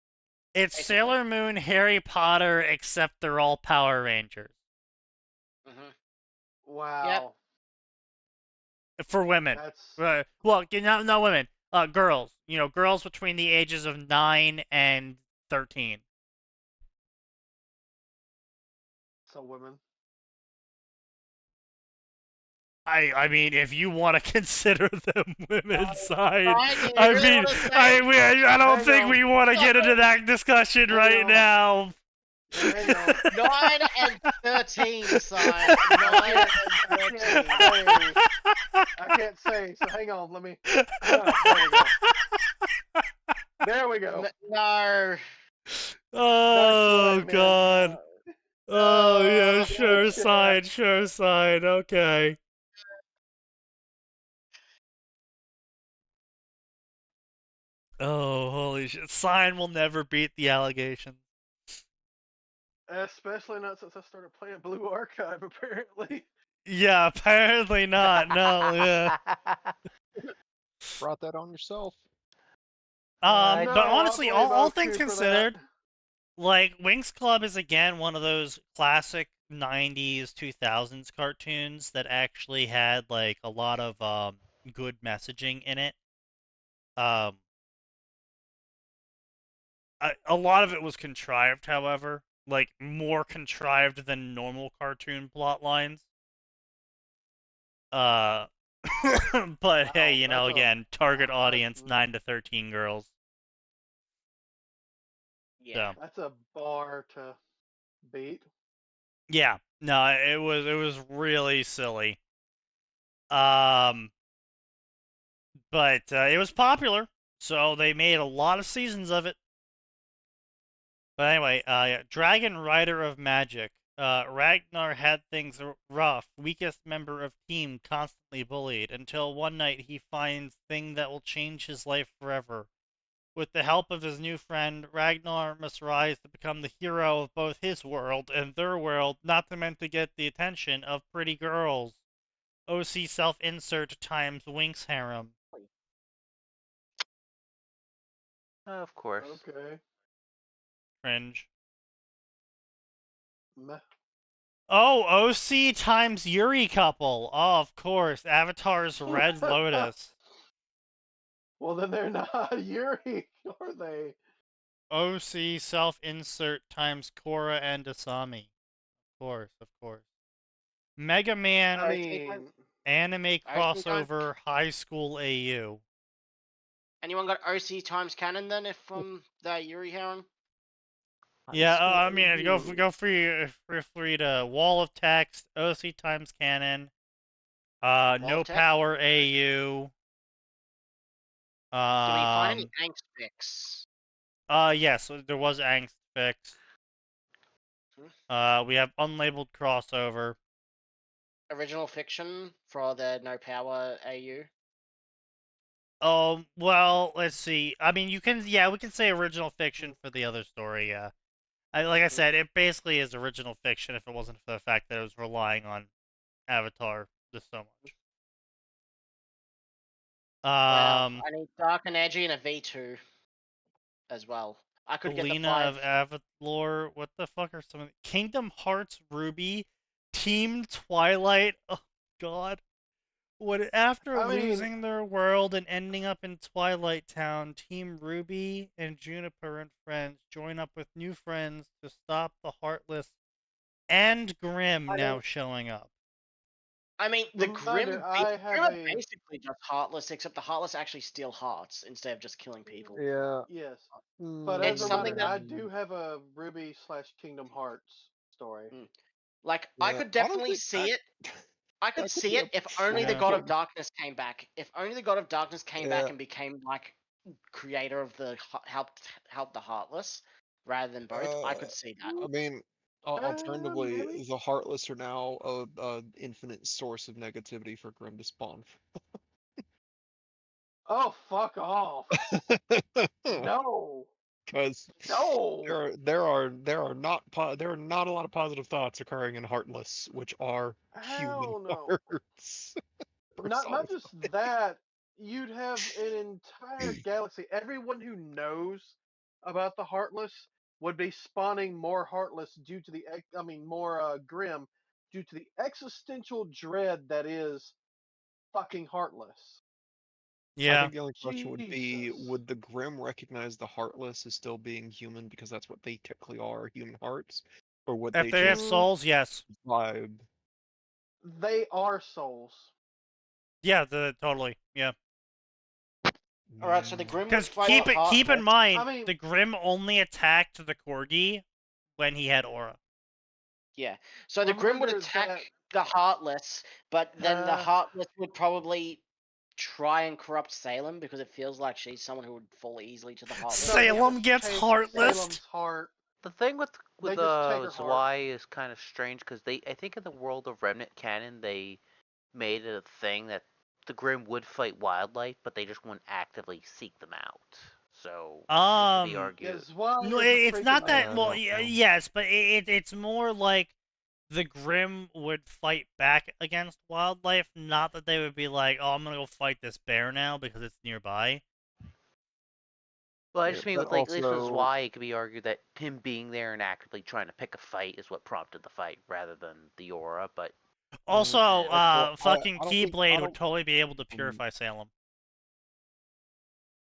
It's Basically. Sailor Moon, Harry Potter, except they're all Power Rangers. Mm-hmm. Wow. for women. That's Well, not women. Girls. Girls between the ages of 9 and 13. so women. I mean, if you want to consider them women's side, Ryan, do you I really mean, wanna say- I don't Hang think on. we want to get into that discussion Hang right on. now. Hang on. 9 and 13, son. 9 and 13. I can't say. So hang on. Let me. There we go. No. Oh That's what I meant. God. Oh yeah, sure shit. side, sure side. Okay. Oh, holy shit. Sign will never beat the allegation. Especially not since I started playing Blue Archive, apparently. Yeah, apparently not. No, yeah. Brought that on yourself. I- But honestly, I'll blame all Oak things Tree for considered, that. like Winx Club is again one of those classic 90s 2000s cartoons that actually had like a lot of good messaging in it. Um a lot of it was contrived, however, like more contrived than normal cartoon plot lines. Uh but hey, Wow, that's again, target that's audience 9 to 13 girls. Yeah. So, That's a bar to beat. yeah. No, it was really silly. Um but it was popular, so they made a lot of seasons of it. But anyway, yeah, Dragon Rider of Magic. Ragnar had things rough, weakest member of team, constantly bullied, until one night he finds thing that will change his life forever. With the help of his new friend, Ragnar must rise to become the hero of both his world and their world, not meant to get the attention of pretty girls. OC self-insert times Winx harem. Of course. Okay. Cringe. Meh. Oh, OC times Yuri couple. Oh, of course. Avatar's Red Lotus. Well, then they're not Yuri, are they? OC self-insert times Korra and Asami. Of course, of course. Mega Man I mean, anime OC crossover high school AU. Anyone got OC times canon then, if from the Yuri harem? Yeah, I mean, go free to Wall of Text, OC times canon, No of Text? Power AU. Do we find any angst fics? Yes, there was angst fix. We have unlabeled crossover. Original fiction for the No Power AU? Well, let's see. I mean, we can say original fiction for the other story, yeah. Like I said, it basically is original fiction if it wasn't for the fact that it was relying on Avatar just so much. Well, I need Dark and Edgy and a V2 as well. I could get the Selena 5. of Avatar. What the fuck are some of Kingdom Hearts Ruby, Team Twilight. Oh God. After I mean- losing their world and ending up in Twilight Town, Team Ruby and Juniper and friends join up with new friends to stop the Heartless and Grim now showing up. I mean, the Grim, Reminder, I have are a- basically just Heartless, except the Heartless actually steal hearts instead of just killing people. Yeah. Yes. But It's as a something reminder, I that- do have a Ruby / Kingdom Hearts story. Like, I Yeah, could I don't definitely think see it. I could could see be it a if only the Yeah. God of Darkness came back. If only the God of Darkness came back Yeah. and became, like, creator of the help the Heartless, rather than both, I could see that. I mean, alternatively, maybe? the Heartless are now a infinite source of negativity for Grim to spawn. Oh, fuck off! No, Because no. there are not a lot of positive thoughts occurring in Heartless, which are human Hell no. hearts. Not just that. You'd have an entire galaxy. Everyone who knows about the Heartless would be spawning more Heartless due to more Grim due to the existential dread that is fucking heartless. I Yeah. think the only question would be, Jesus. would the Grimm recognize the Heartless as still being human because that's what they typically are, human hearts? Or would If they they have just souls, yes. vibe? They are souls. Yeah, totally. Yeah. All right, so the Grim would Because fight the keep in Heartless. mind, I mean- the Grim only attacked the Corgi when he had aura. Yeah. So the Grim would Remember attack that- the Heartless, but then the Uh. Heartless would probably try and corrupt Salem because it feels like she's someone who would fall easily to the Heartless. No, they Salem just gets take heartless. Salem's heart. The thing with They just take her heart. Zwei is kind of strange because I think in the world of Remnant canon they made it a thing that the Grimm would fight wildlife, but they just wouldn't actively seek them out. So it could be argued. Yes, well, No, is a it's not freaking- that. I Well, don't know. yes, but it's more like the Grim would fight back against wildlife, not that they would be like, "Oh, I'm gonna go fight this bear now because it's nearby." Well, I Yeah, just mean but with at least with also- Zwei, it could be argued that him being there and actively trying to pick a fight is what prompted the fight rather than the aura. But Also, I fucking don't think- Keyblade I would don't- totally be able to purify Salem.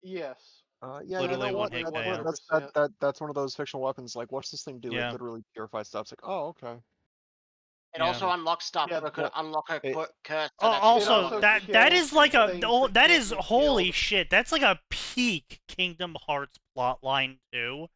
Yes. Yeah, Literally you know one what? hit That's, KO. that's one of those fictional weapons. Like, what's this thing do? Yeah. It literally purifies stuff. It's like, oh, okay. It Yeah. also unlocks stuff Yeah, that could but unlock her it- curse. Oh, that she also, also that kills is like a things oh, that that can't is be holy killed. shit. That's like a peak Kingdom Hearts plotline too.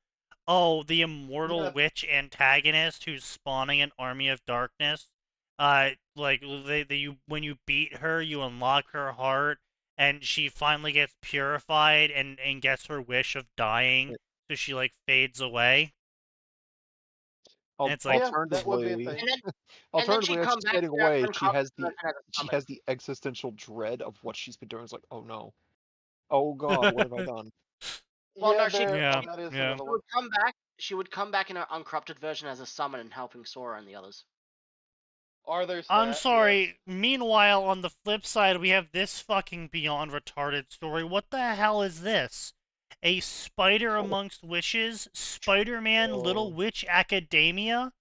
Oh, the immortal Yeah. witch antagonist who's spawning an army of darkness. Like when you beat her, you unlock her heart, and she finally gets purified and gets her wish of dying, so she like fades away. And it's like, Yeah, that would be a alternatively, thing. And then alternatively, as come she's back fading to that away, uncovered she has the existential dread of what she's been doing. It's like, oh no, oh god, what have I done? Well, yeah, no, she- Yeah, that is yeah. another She one. would come back. She would come back in her uncorrupted version as a summon and helping Sora and the others. Or there's I'm that, sorry. yes. Meanwhile, on the flip side, we have this fucking beyond retarded story. What the hell is this? A spider amongst wishes? Spider-Man Little Oh. Witch Academia?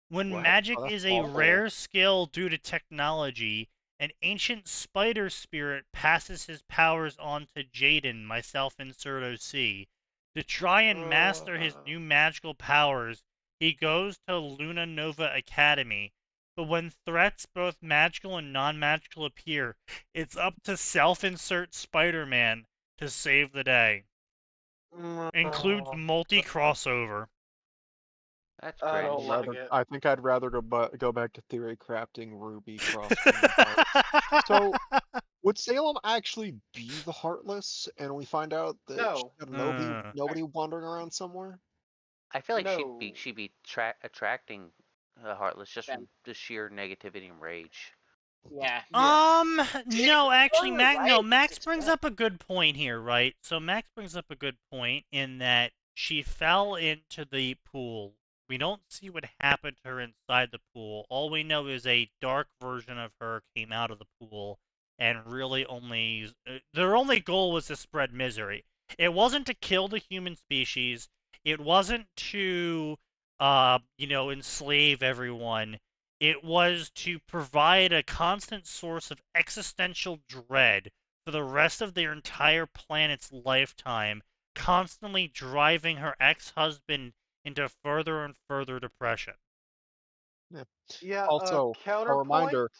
When What? magic Oh, that's is a awful. rare skill due to technology, an ancient spider spirit passes his powers on to Jaden, myself insert OC. To try and master his new magical powers, he goes to Luna Nova Academy. But when threats, both magical and non-magical, appear, it's up to self-insert Spider-Man to save the day. Includes multi-crossover. that's I cringe. don't like it. I think I'd rather go back to theory crafting Ruby cross. Kingdom Hearts. So, would Salem actually be the Heartless, and we find out that No. she's got nobody wandering around somewhere? I feel like No. she'd be attracting Heartless just Yeah. from the sheer negativity and rage. Yeah. No, actually, you're Max. No, right, Max it's brings bad. up a good point here, right? So Max brings up a good point in that she fell into the pool. We don't see what happened to her inside the pool. All we know is a dark version of her came out of the pool, and really only their only goal was to spread misery. It wasn't to kill the human species. It wasn't to, enslave everyone. It was to provide a constant source of existential dread for the rest of their entire planet's lifetime, constantly driving her ex-husband into further and further depression. Yeah, Also, a counterpoint. reminder: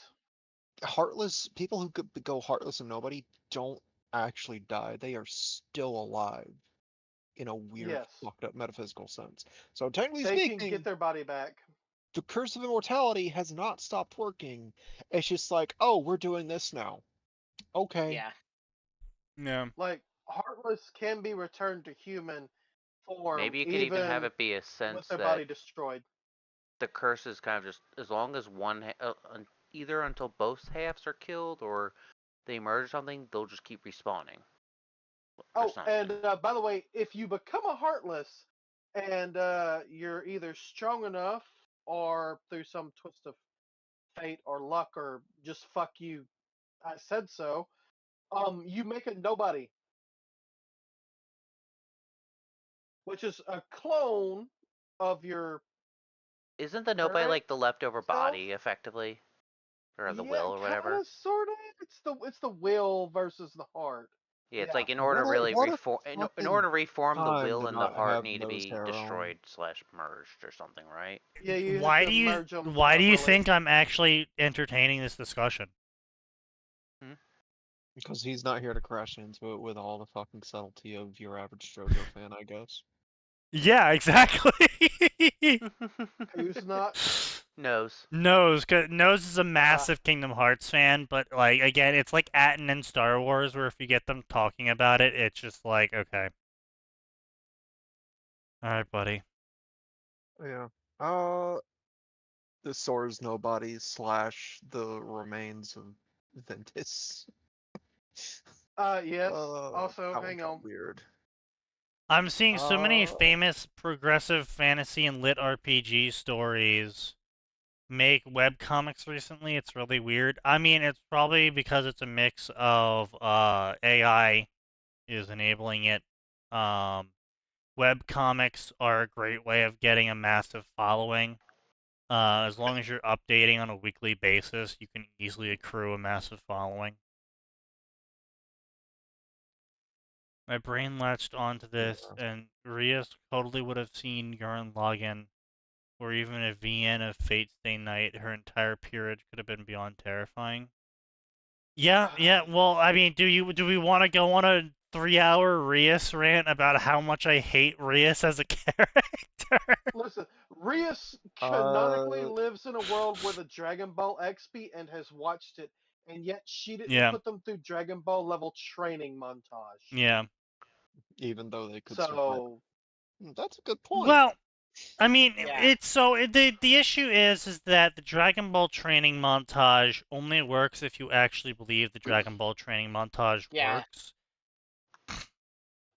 Heartless people who go Heartless and Nobody don't actually die; they are still alive in a weird, Yes. fucked up metaphysical sense. So technically They speaking, can get their body back. the curse of immortality has not stopped working. It's just like, oh, we're doing this now. Okay. Yeah. Yeah. Like, Heartless can be returned to human form, Maybe you could even have it be a sense with their that body destroyed. the curse is kind of just as long as either until both halves are killed or they merge or something, they'll just keep respawning. Oh, There's nothing. and by the way, if you become a Heartless and you're either strong enough or through some twist of fate or luck or just fuck you, I said so, you make a nobody. Which is a clone of your Isn't the nobody current like the leftover self? body, effectively? Or the will or whatever? Kinda, sorta. it's the will versus the heart. Yeah, it's Yeah. like in order to What a- really what a reform, in fucking order to reform, the time will to and the not heart have need to nose be hair on. destroyed / merged or something, right? Yeah, you have Why to do you merge them why do you properly. think I'm actually entertaining this discussion? Because he's not here to crash into it with all the fucking subtlety of your average JoJo fan, I guess. Yeah, exactly. Who's not? Nose. Nose is a massive Kingdom Hearts fan, but like again, it's like Atin and Star Wars, where if you get them talking about it, it's just like okay, all right, buddy. Yeah. The Sora's Nobody / the remains of Ventus. Yes. Also, that one hang got on. weird. I'm seeing so many Uh, famous progressive fantasy and lit RPG stories make webcomics recently. It's really weird. I mean, it's probably because it's a mix of AI is enabling it. Webcomics are a great way of getting a massive following. As long as you're updating on a weekly basis, you can easily accrue a massive following. My brain latched onto this, and Rias totally would have seen Gurren Lagann, or even a VN of Fate Stay Night. Her entire peerage could have been beyond terrifying. Yeah. Well, I mean, do we want to go on a 3-hour Rias rant about how much I hate Rias as a character? Listen, Rias canonically lives in a world with a Dragon Ball XP and has watched it, and yet she didn't Yeah. put them through Dragon Ball level training montage. Yeah. Even though they could survive. So That's a good point. Well, I mean, Yeah. the issue is that the Dragon Ball training montage only works if you actually believe the Dragon Ball training montage Yeah. works.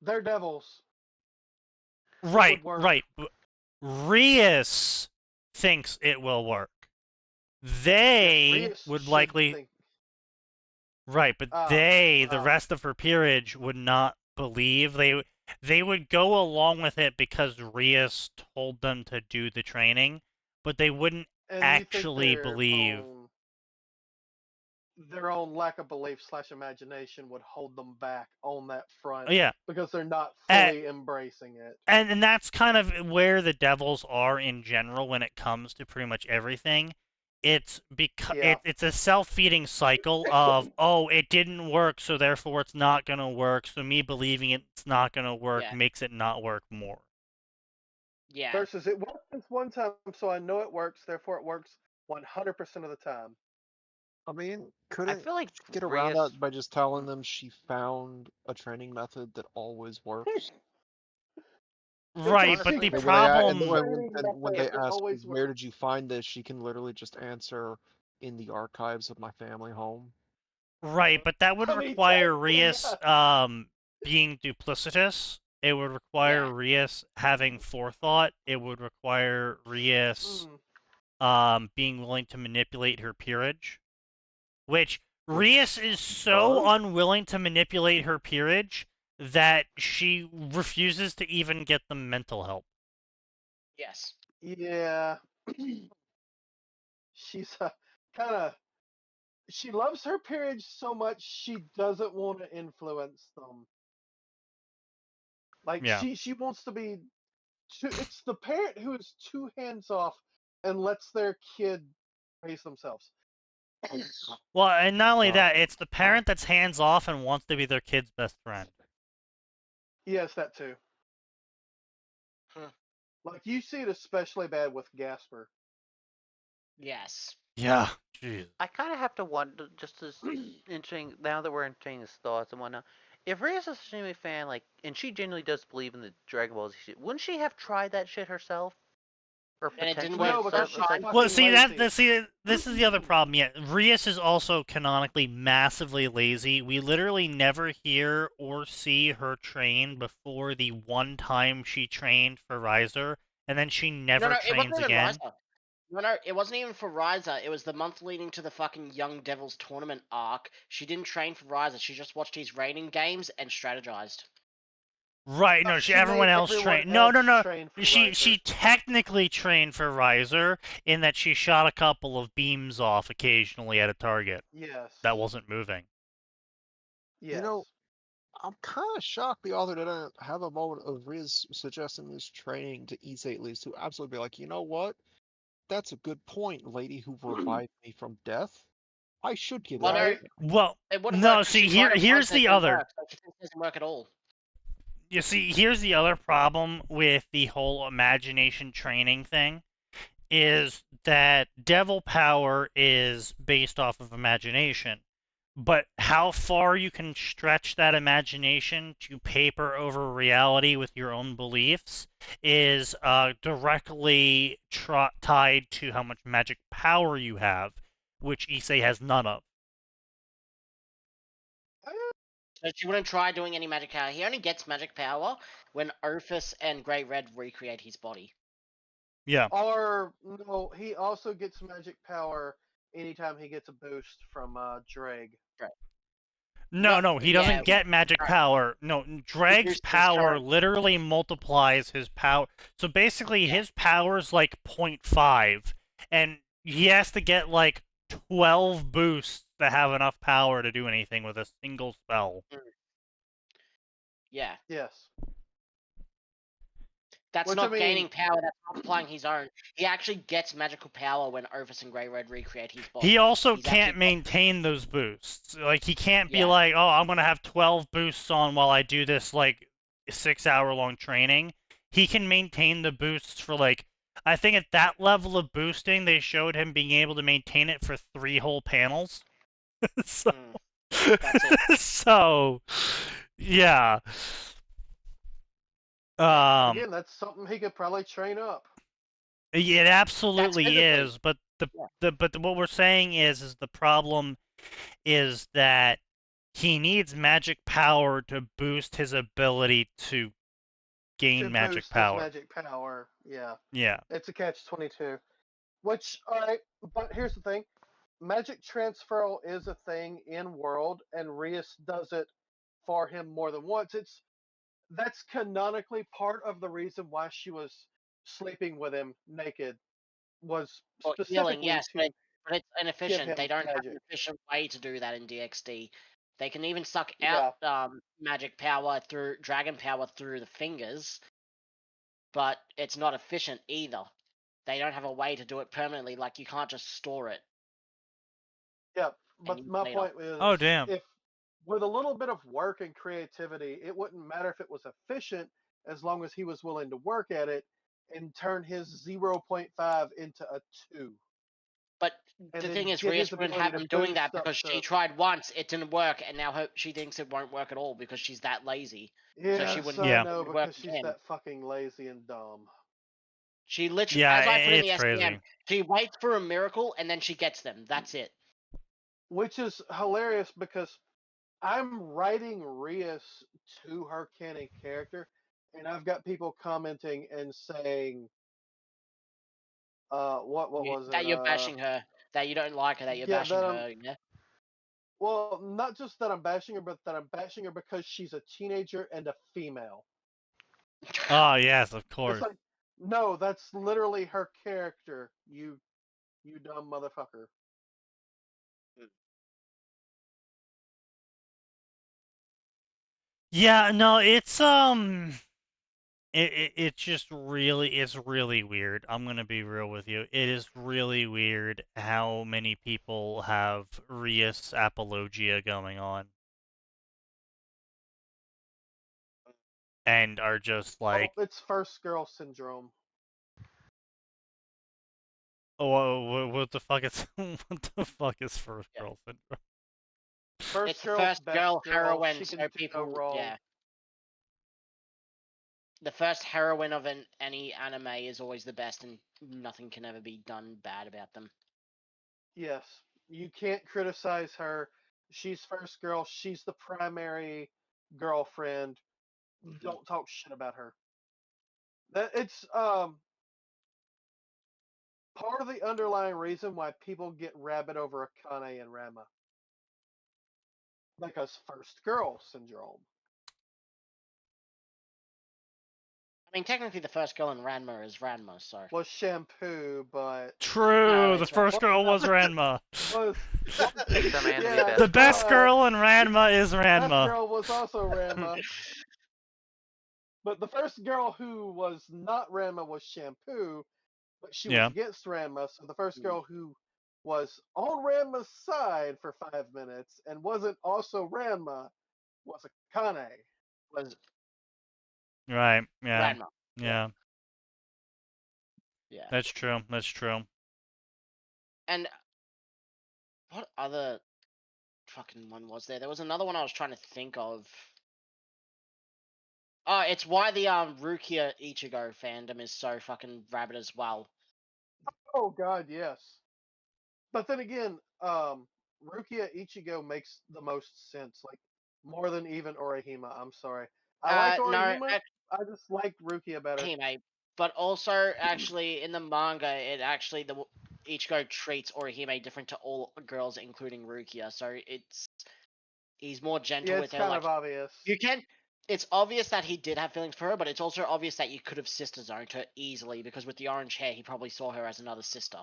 they're devils. Right, would work. right. But Rias thinks it will work. They Rias would should likely think- right, but the rest of her peerage would not believe. They would go along with it because Rias told them to do the training, but they wouldn't and actually you think believe. Their own lack of belief / imagination would hold them back on that front. Yeah. Because they're not fully embracing it. And that's kind of where the devils are in general when it comes to pretty much everything. It's because it's a self-feeding cycle of, oh, it didn't work, so therefore it's not going to work. So me believing it's not going to work makes it not work more. Yeah. Versus it worked this one time, so I know it works, therefore it works 100% of the time. I mean, couldn't I feel like get around that by just telling them she found a training method that always works? Right, but the problem... when they ask, where did you find this, she can literally just answer, in the archives of my family home. Right, but that would require Rias being duplicitous. It would require Rias having forethought. It would require Rias being willing to manipulate her peerage. Which Rias is so unwilling to manipulate her peerage that she refuses to even get them mental help. Yes. Yeah. She's kind of... She loves her peerage so much she doesn't want to influence them. Like, she wants to be... It's the parent who is too hands-off and lets their kid raise themselves. Well, and not only that, it's the parent that's hands-off and wants to be their kid's best friend. Yes, that too. Like, you see it especially bad with Gasper. Yes. Yeah. Jeez. I kind of have to wonder, just as interesting, now that we're entertaining his thoughts and whatnot, if Rias is a anime fan, like, and she genuinely does believe in the Dragon Ball Z shit, wouldn't she have tried that shit herself? Or And it didn't potentially... work. Well, see, this is the other problem. Yeah, Rias is also canonically massively lazy. We literally never hear or see her train before the one time she trained for Riser, and then she never trains again. No, it wasn't even for Riser. It was the month leading to the fucking Young Devils tournament arc. She didn't train for Riser. She just watched his raining games and strategized. Right, no, She everyone made else everyone trained. No, no, else no. train for She Riser. technically trained for Riser in that she shot a couple of beams off occasionally at a target Yes. that wasn't moving. Yes. You know, I'm kind of shocked the author didn't have a moment of Riz suggesting this training to Issei at least, to absolutely be like, you know what? That's a good point, lady who revived me from death. I should give Well, that. no, Right? Well, it wouldn't no, work. see, She tried it here's once and it the didn't other. work, so she thinks it doesn't work at all. You see, here's the other problem with the whole imagination training thing is that devil power is based off of imagination. But how far you can stretch that imagination to paper over reality with your own beliefs is directly tied to how much magic power you have, which Issei has none of. So she wouldn't try doing any magic power. He only gets magic power when Ophis and Grey Red recreate his body. Yeah. Or no, he also gets magic power anytime he gets a boost from Dreg. No, he doesn't Yeah, get magic right. power. No, Dreg's boosts his power current- literally multiplies his power. So basically, Yeah. his power's like 0.5, and he has to get like 12 boosts to have enough power to do anything with a single spell. Yeah. Yes. That's Which, not I mean- gaining power, that's multiplying his own. He actually gets magical power when Ophis and Grey Red recreate his body. He also He's can't actually- maintain those boosts. Like, he can't be Yeah. like, oh, I'm gonna have 12 boosts on while I do this, like, 6-hour-long training. He can maintain the boosts for, like, I think at that level of boosting, they showed him being able to maintain it for 3 whole panels. So, That's it. so, yeah. Again, that's something he could probably train up. It absolutely physically. is, but what we're saying is the problem is that he needs magic power to boost his ability to gain To magic boost power. His magic power, yeah. Yeah. It's a catch-22. Which, alright, but here's the thing. Magic transferal is a thing in World, and Rias does it for him more than once. That's canonically part of the reason why she was sleeping with him naked. Was Or specifically healing, yes, to but it's inefficient. him They don't have magic. an efficient way to do that in DxD. They can even suck Yeah. out magic power through dragon power through the fingers, but it's not efficient either. They don't have a way to do it permanently. Like you can't just store it. Yeah, but use my later. point is, Oh, damn. if with a little bit of work and creativity, it wouldn't matter if it was efficient as long as he was willing to work at it and turn his 0.5 into a 2. But And the then thing is, get Rias his wouldn't ability have to him doing boost that up because she to- tried once, it didn't work, and now she thinks it won't work at all because she's that lazy. Yes, she wouldn't I Yeah. know, work because she's again. that fucking lazy and dumb. She literally, Yeah, as I put in the it's SPM, crazy. she waits for a miracle and then she gets them. That's it. Which is hilarious because I'm writing Rias to her canon character, and I've got people commenting and saying, what was it? That you're bashing her, that you don't like her, that you're yeah, bashing that her. Yeah. Well, not just that I'm bashing her, but that I'm bashing her because she's a teenager and a female. Oh, yes, of It's course. like, no, that's literally her character. You dumb motherfucker. Yeah, no, it's just it's really weird. I'm gonna be real with you. It is really weird how many people have Rias apologia going on. And are just like, Oh, it's first girl syndrome. oh, what the fuck is what the fuck is first Yeah. girl syndrome? First It's the girl's first best girl girl, heroine, she so can do people, no wrong. yeah. The first heroine of any anime is always the best, and nothing can ever be done bad about them. Yes, you can't criticize her. She's first girl. She's the primary girlfriend. Don't talk shit about her. That it's part of the underlying reason why people get rabid over Akane and Rama. Because first girl syndrome. I mean, technically, the first girl in Ranma is Ranma, so. Was Shampoo, but True, No, the it's first girl was Ranma. was Pick the man to be yeah, best The best but girl in Ranma is Best Ranma. girl was also Ranma. But the first girl who was not Ranma was Shampoo, but she was Yeah. against Ranma. So the first Mm. girl who was on Ranma's side for 5 minutes and wasn't also Ranma was Akane. Was Right. Yeah. Ranma. Yeah. Yeah. That's true. That's true. And what other fucking one was there? There was another one I was trying to think of. Oh, it's why the Rukia Ichigo fandom is so fucking rabid as well. Oh God, yes. But then again, Rukia Ichigo makes the most sense, like more than even Orihime. I'm sorry. I like No, Orihime. I just like Rukia better. Orihime, but also actually in the manga, it actually the Ichigo treats Orihime different to all girls, including Rukia. So he's more gentle Yeah, with it's her. kind Like of obvious. it's obvious that he did have feelings for her, but it's also obvious that you could have sister zoned her easily because with the orange hair, he probably saw her as another sister.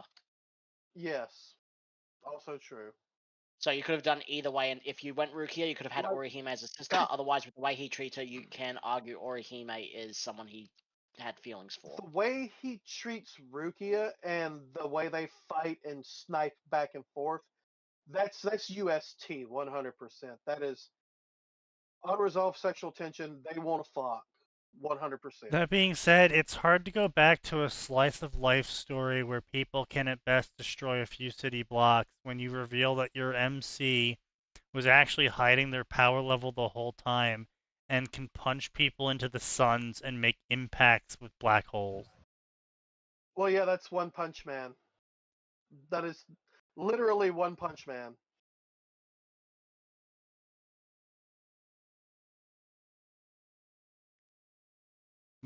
Yes. Also true. So you could have done either way, and if you went Rukia, you could have had Like- Orihime as a sister. Otherwise, with the way he treats her, you can argue Orihime is someone he had feelings for. The way he treats Rukia and the way they fight and snipe back and forth, that's UST 100%. That is unresolved sexual tension. They want to fuck 100%. That being said, it's hard to go back to a slice of life story where people can at best destroy a few city blocks when you reveal that your MC was actually hiding their power level the whole time and can punch people into the suns and make impacts with black holes. Well, yeah, that's One Punch Man. That is literally One Punch Man.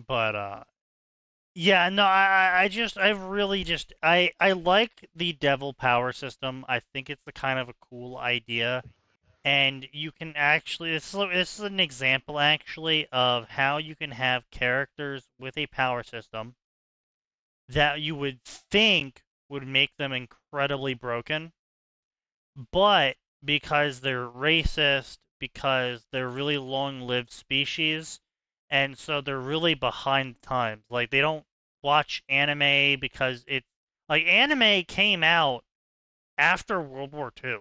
But yeah, no, I like the devil power system. I think it's the kind of a cool idea. And you can actually, this is an example actually of how you can have characters with a power system that you would think would make them incredibly broken, but because they're racist, because they're really long-lived species, and so they're really behind times. Like they don't watch anime because anime came out after World War II.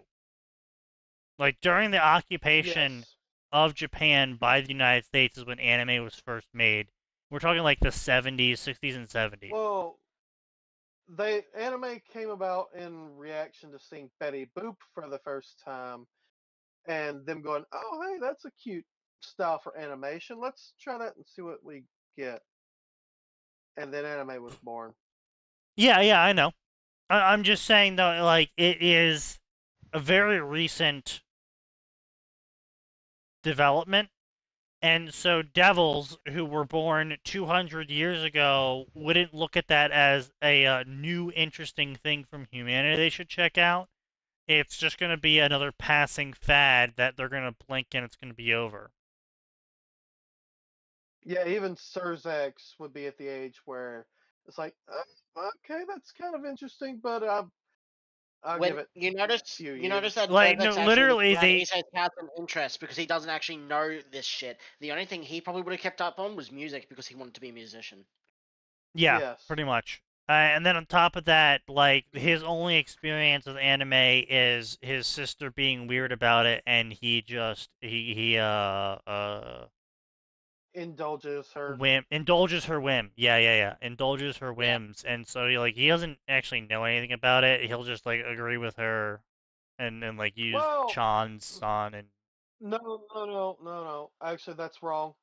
Like during the occupation Yes. of Japan by the United States is when anime was first made. We're talking like the 70s, 60s, and 70s. Well, anime came about in reaction to seeing Betty Boop for the first time, and them going, "Oh, hey, that's a cute style for animation. Let's try that and see what we get." And then anime was born. Yeah, yeah, I know. I'm just saying though, like it is a very recent development, and so devils who were born 200 years ago wouldn't look at that as a new interesting thing from humanity they should check out. It's just going to be another passing fad that they're going to blink and it's going to be over. Yeah, even Surzax would be at the age where it's like, okay, that's kind of interesting, but I'll When give it you notice, a few you years. notice that Like, Zerbex no, actually literally, looks around and they- he says has an interest because he doesn't actually know this shit. The only thing he probably would have kept up on was music because he wanted to be a musician. Yeah, Yes. pretty much. And then on top of that, like his only experience with anime is his sister being weird about it, and he just Indulges her. indulges her whim. Yeah. Indulges her whims, and so he doesn't actually know anything about it. He'll just like agree with her, and like use Well, Chan's son and No. Actually, that's wrong.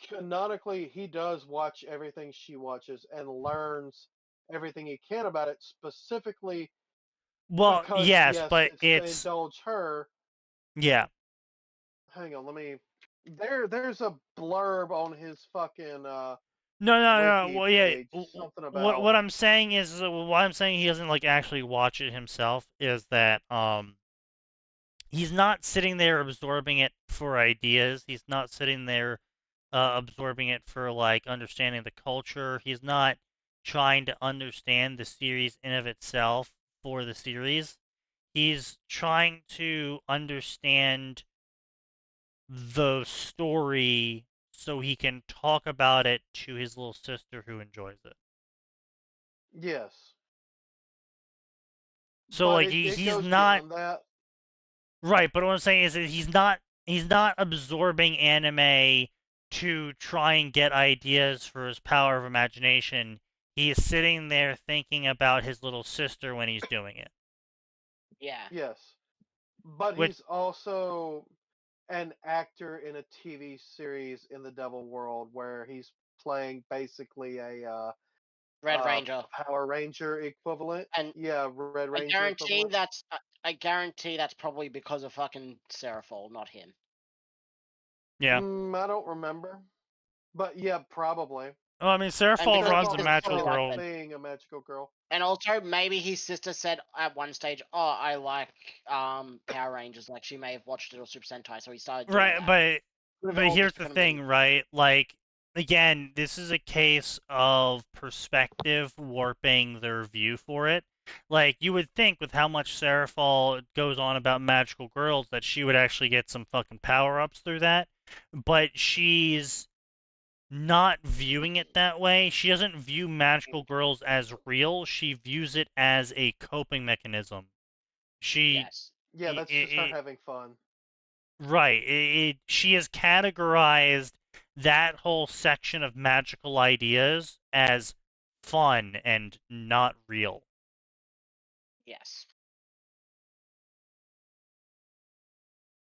Canonically, he does watch everything she watches and learns everything he can about it, specifically well, because, yes, yes, but it's to indulge her. yeah. Hang on, let me. There's a blurb on his fucking No. wiki Well, yeah. page. Something about. What I'm saying is, why I'm saying he doesn't like actually watch it himself is that he's not sitting there absorbing it for ideas. He's not sitting there absorbing it for like understanding the culture. He's not trying to understand the series in of itself for the series. He's trying to understand the story so he can talk about it to his little sister who enjoys it. Yes. So But like it he's goes not beyond that. right, but what I'm saying is that he's not absorbing anime to try and get ideas for his power of imagination. He is sitting there thinking about his little sister when he's doing it. Yeah. Yes. But Which he's also an actor in a TV series in the Devil world where he's playing basically a Red Ranger. Power Ranger equivalent. And Yeah, Red I Ranger guarantee equivalent. that's I guarantee that's probably because of fucking Seraphol, not him. yeah. I don't remember. But yeah, probably. Oh, I mean, And Seraphol because runs a it's magical probably like girl. that. Being a magical girl. And also maybe his sister said at one stage, "Oh, I like Power Rangers." Like she may have watched it or Super Sentai, so he started doing Right, that. but here's the thing, right? Like, again, this is a case of perspective warping their view for it. Like, you would think with how much Seraphol goes on about magical girls that she would actually get some fucking power-ups through that, but she's not viewing it that way. She doesn't view magical girls as real. She views it as a coping mechanism. She Yes. Yeah, that's just her having fun. Right. She has categorized that whole section of magical ideas as fun and not real. Yes.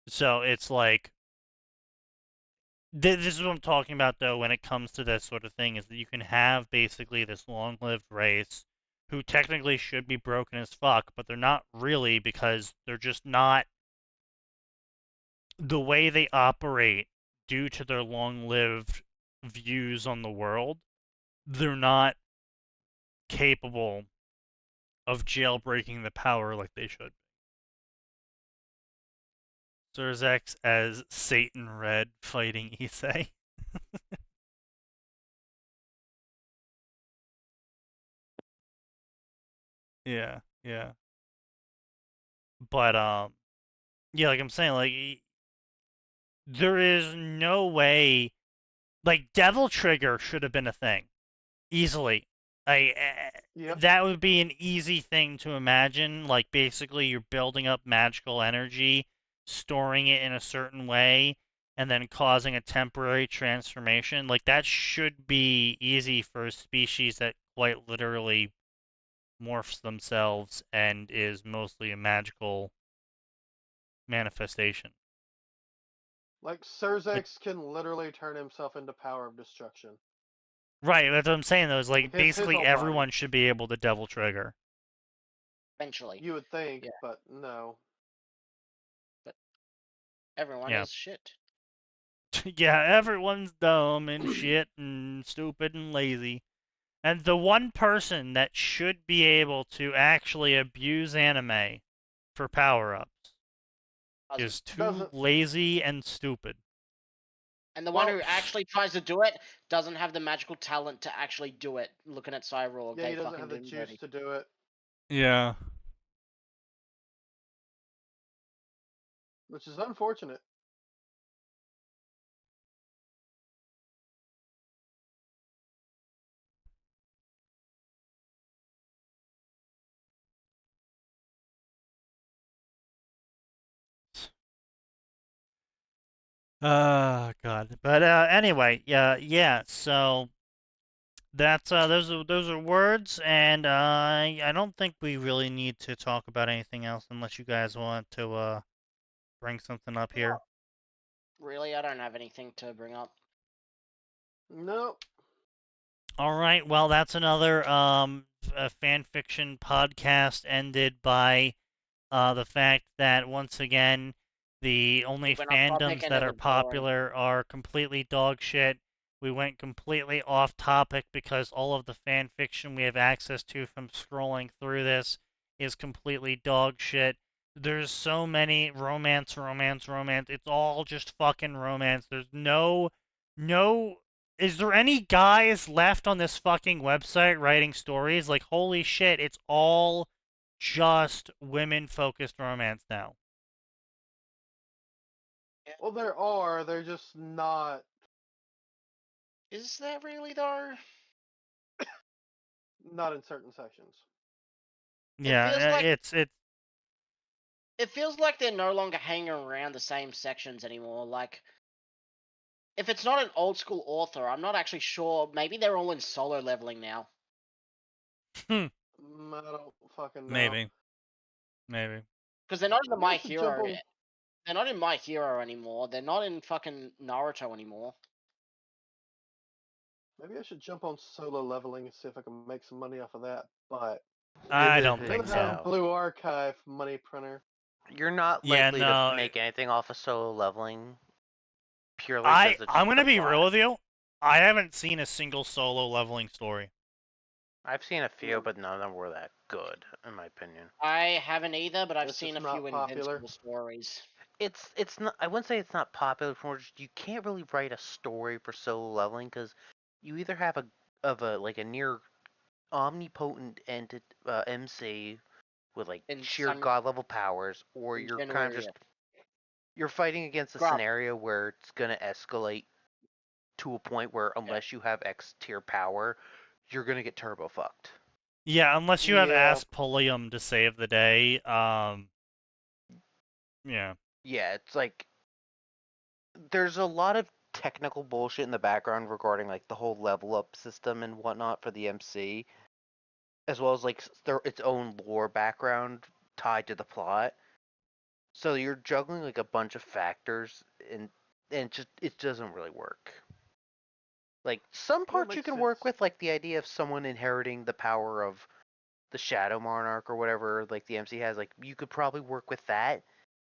So it's like this is what I'm talking about though when it comes to this sort of thing is that you can have basically this long-lived race who technically should be broken as fuck, but they're not really because they're just not the way they operate due to their long-lived views on the world. They're not capable of jailbreaking the power like they should. Zerzex as Satan Red fighting Issei. Yeah, yeah. But yeah, like I'm saying, like there is no way like Devil Trigger should have been a thing easily. Yep. That would be an easy thing to imagine. Like basically, you're building up magical energy, storing it in a certain way, and then causing a temporary transformation. Like that should be easy for a species that quite literally morphs themselves and is mostly a magical manifestation. Like Surzex can literally turn himself into Power of Destruction. Right, that's what I'm saying though, is like His basically whole everyone body. should be able to Devil Trigger. Eventually. You would think, Yeah. but no. But everyone Yeah. is shit. Yeah, everyone's dumb and shit and stupid and lazy. And the one person that should be able to actually abuse anime for power-ups is too Doesn't. lazy and stupid. And the one Well, who actually tries to do it doesn't have the magical talent to actually do it. Looking at Cyril, Yeah, they he doesn't fucking have the do him juice dirty. to do it. Yeah. Which is unfortunate. Oh God. But anyway, yeah. So that's those are words, and I don't think we really need to talk about anything else unless you guys want to bring something up here. Really, I don't have anything to bring up. Nope. All right. Well, that's another fan fiction podcast ended by the fact that once again the only Went off topic fandoms and that it are was boring. popular are completely dog shit. We went completely off topic because all of the fan fiction we have access to from scrolling through this is completely dog shit. There's so many romance. It's all just fucking romance. There's no no. Is there any guys left on this fucking website writing stories? Like, holy shit, it's all just women-focused romance now. Well, there are. They're just not. Is that really though? Not in certain sections. Yeah, feels like- it's It feels like they're no longer hanging around the same sections anymore. Like, if it's not an old school author, I'm not actually sure. Maybe they're all in solo leveling now. I don't fucking know. maybe. Because they're not in the Maybe My I should jump Hero. on- They're not in My Hero anymore. They're not in fucking Naruto anymore. Maybe I should jump on solo leveling and see if I can make some money off of that. But I don't I'm think gonna have so. Blue Archive money printer. You're not Yeah, likely no, to make anything off of solo leveling. Purely I'm because it's gonna the be plot. real with you. I haven't seen a single solo leveling story. I've seen a few, but none of them were that good, in my opinion. I haven't either, but I've It's seen a just not few popular. Invincible stories. It's not. I wouldn't say it's not popular. For just, you can't really write a story for solo leveling because you either have a near omnipotent MC with like In sheer some- god level powers, or in you're kind general, of just yeah. you're fighting against a Grab. scenario where it's gonna escalate to a point where unless you have X tier power, you're gonna get turbo fucked. Yeah, unless you have Yeah. Aspolium to save the day. Yeah. Yeah, it's like there's a lot of technical bullshit in the background regarding like the whole level up system and whatnot for the MC, as well as like its own lore background tied to the plot. So you're juggling like a bunch of factors, and it doesn't really work. Like some parts you makes can work sense. with, like the idea of someone inheriting the power of the Shadow Monarch or whatever, like the MC has. Like you could probably work with that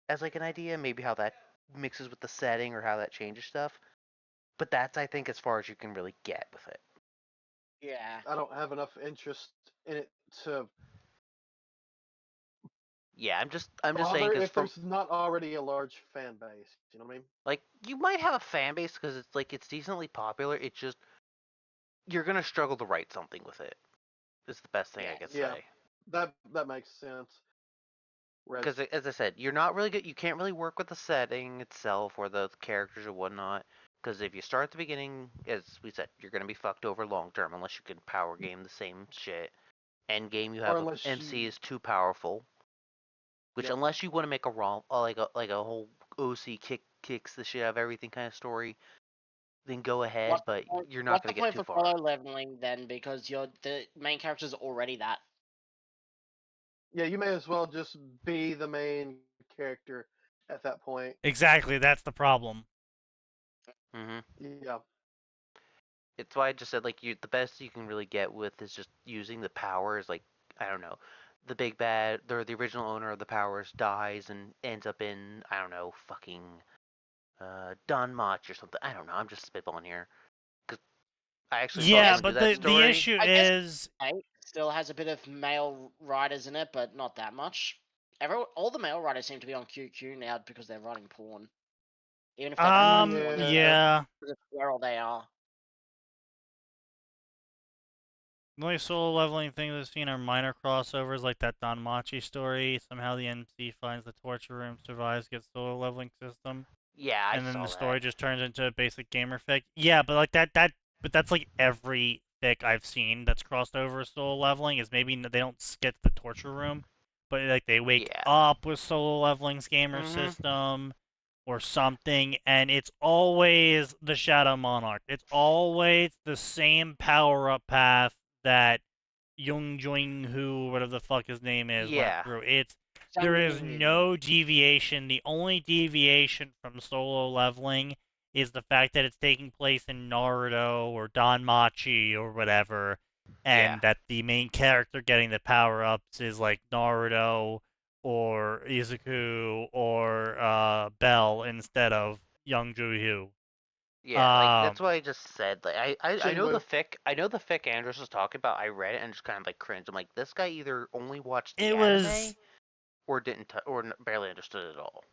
as like an idea, maybe how that mixes with the setting or how that changes stuff. But that's I think as far as you can really get with it. Yeah. I don't have enough interest in it to Yeah, I'm just saying bother because if there's not already a large fan base. You know what I mean? like you might have a fan base because it's decently popular. It's just you're gonna struggle to write something with it. Is the best thing I could Yeah. say. That makes sense. Whereas Because as I said, you're not really good. You can't really work with the setting itself or the characters or whatnot. Because if you start at the beginning, as we said, you're gonna be fucked over long term unless you can power game the same shit. End game, you have unless MC you- is too powerful. Which Yep. unless you want to make a ROM like a whole OC kicks the shit out of everything kind of story, then go ahead. What's But point- you're not what's gonna the get point too for far. solo leveling then? Because the main character's already that. yeah, you may as well just be the main character at that point. Exactly, that's the problem. hmm Yeah. It's why I just said like the best you can really get with is just using the powers. Like I don't know, the big bad or the original owner of the powers dies and ends up in I don't know fucking Don Mach or something. I don't know. I'm just spitballing here because I actually saw Yeah, someone do but that the story. issue I guess- is It still has a bit of male writers in it, but not that much. All the male writers seem to be on QQ now because they're writing porn. Even if they don't write porn, yeah. because of where all they are. The only solo leveling things I've seen are minor crossovers like that Don Machi story. Somehow the MC finds the torture room, survives, gets solo leveling system, Yeah, I and then saw the that. story just turns into a basic gamer fic. Yeah, but like but that's like every fic I've seen that's crossed over solo leveling is maybe they don't skip the torture room, but like they wake Yeah. up with solo leveling's gamer Mhm. system or something, and it's always the Shadow Monarch. It's always the same power up path that Young Joing Hu, whatever the fuck his name is, Yeah. went through. There is no deviation. The only deviation from solo leveling is the fact that it's taking place in Naruto or Danmachi or whatever, and Yeah. that the main character getting the power ups is like Naruto or Izuku or Bell instead of Young Ju-hyu. Yeah, like that's what I just said. Like I know the Shinwu. fic Andrews was talking about. I read it and just kind of like cringed. I'm like, this guy either only watched the It anime was or didn't or barely understood it at all.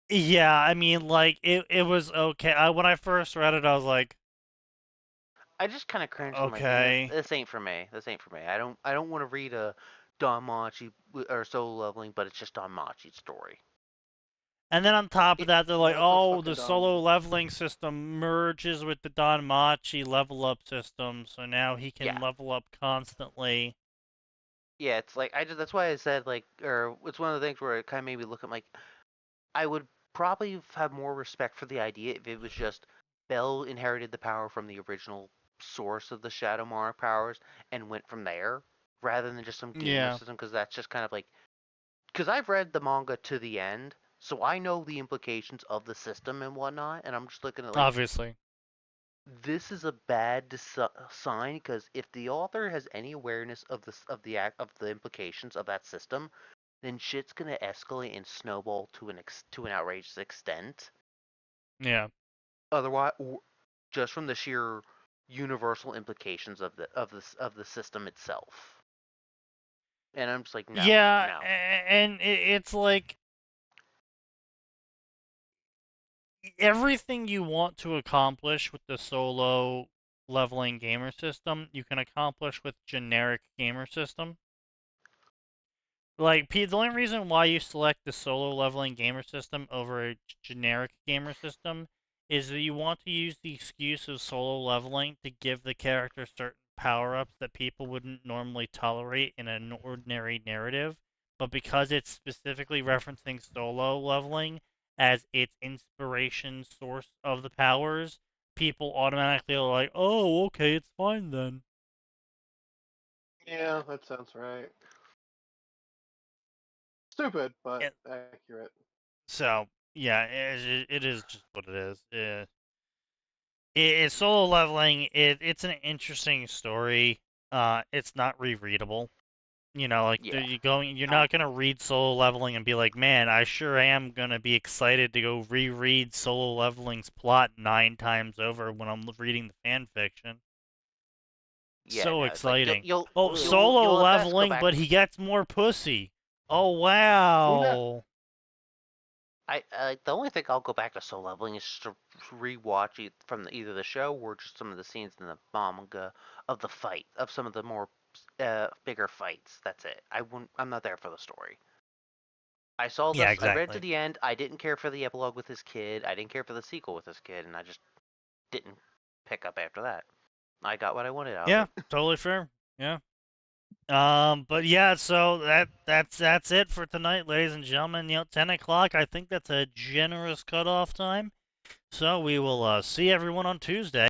Yeah, I mean, like it was okay. When I first read it, I was like, I just kind of cringed. I'm like, okay. this ain't for me. This ain't for me. I don't want to read a Don Machi or solo leveling, but it's just Don Machi's story. And then on top of It, that, they're like, More for oh, fucking the Don. solo leveling system merges with the Danmachi level up system, so now he can Yeah. level up constantly. Yeah, it's like that's why I said like, or it's one of the things where it kind of made me look at like, I would probably have more respect for the idea if it was just Bell inherited the power from the original source of the Shadow Monarch powers and went from there, rather than just some gamer Yeah. system, because that's just kind of like, because I've read the manga to the end, so I know the implications of the system and whatnot, and I'm just looking at like, Obviously. this is a bad sign, because if the author has any awareness of the implications of that system, then shit's gonna escalate and snowball to an outrageous extent. Yeah. Otherwise, just from the sheer universal implications of the system itself. And I'm just like, no, Yeah, no. and it's like everything you want to accomplish with the solo leveling gamer system, you can accomplish with generic gamer system. Like, the only reason why you select the solo leveling gamer system over a generic gamer system is that you want to use the excuse of solo leveling to give the character certain power-ups that people wouldn't normally tolerate in an ordinary narrative. But because it's specifically referencing solo leveling as its inspiration source of the powers, people automatically are like, oh, okay, it's fine then. Yeah, that sounds right. Stupid, but It, accurate. so, yeah, it is just what it is. It's solo leveling. It's an interesting story. It's not rereadable. You know, like Yeah. you're not gonna read solo leveling and be like, man, I sure am gonna be excited to go reread solo leveling's plot 9 times over when I'm reading the fan fiction. Yeah, So no, it's like exciting. Oh, solo you'll at best go leveling, back. but he gets more pussy. Oh Who that? wow. The only thing I'll go back to solo leveling is just to rewatch it from either the show or just some of the scenes in the manga of the fight, of some of the more bigger fights. That's it. I'm not there for the story. I saw Yeah, this. I read to exactly. the end. I didn't care for the epilogue with his kid. I didn't care for the sequel with his kid, and I just didn't pick up after that. I got what I wanted out of Yeah, it. totally fair. Yeah. But yeah, so that's it for tonight, ladies and gentlemen. 10 o'clock. I think that's a generous cutoff time. So we will see everyone on Tuesday.